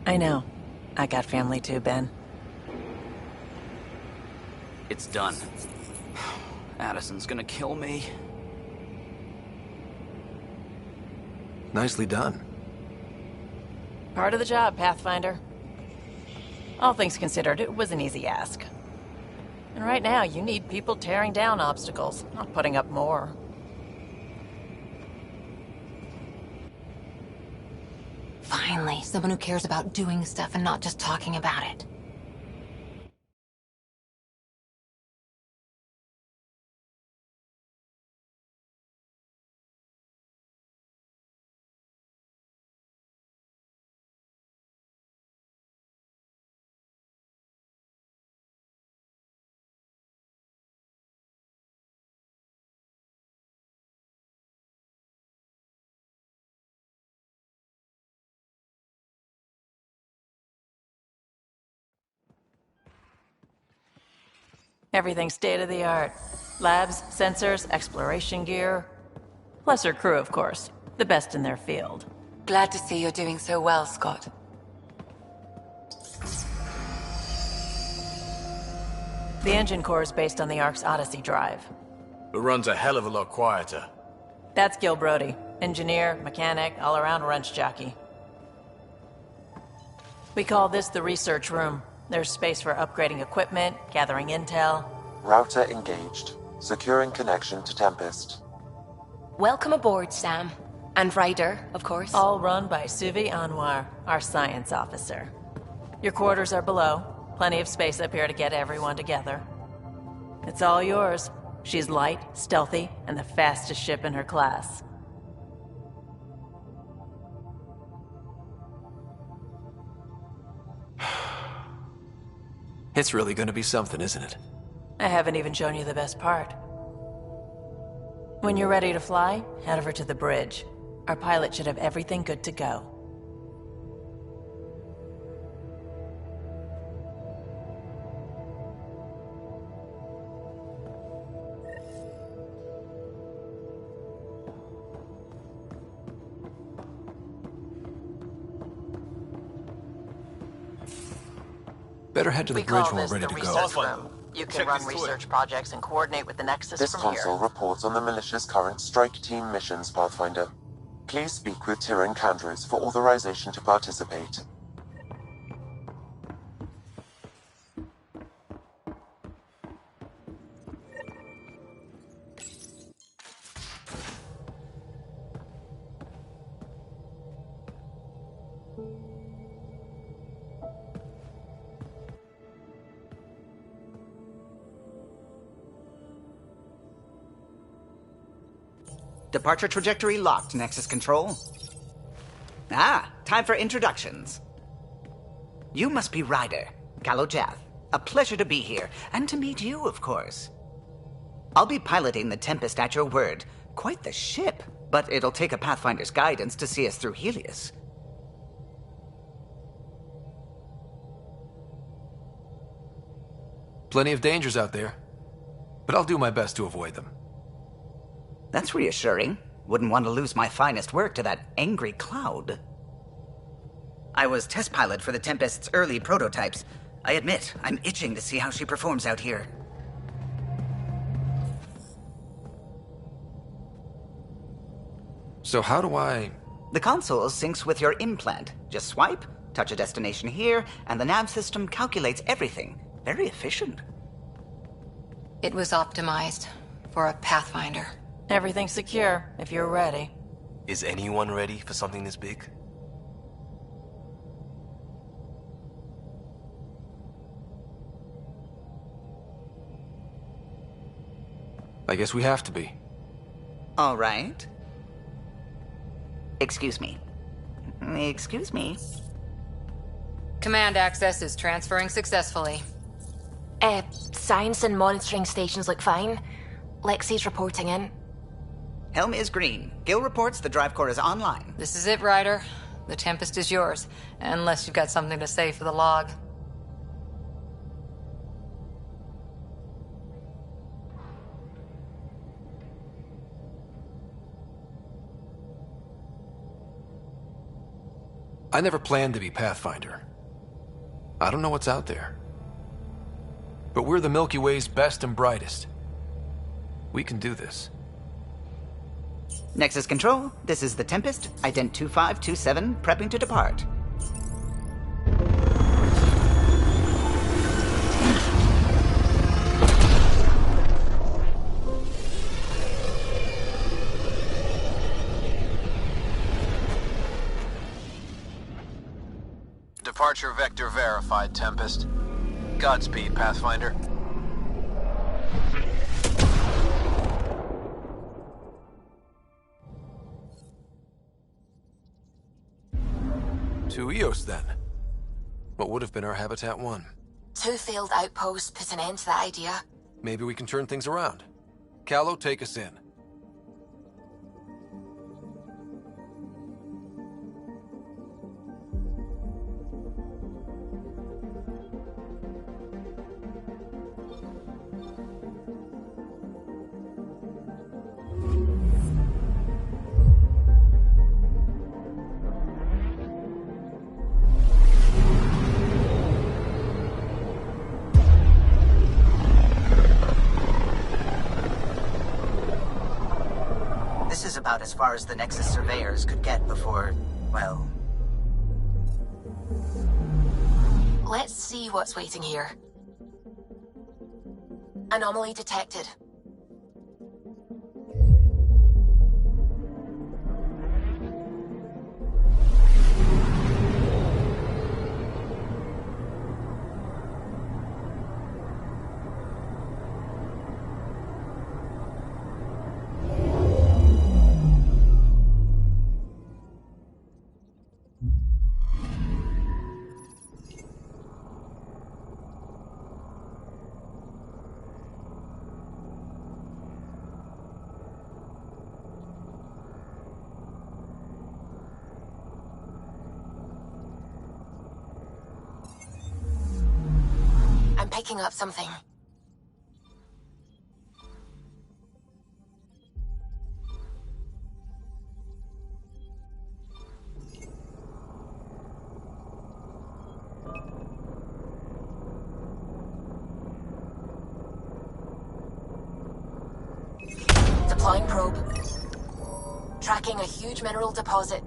I know. I got family too, Ben. It's done. Addison's gonna kill me. Nicely done. Part of the job, Pathfinder. All things considered, it was an easy ask. And right now, you need people tearing down obstacles, not putting up more. Finally, someone who cares about doing stuff and not just talking about it. Everything's state-of-the-art. Labs, sensors, exploration gear. Plus her crew, of course. The best in their field. Glad to see you're doing so well, Scott. The engine core is based on the Ark's Odyssey drive. It runs a hell of a lot quieter. That's Gil Brody. Engineer, mechanic, all-around wrench jockey. We call this the research room. There's space for upgrading equipment, gathering intel. Router engaged. Securing connection to Tempest. Welcome aboard, Sam. And Ryder, of course. All run by Suvi Anwar, our science officer. Your quarters are below. Plenty of space up here to get everyone together. It's all yours. She's light, stealthy, and the fastest ship in her class. It's really gonna be something, isn't it? I haven't even shown you the best part. When you're ready to fly, head over to the bridge. Our pilot should have everything good to go. Better head to the bridge when we're ready to go. Room. You can run research projects and coordinate with the Nexus This from console here. reports on the militia's current strike team missions, Pathfinder. Please speak with Tyrion Candres for authorization to participate. Departure trajectory locked, Nexus Control. Ah, time for introductions. You must be Ryder, Kalojath. A pleasure to be here, and to meet you, of course. I'll be piloting the Tempest at your word. Quite the ship, but it'll take a Pathfinder's guidance to see us through Helios. Plenty of dangers out there, but I'll do my best to avoid them. That's reassuring. Wouldn't want to lose my finest work to that angry cloud. I was test pilot for the Tempest's early prototypes. I admit, I'm itching to see how she performs out here. So how do I The console syncs with your implant. Just swipe, touch a destination here, and the nav system calculates everything. Very efficient. It was optimized for a Pathfinder. Everything's secure, if you're ready. Is anyone ready for something this big? I guess we have to be. All right. Excuse me. Excuse me. Command access is transferring successfully. Science and monitoring stations look fine. Lexi's reporting in. Helm is green. Gil reports the drive core is online. This is it, Ryder. The Tempest is yours, unless you've got something to say for the log. I never planned to be Pathfinder. I don't know what's out there. But we're the Milky Way's best and brightest. We can do this. Nexus Control, this is the Tempest, Ident 2527, prepping to depart. Departure vector verified, Tempest. Godspeed, Pathfinder. To Eos, then. What would have been our Habitat 1? 2 failed outposts put an end to that idea. Maybe we can turn things around. Callow, take us in. This is about as far as the Nexus surveyors could get before, well... Let's see what's waiting here. Anomaly detected. Picking up something. Deploying probe. Tracking a huge mineral deposit.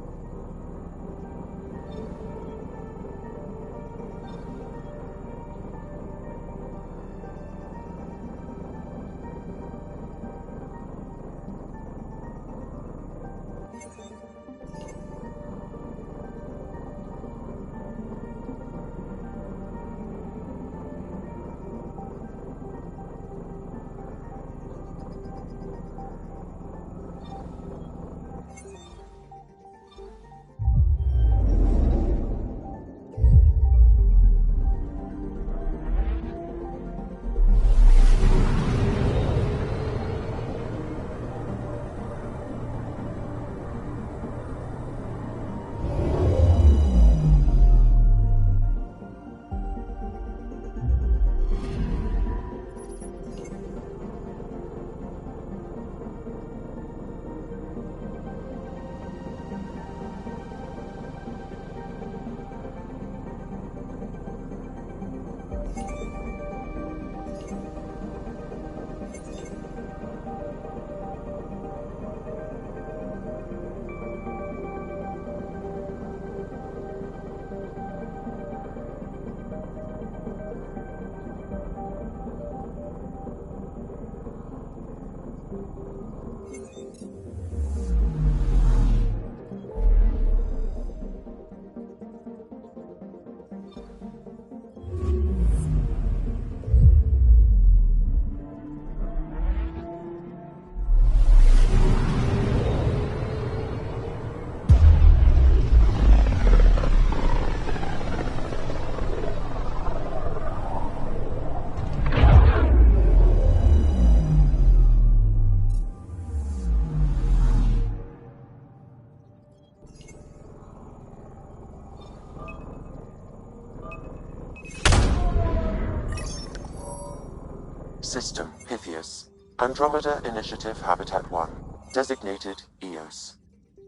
System, Pythias. Andromeda Initiative Habitat 1. Designated EOS.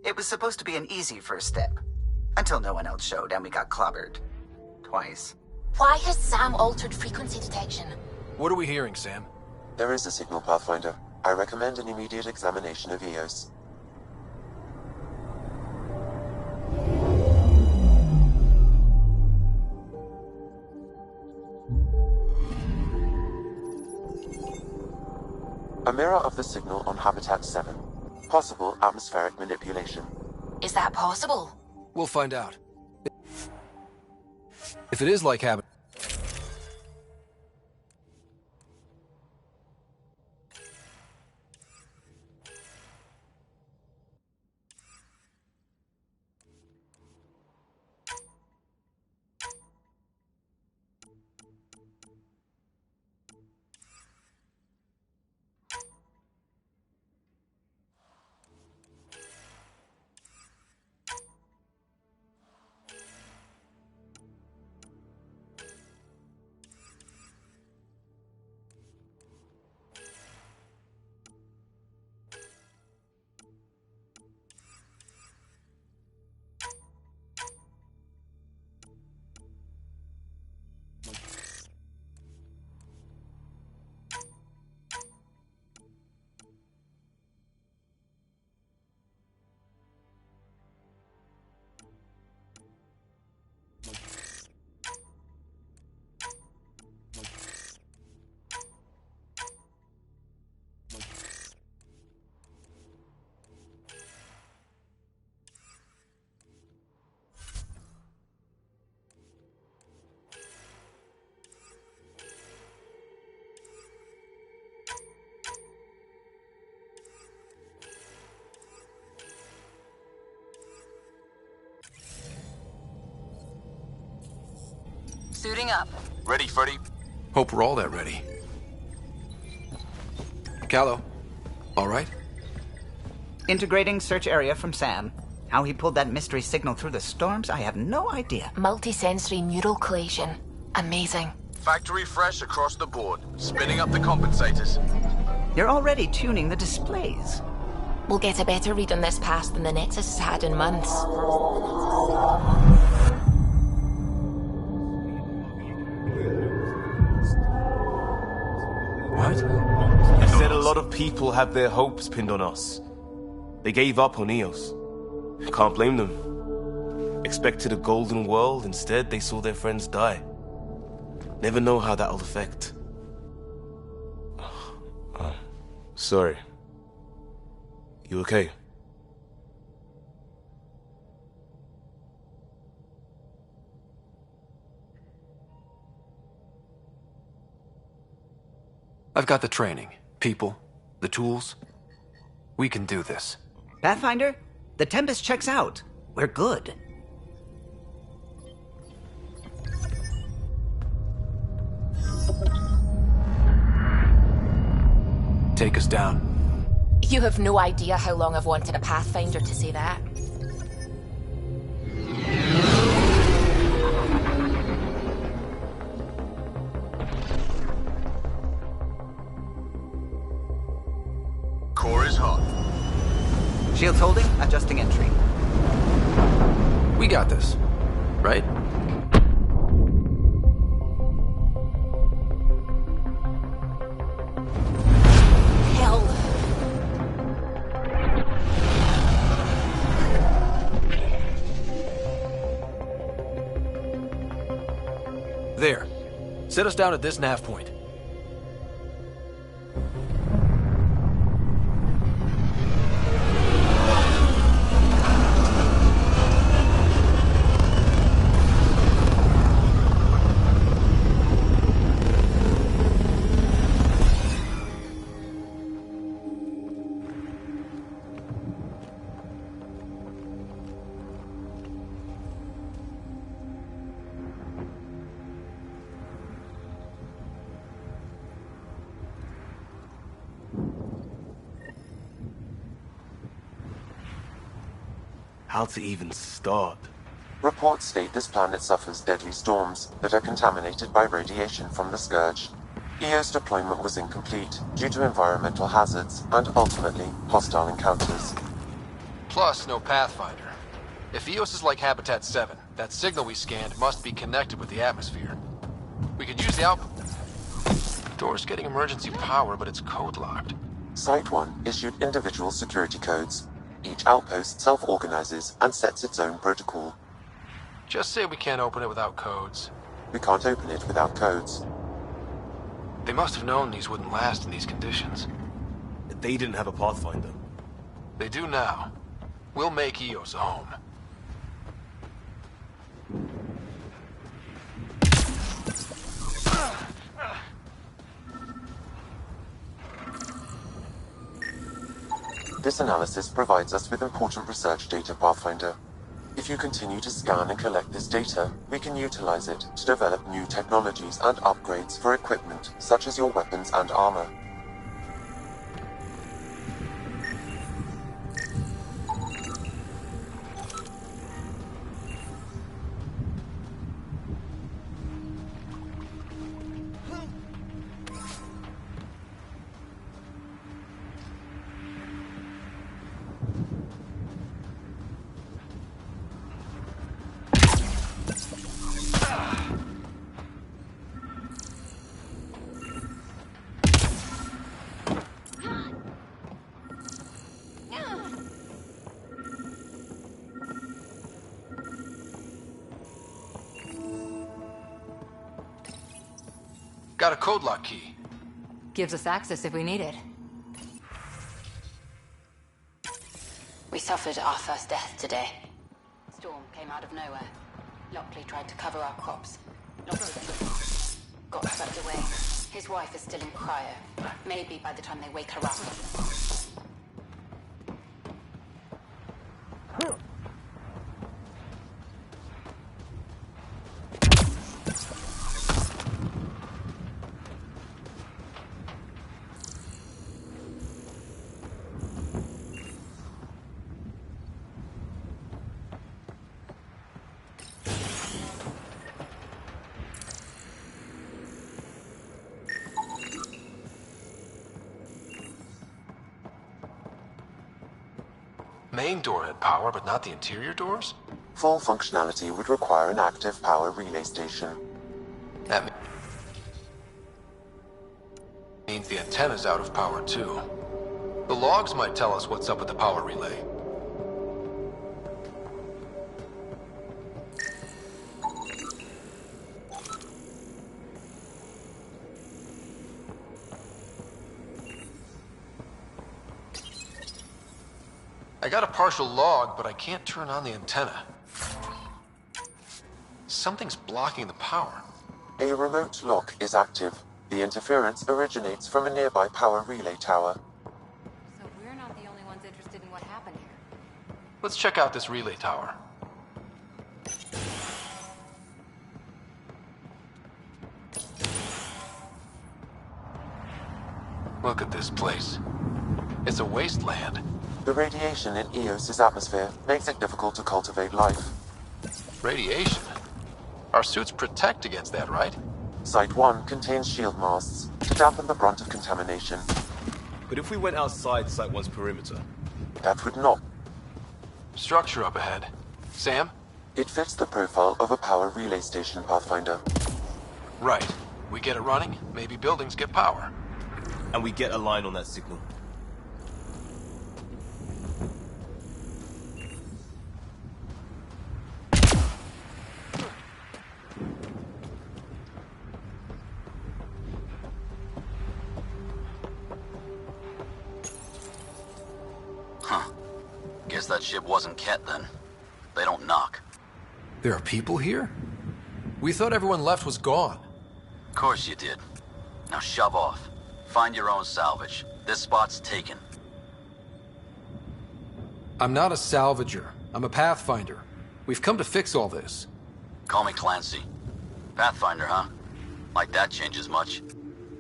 It was supposed to be an easy first step. Until no one else showed and we got clobbered. Twice. Why has Sam altered frequency detection? What are we hearing, Sam? There is a signal, Pathfinder. I recommend an immediate examination of EOS. A mirror of the signal on Habitat 7. Possible atmospheric manipulation. Is that possible? We'll find out. If it is like habit... Suiting up. Ready, Freddy? Hope we're all that ready. Callow, all right? Integrating search area from Sam. How he pulled that mystery signal through the storms, I have no idea. Multisensory neural collation. Amazing. Factory fresh across the board. Spinning up the compensators. You're already tuning the displays. We'll get a better read on this pass than the Nexus has had in months. What? He said a lot of people have their hopes pinned on us. They gave up on EOS. Can't blame them. Expected a golden world, instead they saw their friends die. Never know how that'll affect. Sorry. You okay? I've got the training, people, the tools. We can do this. Pathfinder, the Tempest checks out. We're good. Take us down. You have no idea how long I've wanted a Pathfinder to say that. Core is hot. Shields holding, adjusting entry. We got this, right? Hell. There. Set us down at this nav point. How to even start? Reports state this planet suffers deadly storms that are contaminated by radiation from the Scourge. EO's deployment was incomplete due to environmental hazards and ultimately hostile encounters. Plus, no Pathfinder. If EOS is like Habitat 7, that signal we scanned must be connected with the atmosphere. We could use the output. Door's getting emergency power, but it's code-locked. Site 1 issued individual security codes. Each outpost self-organizes and sets its own protocol. Just say we can't open it without codes. We can't open it without codes. They must have known these wouldn't last in these conditions. They didn't have a Pathfinder. They do now. We'll make EOS a home. This analysis provides us with important research data, Pathfinder. If you continue to scan and collect this data, we can utilize it to develop new technologies and upgrades for equipment, such as your weapons and armor. Got a code lock key. Gives us access if we need it. We suffered our first death today. Storm came out of nowhere. Lockley tried to cover our crops. Not successful. Got swept away. His wife is still in cryo. Maybe by the time they wake her up. Main door had power, but not the interior doors? Full functionality would require an active power relay station. That means the antenna's out of power too. The logs might tell us what's up with the power relay. I got a partial log, but I can't turn on the antenna. Something's blocking the power. A remote lock is active. The interference originates from a nearby power relay tower. So we're not the only ones interested in what happened here. Let's check out this relay tower. Look at this place. It's a wasteland. The radiation in EOS's atmosphere makes it difficult to cultivate life. Radiation? Our suits protect against that, right? Site 1 contains shield masts to dampen the brunt of contamination. But if we went outside Site 1's perimeter? That would not. Structure up ahead. Sam? It fits the profile of a power relay station, Pathfinder. Right. We get it running, maybe buildings get power. And we get a line on that signal. Huh. Guess that ship wasn't Ket then. They don't knock. There are people here? We thought everyone left was gone. Of course you did. Now shove off. Find your own salvage. This spot's taken. I'm not a salvager. I'm a Pathfinder. We've come to fix all this. Call me Clancy. Pathfinder, huh? Like that changes much.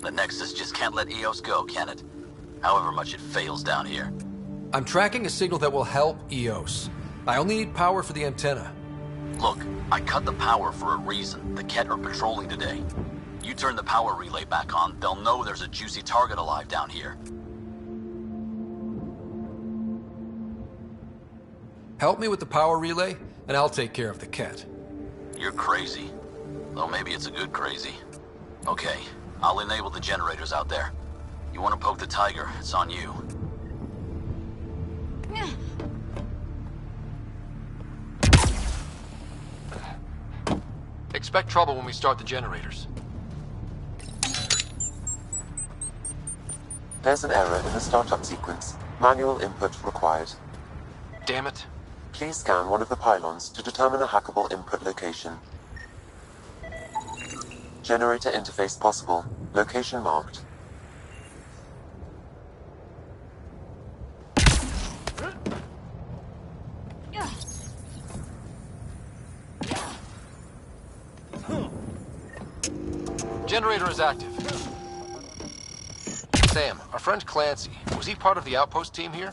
The Nexus just can't let EOS go, can it? However much it fails down here. I'm tracking a signal that will help EOS. I only need power for the antenna. Look, I cut the power for a reason. The Ket are patrolling today. You turn the power relay back on, they'll know there's a juicy target alive down here. Help me with the power relay, and I'll take care of the cat. You're crazy. Though maybe it's a good crazy. Okay, I'll enable the generators out there. You want to poke the tiger, it's on you. Expect trouble when we start the generators. There's an error in the startup sequence. Manual input required. Damn it. Please scan one of the pylons to determine a hackable input location. Generator interface possible. Location marked. Generator is active. Sam, our friend Clancy, was he part of the outpost team here?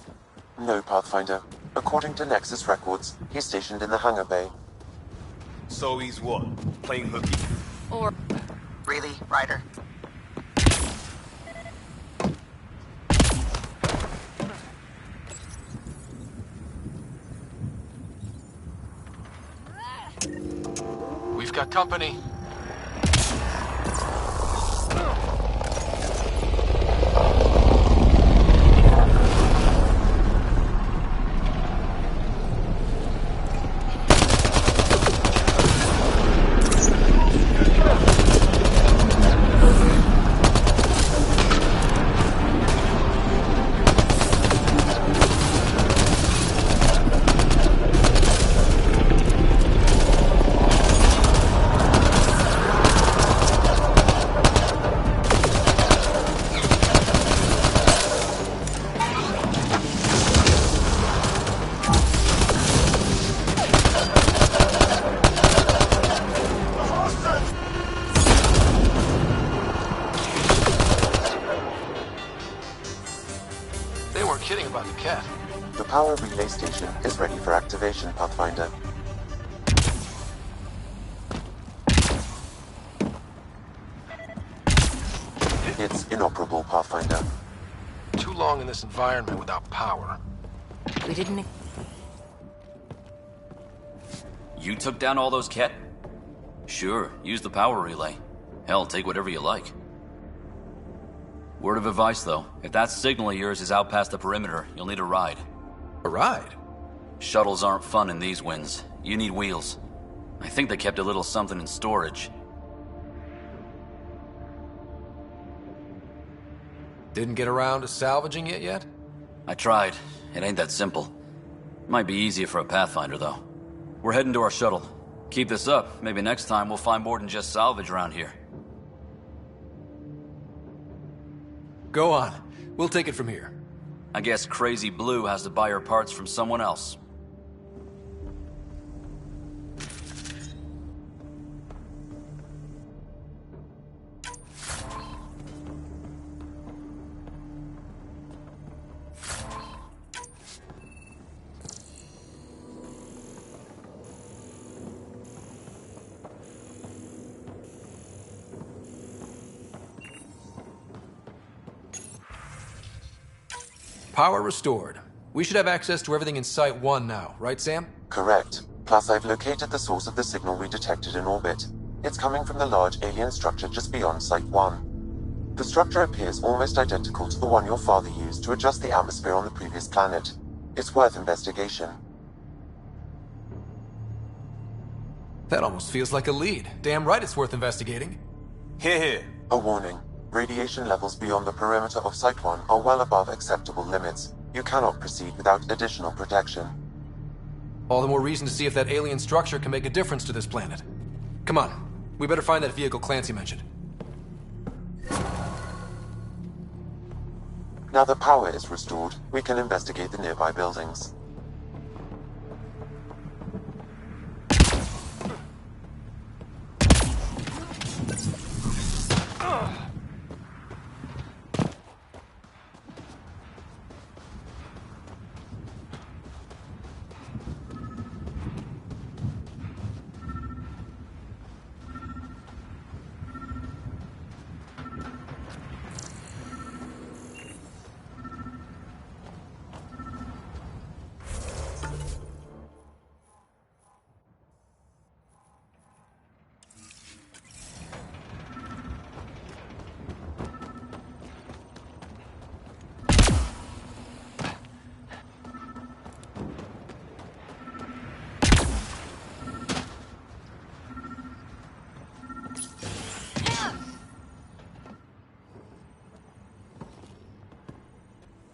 No, Pathfinder. According to Nexus records, he's stationed in the hangar bay. So he's what? Playing hooky? Or... Really, Ryder? We've got company. Kidding about the cat. The power relay station is ready for activation, Pathfinder. It's inoperable, Pathfinder. Too long in this environment without power. We didn't... You took down all those cat... Sure, use the power relay. Hell, take whatever you like. Word of advice, though. If that signal of yours is out past the perimeter, you'll need a ride. A ride? Shuttles aren't fun in these winds. You need wheels. I think they kept a little something in storage. Didn't get around to salvaging it yet? I tried. It ain't that simple. Might be easier for a Pathfinder, though. We're heading to our shuttle. Keep this up. Maybe next time we'll find more than just salvage around here. Go on. We'll take it from here. I guess Crazy Blue has to buy her parts from someone else. Power restored. We should have access to everything in Site 1 now, right, Sam? Correct. Plus, I've located the source of the signal we detected in orbit. It's coming from the large alien structure just beyond Site 1. The structure appears almost identical to the one your father used to adjust the atmosphere on the previous planet. It's worth investigation. That almost feels like a lead. Damn right it's worth investigating. Here. A warning. Radiation levels beyond the perimeter of Site 1 are well above acceptable limits. You cannot proceed without additional protection. All the more reason to see if that alien structure can make a difference to this planet. Come on. We better find that vehicle Clancy mentioned. Now that power is restored, we can investigate the nearby buildings.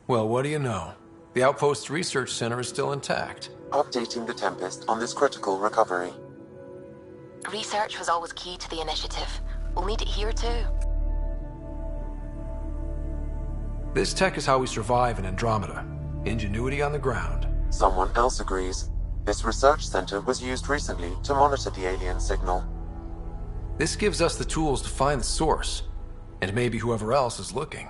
Well, what do you know? The Outpost Research Center is still intact. Updating the Tempest on this critical recovery. Research was always key to the initiative. We'll need it here too. This tech is how we survive in Andromeda. Ingenuity on the ground. Someone else agrees. This research center was used recently to monitor the alien signal. This gives us the tools to find the source, and maybe whoever else is looking.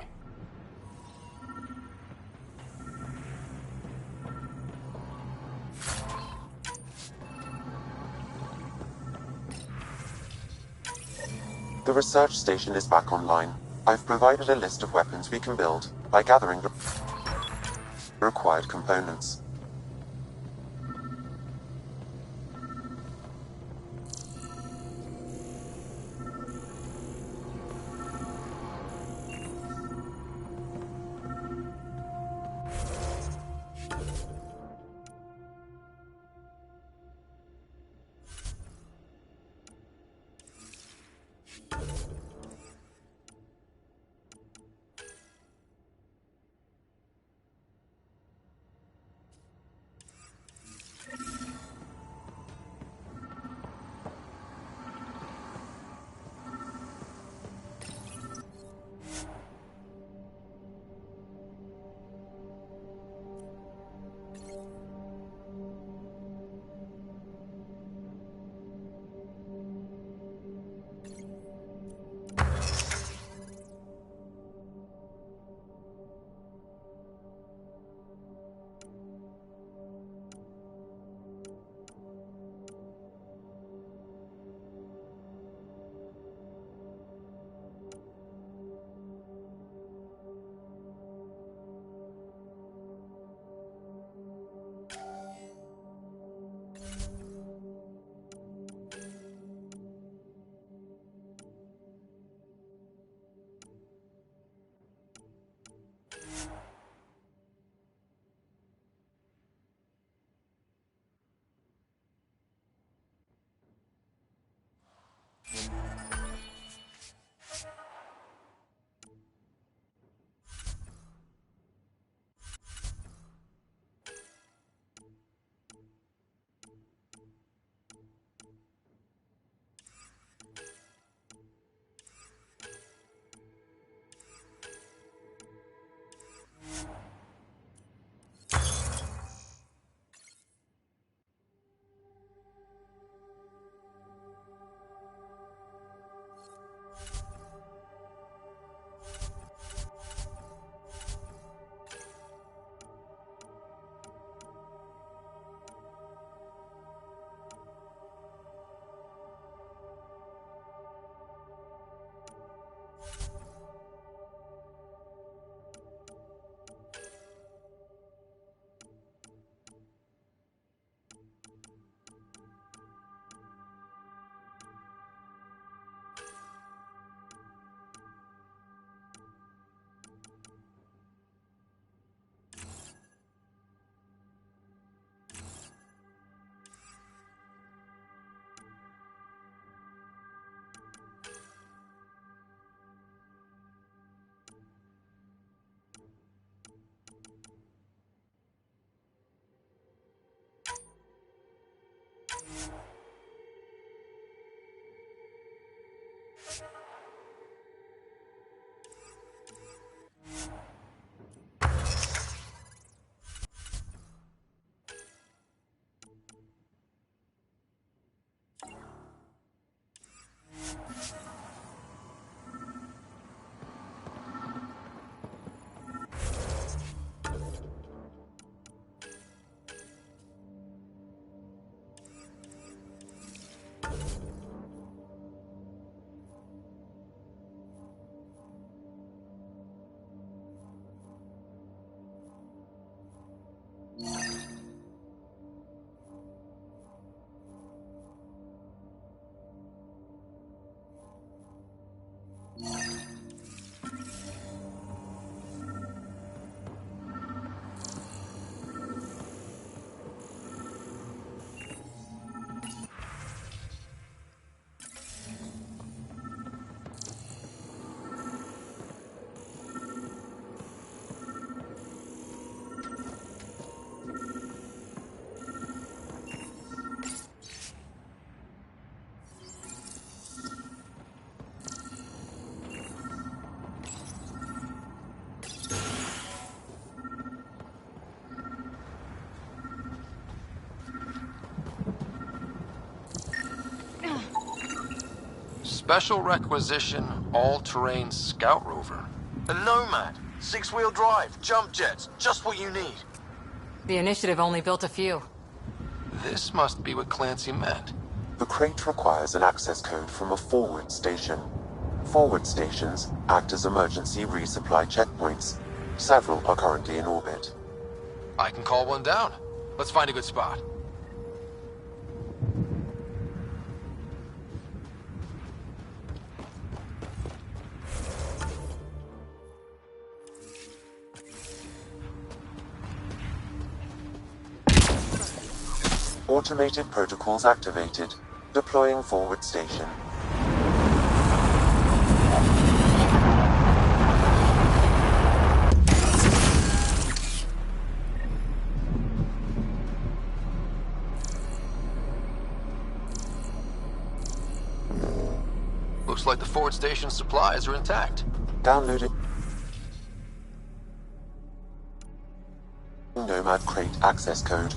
The research station is back online. I've provided a list of weapons we can build by gathering the required components. Special requisition, all-terrain scout rover. A Nomad. 6-wheel drive, jump jets, just what you need. The Initiative only built a few. This must be what Clancy meant. The crate requires an access code from a forward station. Forward stations act as emergency resupply checkpoints. Several are currently in orbit. I can call one down. Let's find a good spot. Automated protocols activated. Deploying forward station. Looks like the forward station supplies are intact. Downloading Nomad crate access code.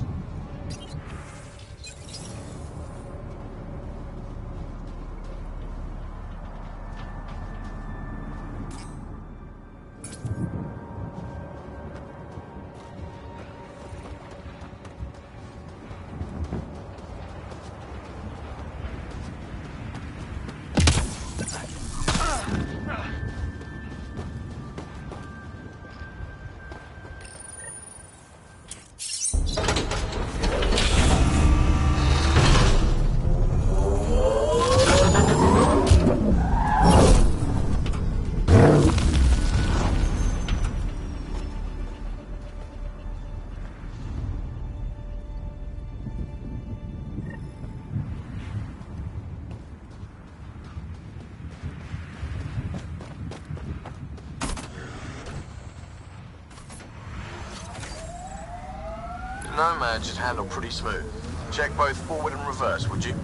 Nomad should handle pretty smooth. Check both forward and reverse, would you?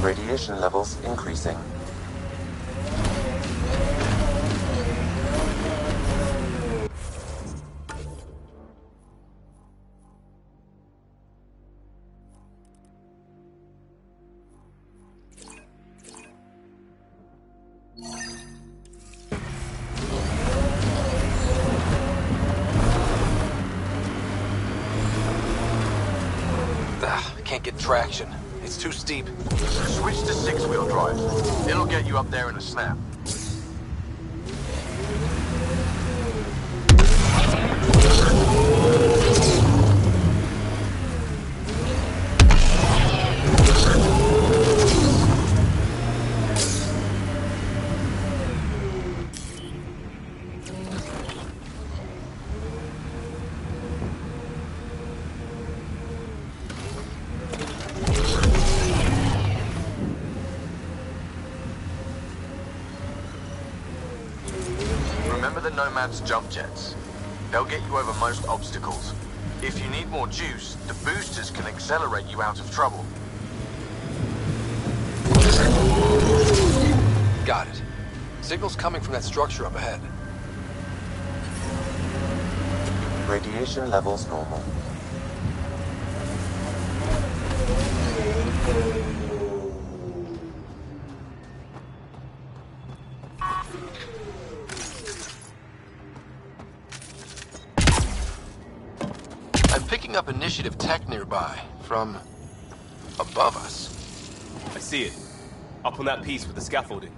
Radiation levels increasing. Can't get traction. It's too steep. Switch to 6-wheel drive. It'll get you up there in a snap. Remember the Nomad's jump jets. They'll get you over most obstacles. If you need more juice, the boosters can accelerate you out of trouble. Got it. Signal's coming from that structure up ahead. Radiation levels normal. I'm picking up initiative tech nearby, from above us. I see it. Up on that piece with the scaffolding.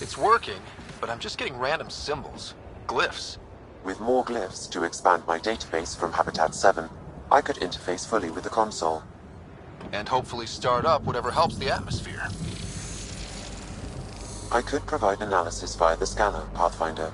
It's working, but I'm just getting random symbols. Glyphs. With more glyphs to expand my database from Habitat 7, I could interface fully with the console. And hopefully start up whatever helps the atmosphere. I could provide analysis via the scanner, Pathfinder.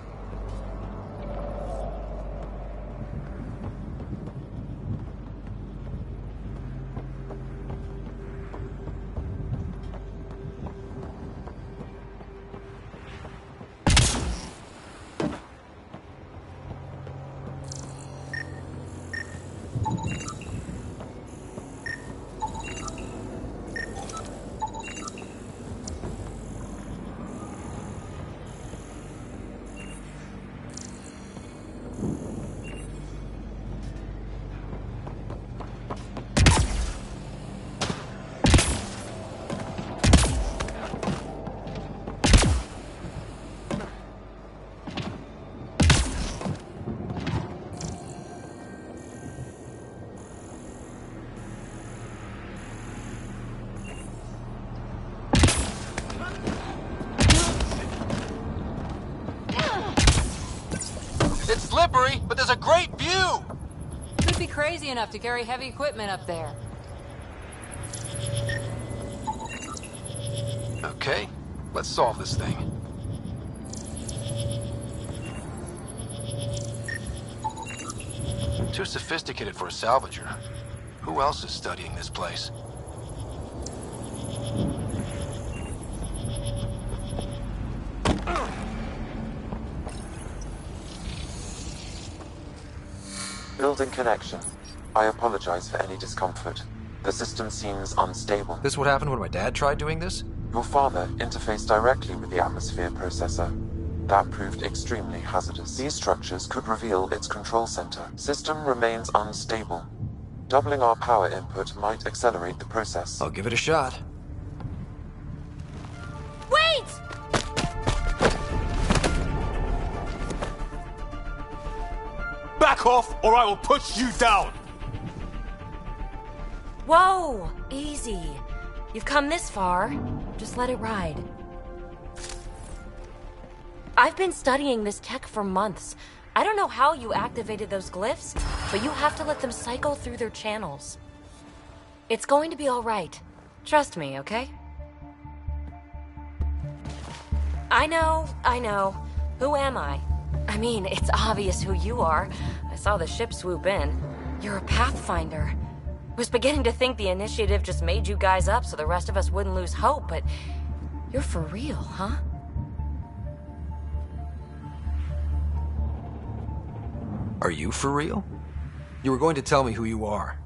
It's slippery, but there's a great view! Could be crazy enough to carry heavy equipment up there. Okay, let's solve this thing. Too sophisticated for a salvager. Who else is studying this place? Building connection. I apologize for any discomfort. The system seems unstable. This what happened when my dad tried doing this? Your father interfaced directly with the atmosphere processor. That proved extremely hazardous. These structures could reveal its control center. System remains unstable. Doubling our power input might accelerate the process. I'll give it a shot. Wait! Back off, or I will push you down! Whoa! Easy. You've come this far. Just let it ride. I've been studying this tech for months. I don't know how you activated those glyphs, but you have to let them cycle through their channels. It's going to be all right. Trust me, okay? I know. Who am I? I mean, it's obvious who you are. I saw the ship swoop in. You're a Pathfinder. Was beginning to think the initiative just made you guys up so the rest of us wouldn't lose hope, but you're for real, huh? Are you for real? You were going to tell me who you are.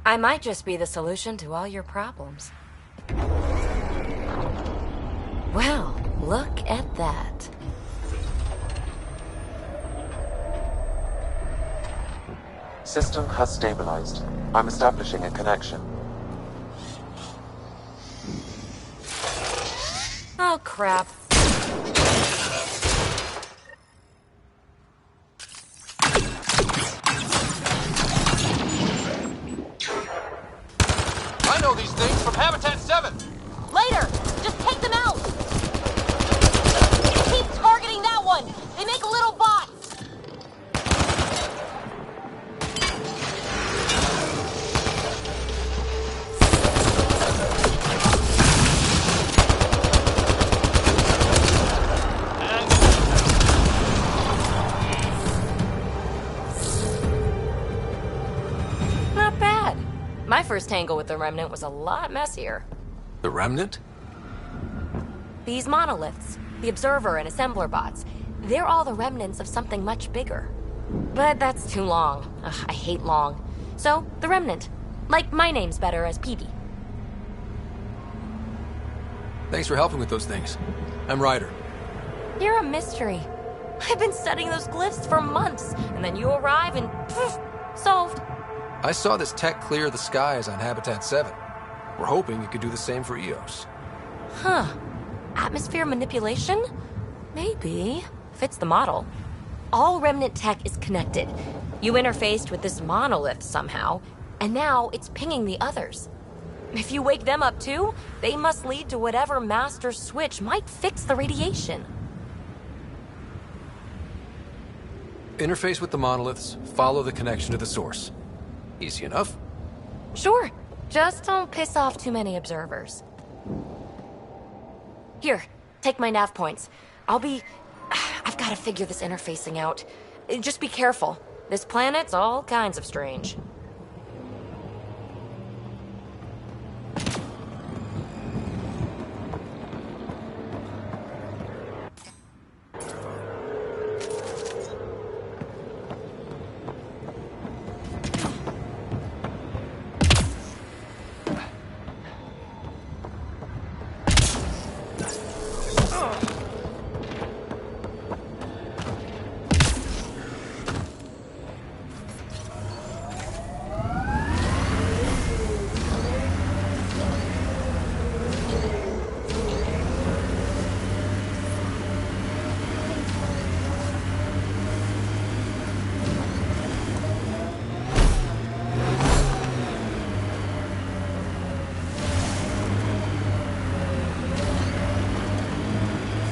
I might just be the solution to all your problems. Well, look at that. System has stabilized. I'm establishing a connection. Oh, crap. I know these things from Habitat 7! Later! Just take them out! Keep targeting that one! They make little bots! My first tangle with the Remnant was a lot messier. The Remnant? These monoliths, the Observer and Assembler bots, they're all the remnants of something much bigger. But that's too long. Ugh, I hate long. So, the Remnant. Like, my name's better as Peavy. Thanks for helping with those things. I'm Ryder. You're a mystery. I've been studying those glyphs for months, and then you arrive and poof, solved. I saw this tech clear the skies on Habitat 7. We're hoping it could do the same for EOS. Huh. Atmosphere manipulation? Maybe. Fits the model. All Remnant tech is connected. You interfaced with this monolith somehow, and now it's pinging the others. If you wake them up too, they must lead to whatever master switch might fix the radiation. Interface with the monoliths, follow the connection to the source. Easy enough. Sure, just don't piss off too many observers. Here, take my nav points. I've got to figure this interfacing out. Just be careful. This planet's all kinds of strange.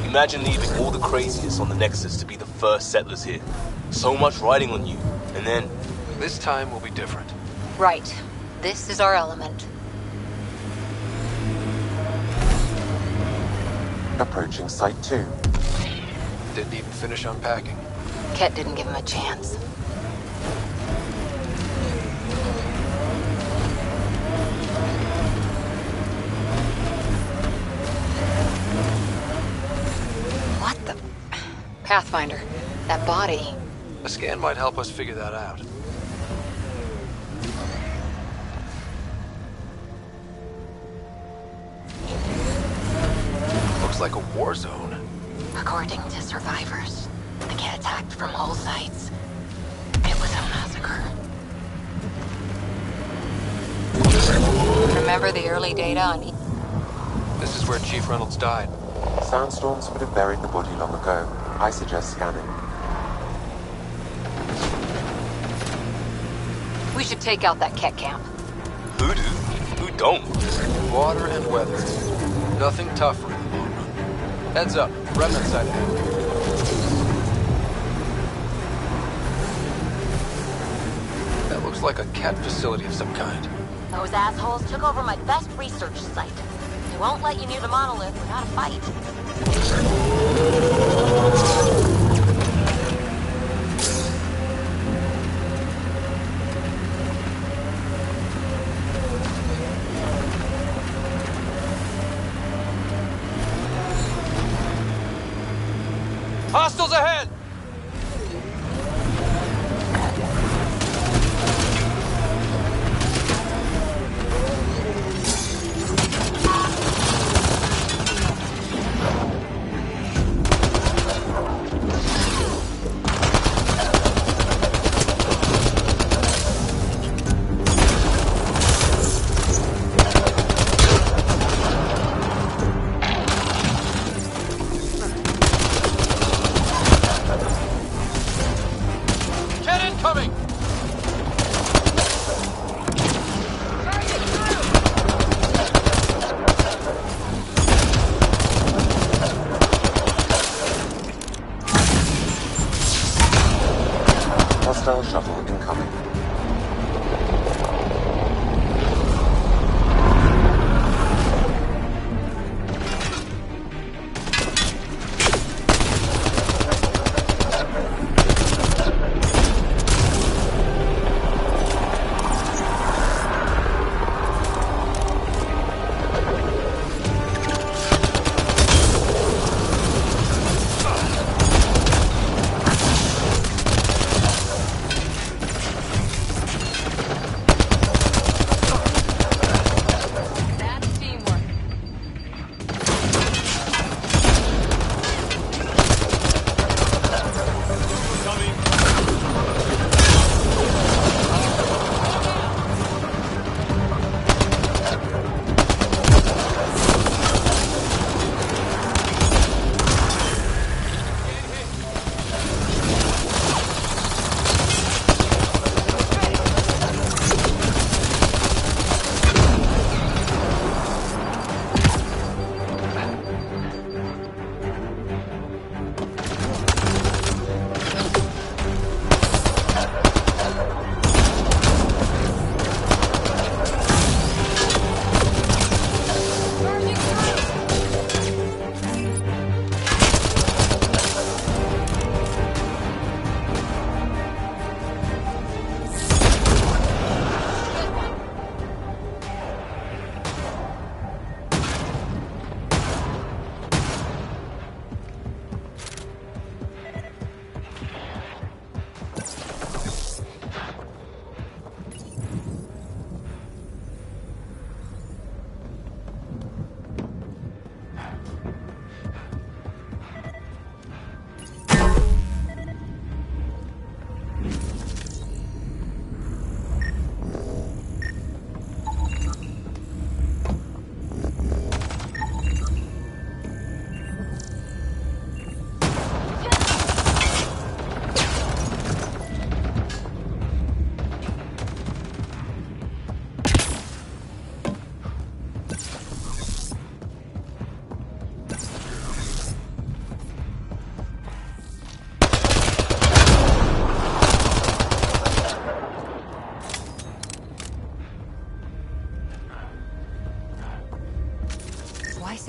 Imagine leaving all the craziest on the Nexus to be the first settlers here. So much riding on you, and then... This time will be different. Right. This is our element. Approaching Site 2. Didn't even finish unpacking. Ket didn't give him a chance. What the... Pathfinder, that body... A scan might help us figure that out. Looks like a war zone. According to survivors, they get attacked from all sides. It was a massacre. Remember the early data on... This is where Chief Reynolds died. Sandstorms would have buried the body long ago. I suggest scanning. We should take out that Ket camp. Who do? Who don't? Water and weather. Nothing tougher in the long run. Heads up. Remnant side ahead. That looks like a cat facility of some kind. Those assholes took over my best research site. They won't let you near the monolith without a fight. Hostiles ahead! Hostile shuttle incoming.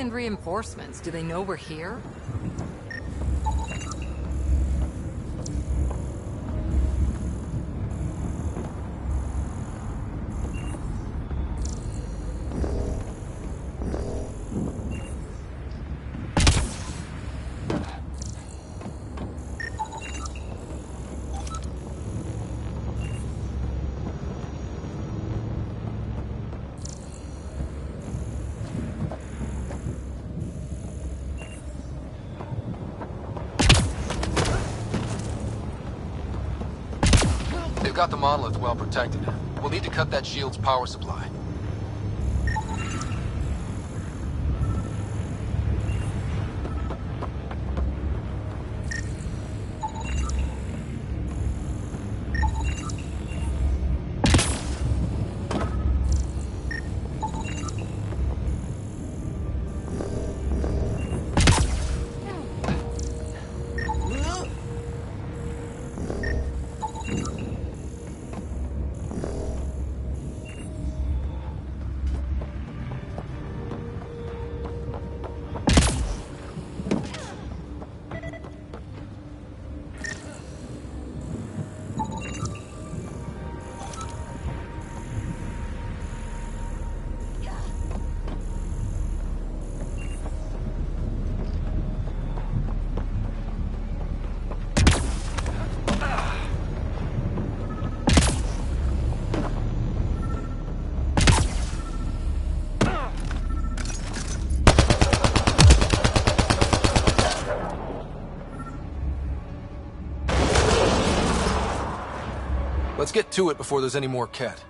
send reinforcements. Do they know we're here? They've got the monolith well protected. We'll need to cut that shield's power supply. Let's get to it before there's any more Ket.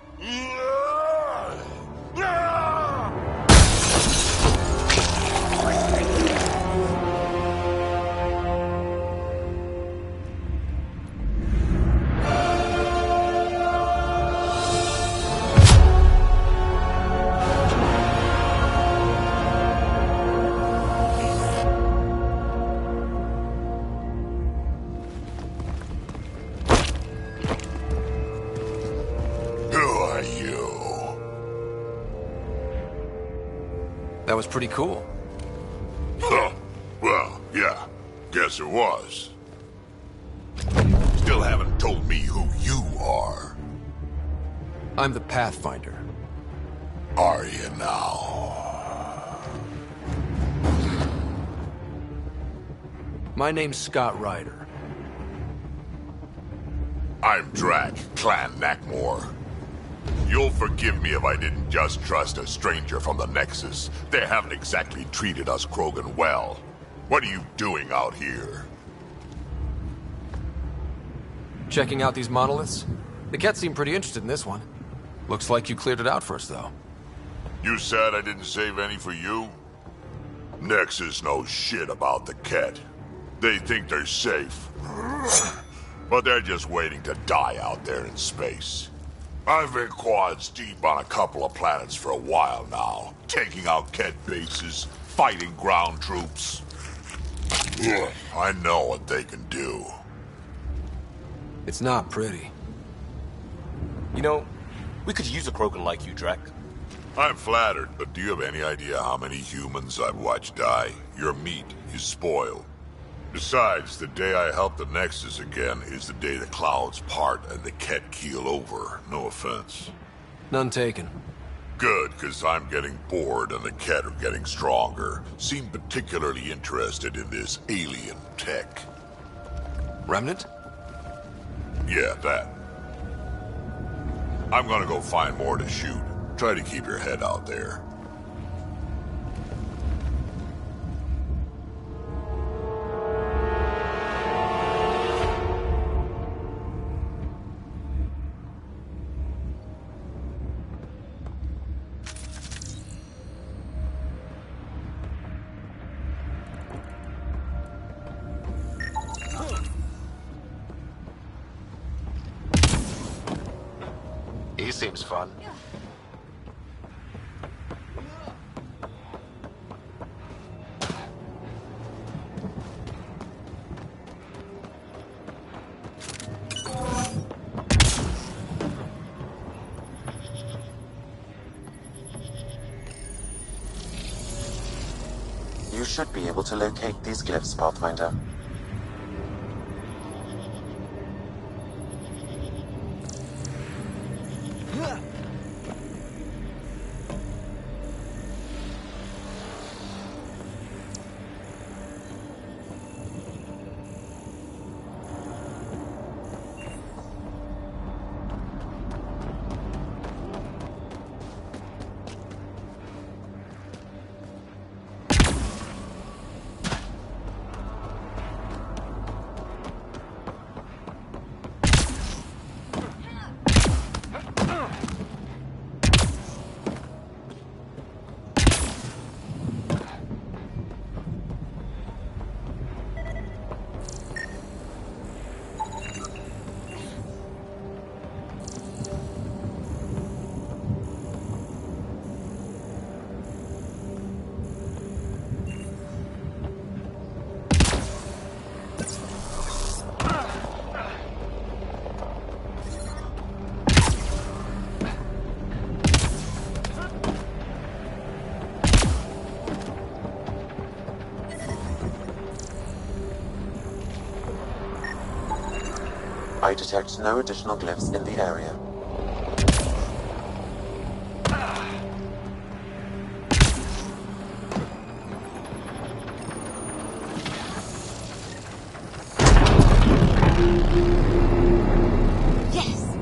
That was pretty cool. Huh. Well, yeah. Guess it was. Still haven't told me who you are. I'm the Pathfinder. Are you now? My name's Scott Ryder. I'm Drac, Clan Nakmor. You'll forgive me if I didn't just trust a stranger from the Nexus. They haven't exactly treated us Krogan well. What are you doing out here? Checking out these monoliths? The Ket seem pretty interested in this one. Looks like you cleared it out first, though. You said I didn't save any for you? Nexus knows shit about the Ket. They think they're safe. But they're just waiting to die out there in space. I've been quads deep on a couple of planets for a while now, taking out Ket bases, fighting ground troops. I know what they can do. It's not pretty. You know, we could use a Krogan like you, Drac. I'm flattered, but do you have any idea how many humans I've watched die? Your meat is spoiled. Besides, the day I help the Nexus again is the day the clouds part and the Ket keel over. No offense. None taken. Good, because I'm getting bored and the Ket are getting stronger. Seem particularly interested in this alien tech. Remnant? Yeah, that. I'm gonna go find more to shoot. Try to keep your head out there. He seems fun. should be able to locate these glyphs, Pathfinder. I detect no additional glyphs in the area. Yes!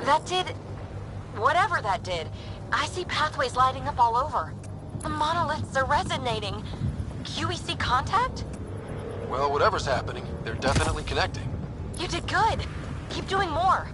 That did... whatever that did. I see pathways lighting up all over. The monoliths are resonating. QEC contact? Well, whatever's happening, they're definitely connecting. You did good. Keep doing more.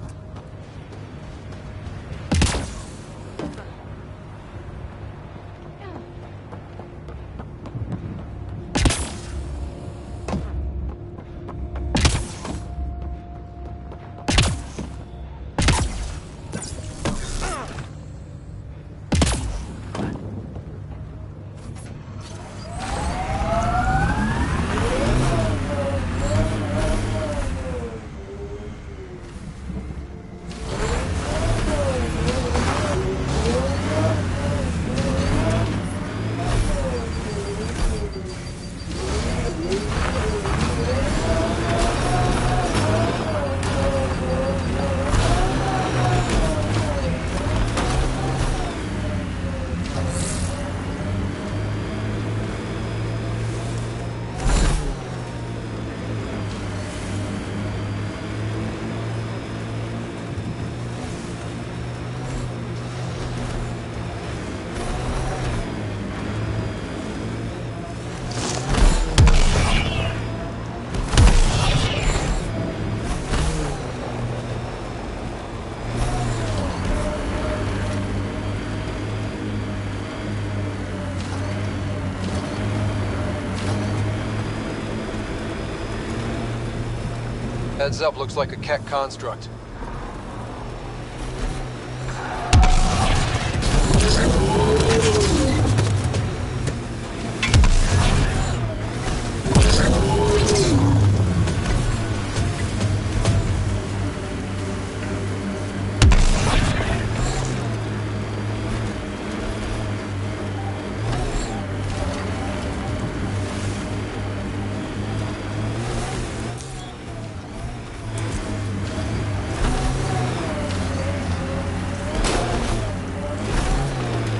Heads up, looks like a Keck construct.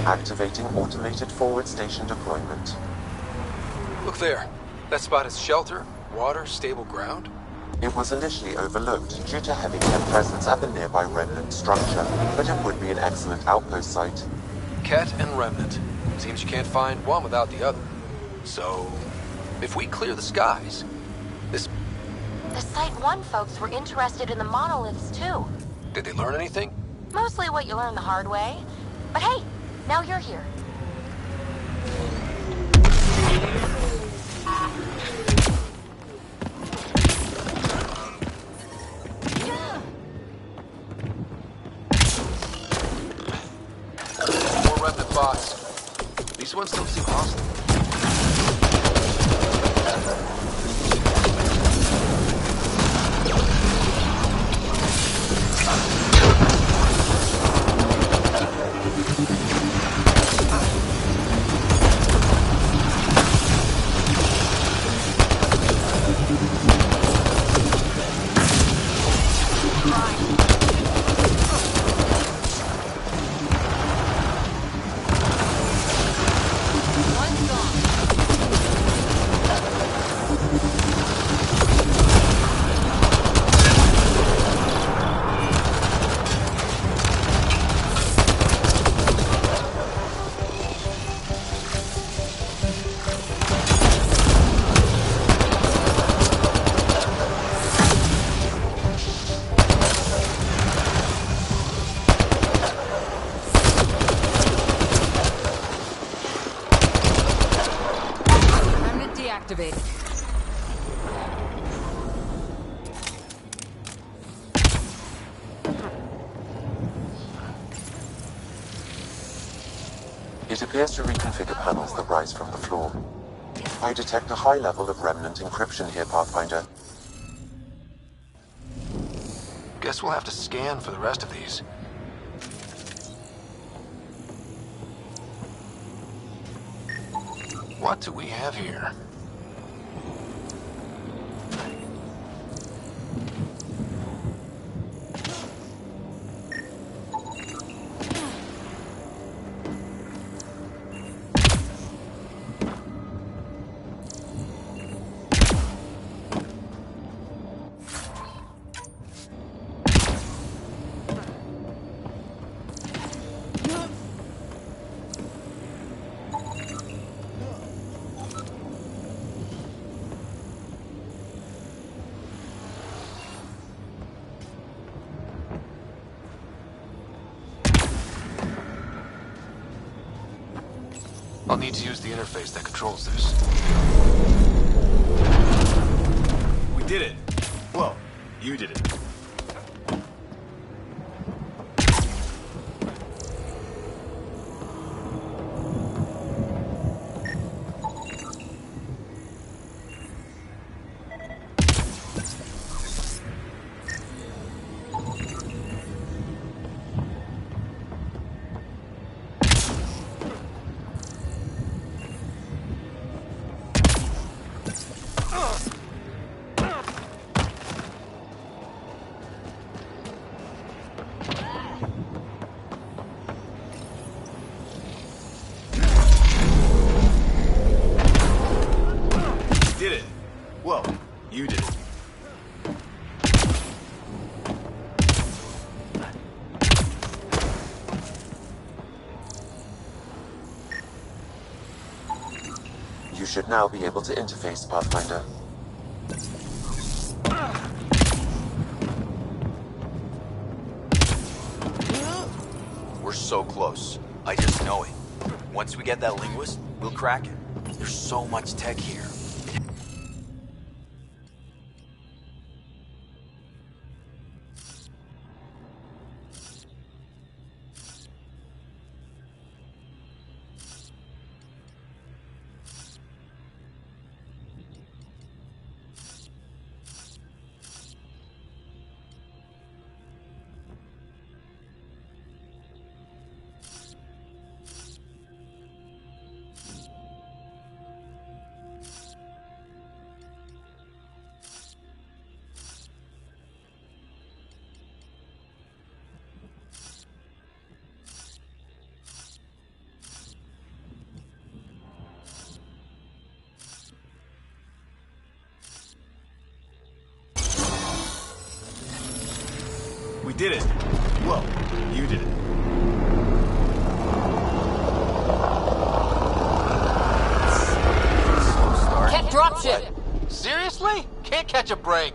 Activating automated forward station deployment. Look there. That spot is shelter, water, stable ground. It was initially overlooked due to heavy Ket presence at the nearby Remnant structure, but it would be an excellent outpost site. Ket and Remnant. Seems you can't find one without the other. So, if we clear the skies, this... The Site 1 folks were interested in the monoliths, too. Did they learn anything? Mostly what you learn the hard way. But hey, now you're here. More Remnant bots. These ones don't seem hostile. activated. It appears to reconfigure panels that rise from the floor. I detect a high level of remnant encryption here, Pathfinder. Guess we'll have to scan for the rest of these. What do we have here? I'll need to use the interface that controls this. We did it. Well, you did it. Well, you did it. You should now be able to interface, Pathfinder. We're so close. I just know it. Once we get that linguist, we'll crack it. There's so much tech here. We did it. Well, you did it. Slow start. Can't drop shit. Seriously? Can't catch a break.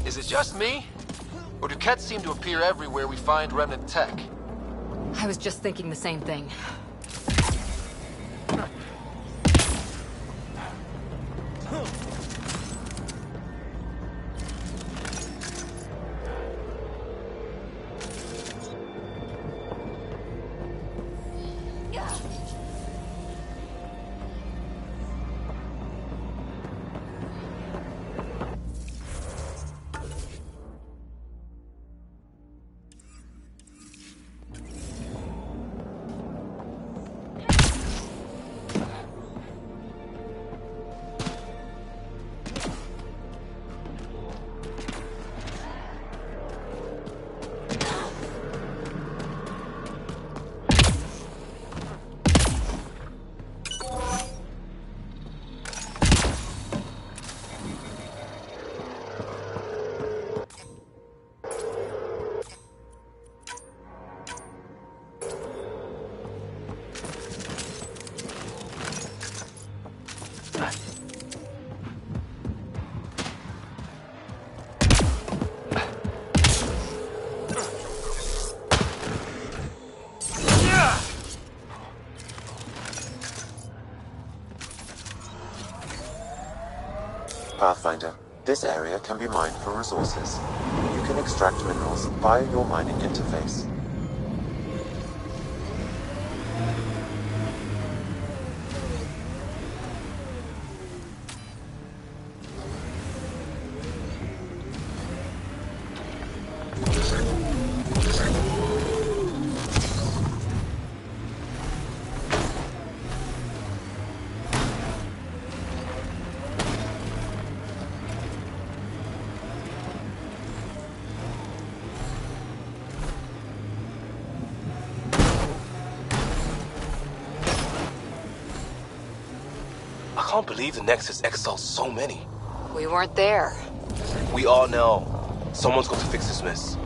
Is it just me? Or do Kets seem to appear everywhere we find remnant tech? I was just thinking the same thing. This area can be mined for resources. You can extract minerals via your mining interface. I can't believe the Nexus exiled so many. We weren't there. We are now. Someone's got to fix this mess.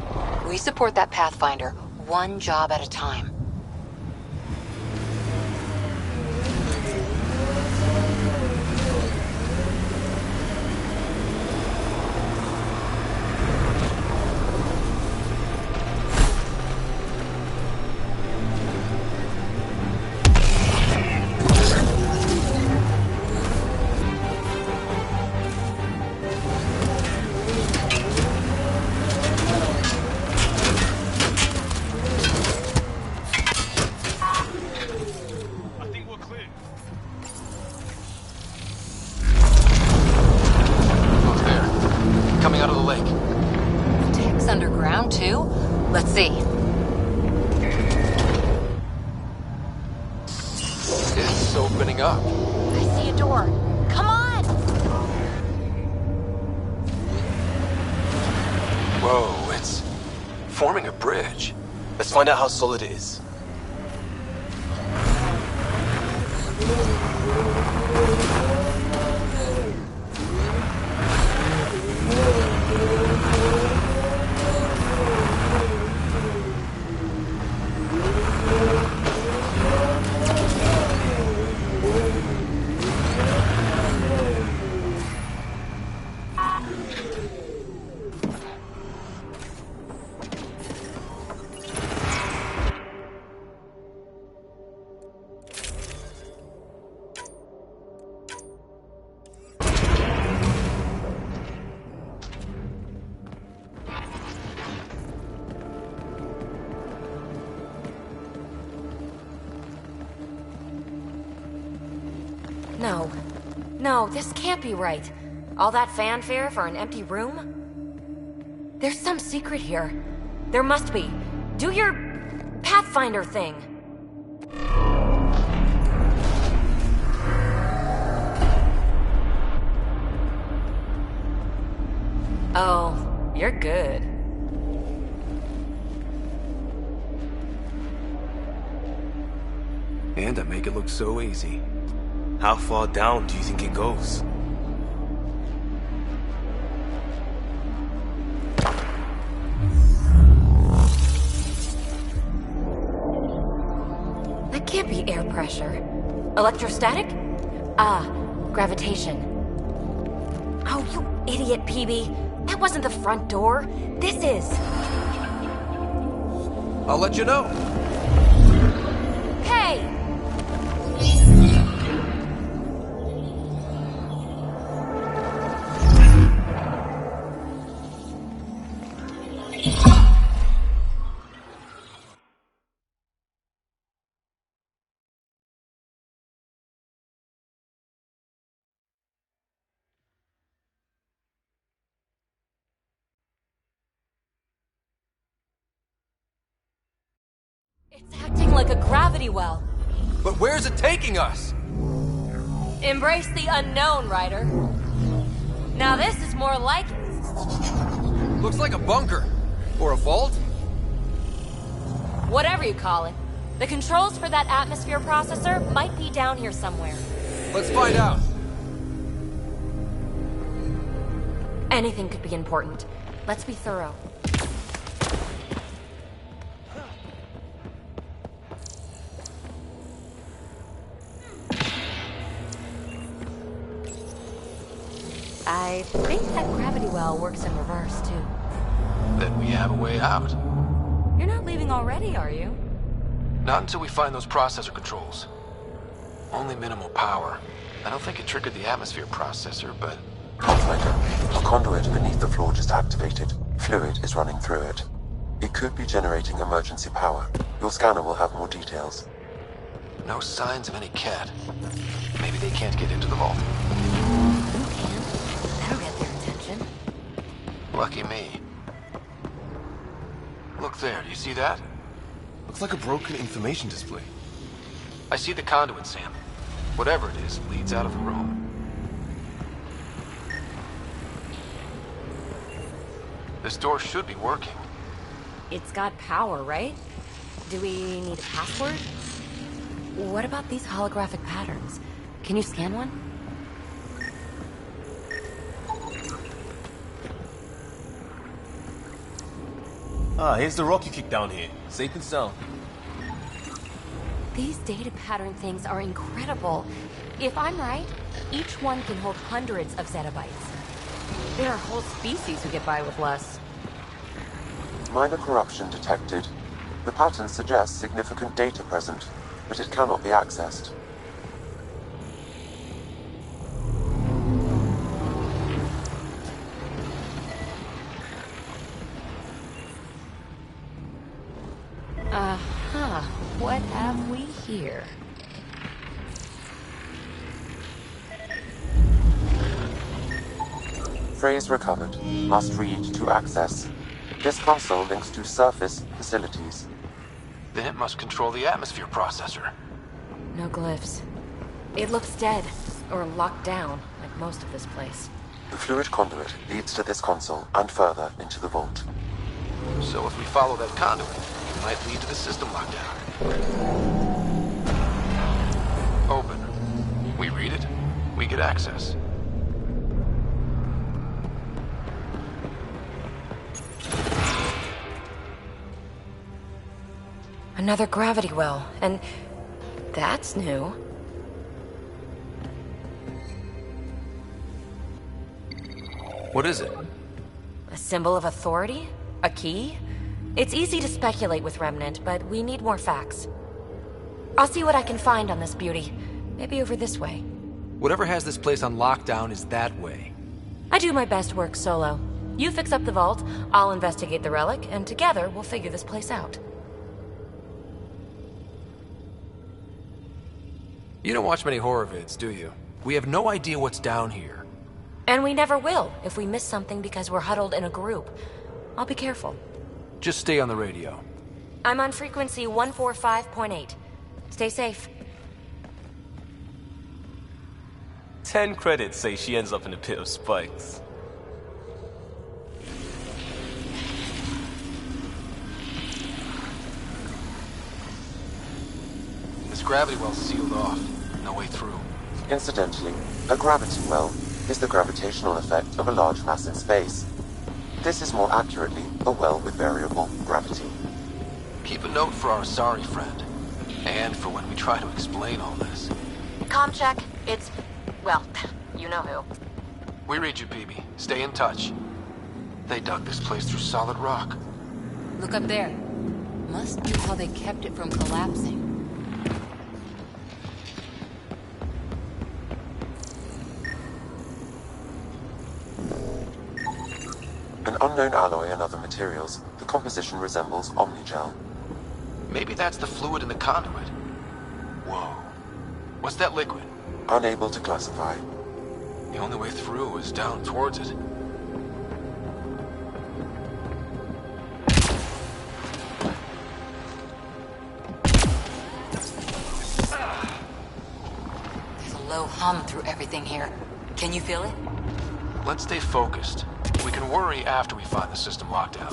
We support that Pathfinder, one job at a time. Underground, too? Let's see. It's opening up. I see a door. Come on! Whoa, it's forming a bridge. Let's find out how solid it is. No. No, this can't be right. All that fanfare for an empty room? There's some secret here. There must be. Do your Pathfinder thing. Oh, you're good. And I make it look so easy. How far down do you think it goes? That can't be air pressure. Electrostatic? Ah, gravitation. Oh, you idiot, PB. That wasn't the front door. This is. I'll let you know. Hey! It's acting like a gravity well. But where's it taking us? Embrace the unknown, Ryder. Now this is more like it. Looks like a bunker. Or a vault? Whatever you call it. The controls for that atmosphere processor might be down here somewhere. Let's find out. Anything could be important. Let's be thorough. I think that gravity well works in reverse, too. Then we have a way out. You're not leaving already, are you? Not until we find those processor controls. Only minimal power. I don't think it triggered the atmosphere processor, but Pathfinder, a conduit beneath the floor just activated. Fluid is running through it. It could be generating emergency power. Your scanner will have more details. No signs of any cat. Maybe they can't get into the vault. That'll get their attention. Lucky me. Look there, do you see that? Looks like a broken information display. I see the conduit, Sam. Whatever it is, leads out of the room. This door should be working. It's got power, right? Do we need a password? What about these holographic patterns? Can you scan one? Ah, here's the rock you kicked down here. Safe and sound. These data pattern things are incredible. If I'm right, each one can hold hundreds of zettabytes. There are whole species who get by with less. Minor corruption detected. The pattern suggests significant data present, but it cannot be accessed. Aha, what have we here? Phrase recovered. Must read to access. This console links to surface facilities. Then it must control the atmosphere processor. No glyphs. It looks dead, or locked down, like most of this place. The fluid conduit leads to this console and further into the vault. So if we follow that conduit, it might lead to the system lockdown. Open. We read it, we get access. Another gravity well, and that's new. What is it? A symbol of authority? A key? It's easy to speculate with Remnant, but we need more facts. I'll see what I can find on this beauty. Maybe over this way. Whatever has this place on lockdown is that way. I do my best work solo. You fix up the vault, I'll investigate the relic, and together we'll figure this place out. You don't watch many horror vids, do you? We have no idea what's down here. And we never will if we miss something because we're huddled in a group. I'll be careful. Just stay on the radio. I'm on frequency 145.8. Stay safe. 10 credits say she ends up in a pit of spikes. This gravity well's sealed off. No way through. Incidentally, a gravity well is the gravitational effect of a large mass in space. This is more accurately a well with variable gravity. Keep a note for our sorry friend. And for when we try to explain all this. Comm check. It's... well, you know who. We read you, PB. Stay in touch. They dug this place through solid rock. Look up there. Must be how they kept it from collapsing. An unknown alloy and other materials, the composition resembles Omnigel. Maybe that's the fluid in the conduit. Whoa. What's that liquid? Unable to classify. The only way through is down towards it. There's a low hum through everything here. Can you feel it? Let's stay focused. We can worry after we find the system lockdown.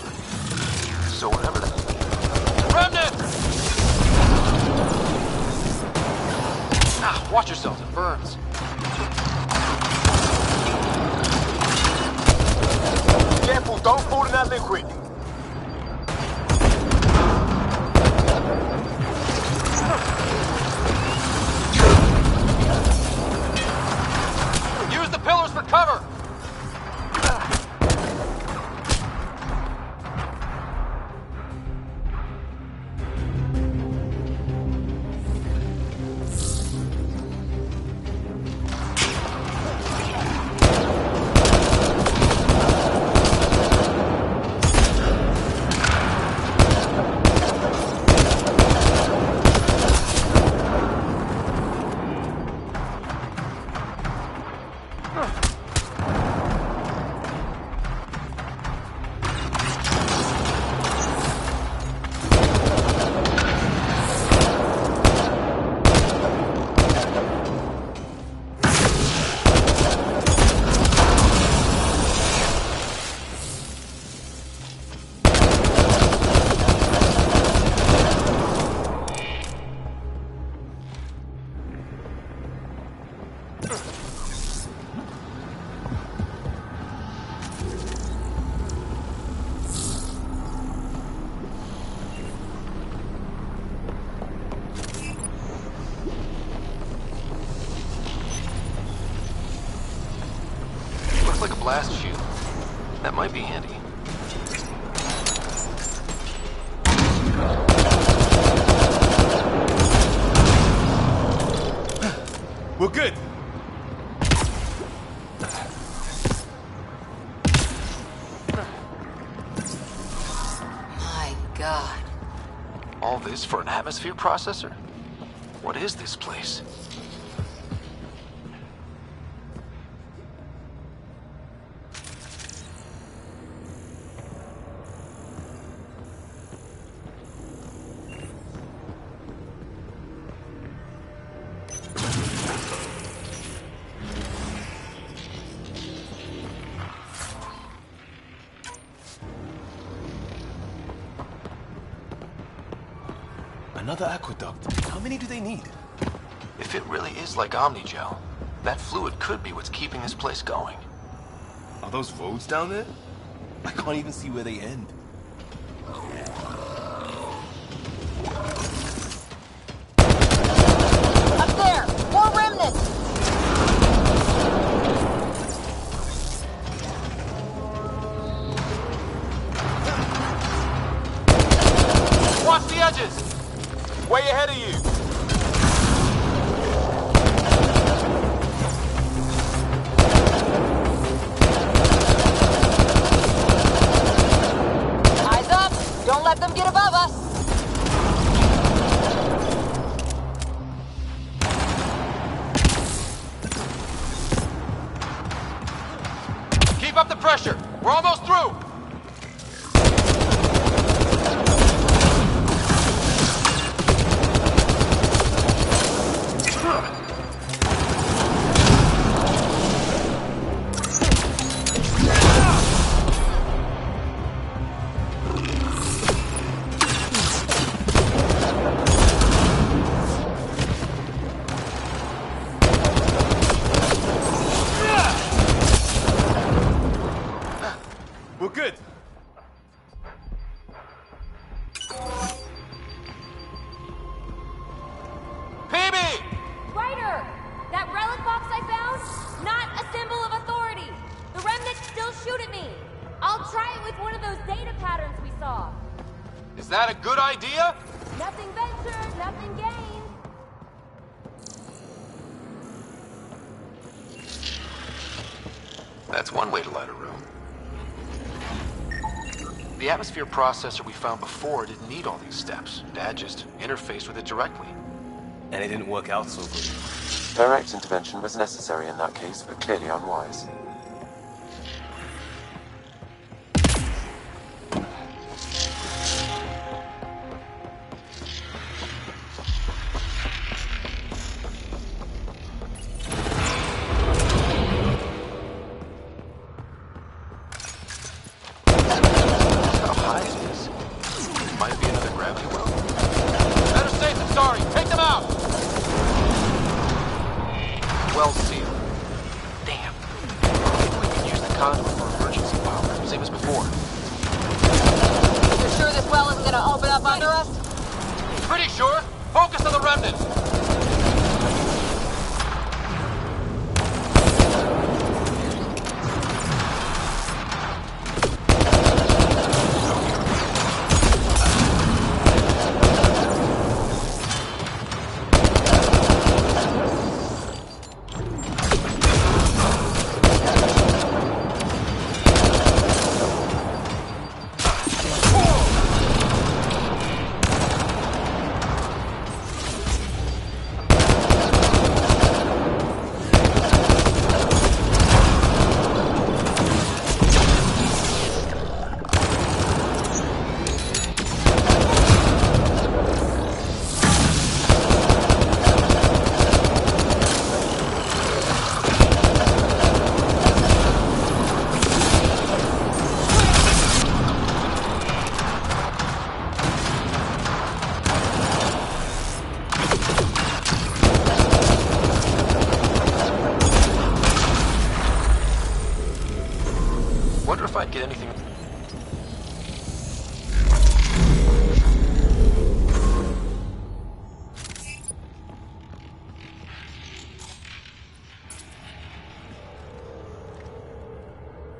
So whatever that... Remnant! Ah, watch yourself, it burns. Careful, don't fall in that liquid. Use the pillars for cover! blast shield. That might be handy. We're good. My God. All this for an atmosphere processor? What is this place? Another aqueduct. How many do they need? If it really is like Omnigel, that fluid could be what's keeping this place going. Are those roads down there? I can't even see where they end. Up there! More remnants! Watch the edges! Way ahead of you! Eyes up! Don't let them get above us! Keep up the pressure! We're almost through! We're good. PB! Ryder! That relic box I found? Not a symbol of authority! The remnants still shoot at me! I'll try it with one of those data patterns we saw. Is that a good idea? Nothing ventured, nothing gained. That's one way to light a room. The atmosphere processor we found before didn't need all these steps. Dad just interfaced with it directly. And it didn't work out so good. Direct intervention was necessary in that case, but clearly unwise. How high is this? Might be another gravity well. Better safe than sorry. Take them out! Well sealed. Damn. Maybe we can use the conduit for emergency power. Same as before. You're sure this well isn't gonna open up under us? Pretty sure. Focus on the remnant.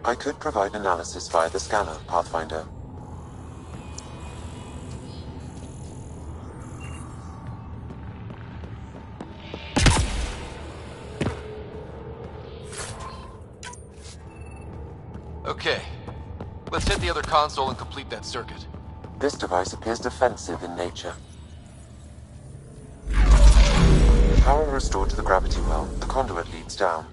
I could provide analysis via the scanner, Pathfinder. Okay. Let's hit the other console and complete that circuit. This device appears defensive in nature. Power restored to the gravity well. The conduit leads down.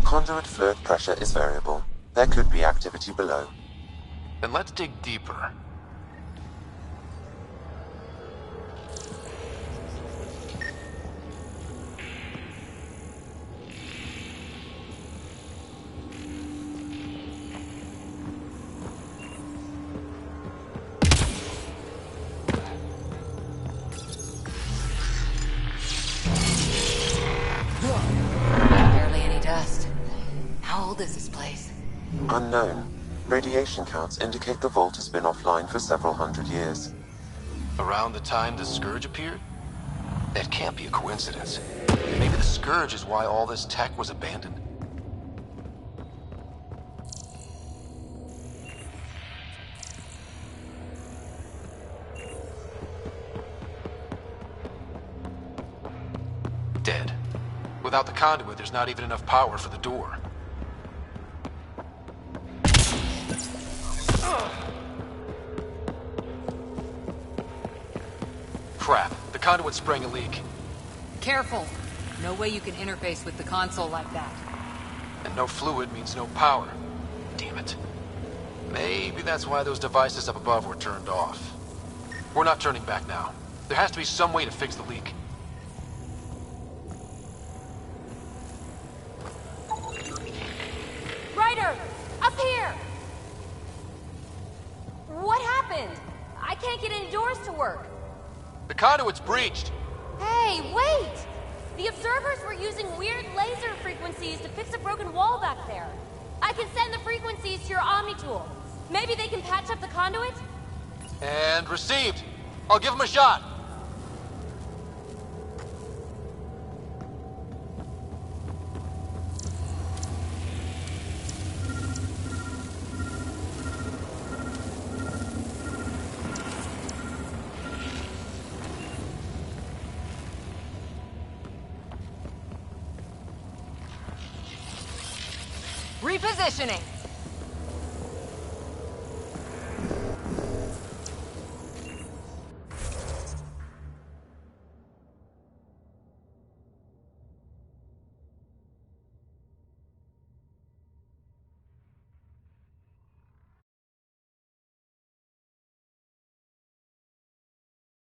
Conduit fluid pressure is variable. There could be activity below. Then let's dig deeper. Barely any dust. How old is this place? Unknown. Radiation counts indicate the vault has been offline for several hundred years. Around the time the Scourge appeared? That can't be a coincidence. Maybe the Scourge is why all this tech was abandoned. Dead. Without the conduit, there's not even enough power for the door. Crap. The conduit sprang a leak. Careful. No way you can interface with the console like that. And no fluid means no power. Damn it. Maybe that's why those devices up above were turned off. We're not turning back now. There has to be some way to fix the leak. Ryder! Up here! What happened? I can't get any doors to work. The conduit's breached. Hey, wait! The observers were using weird laser frequencies to fix a broken wall back there. I can send the frequencies to your Omni tool. Maybe they can patch up the conduit? And received. I'll give him a shot. Repositioning.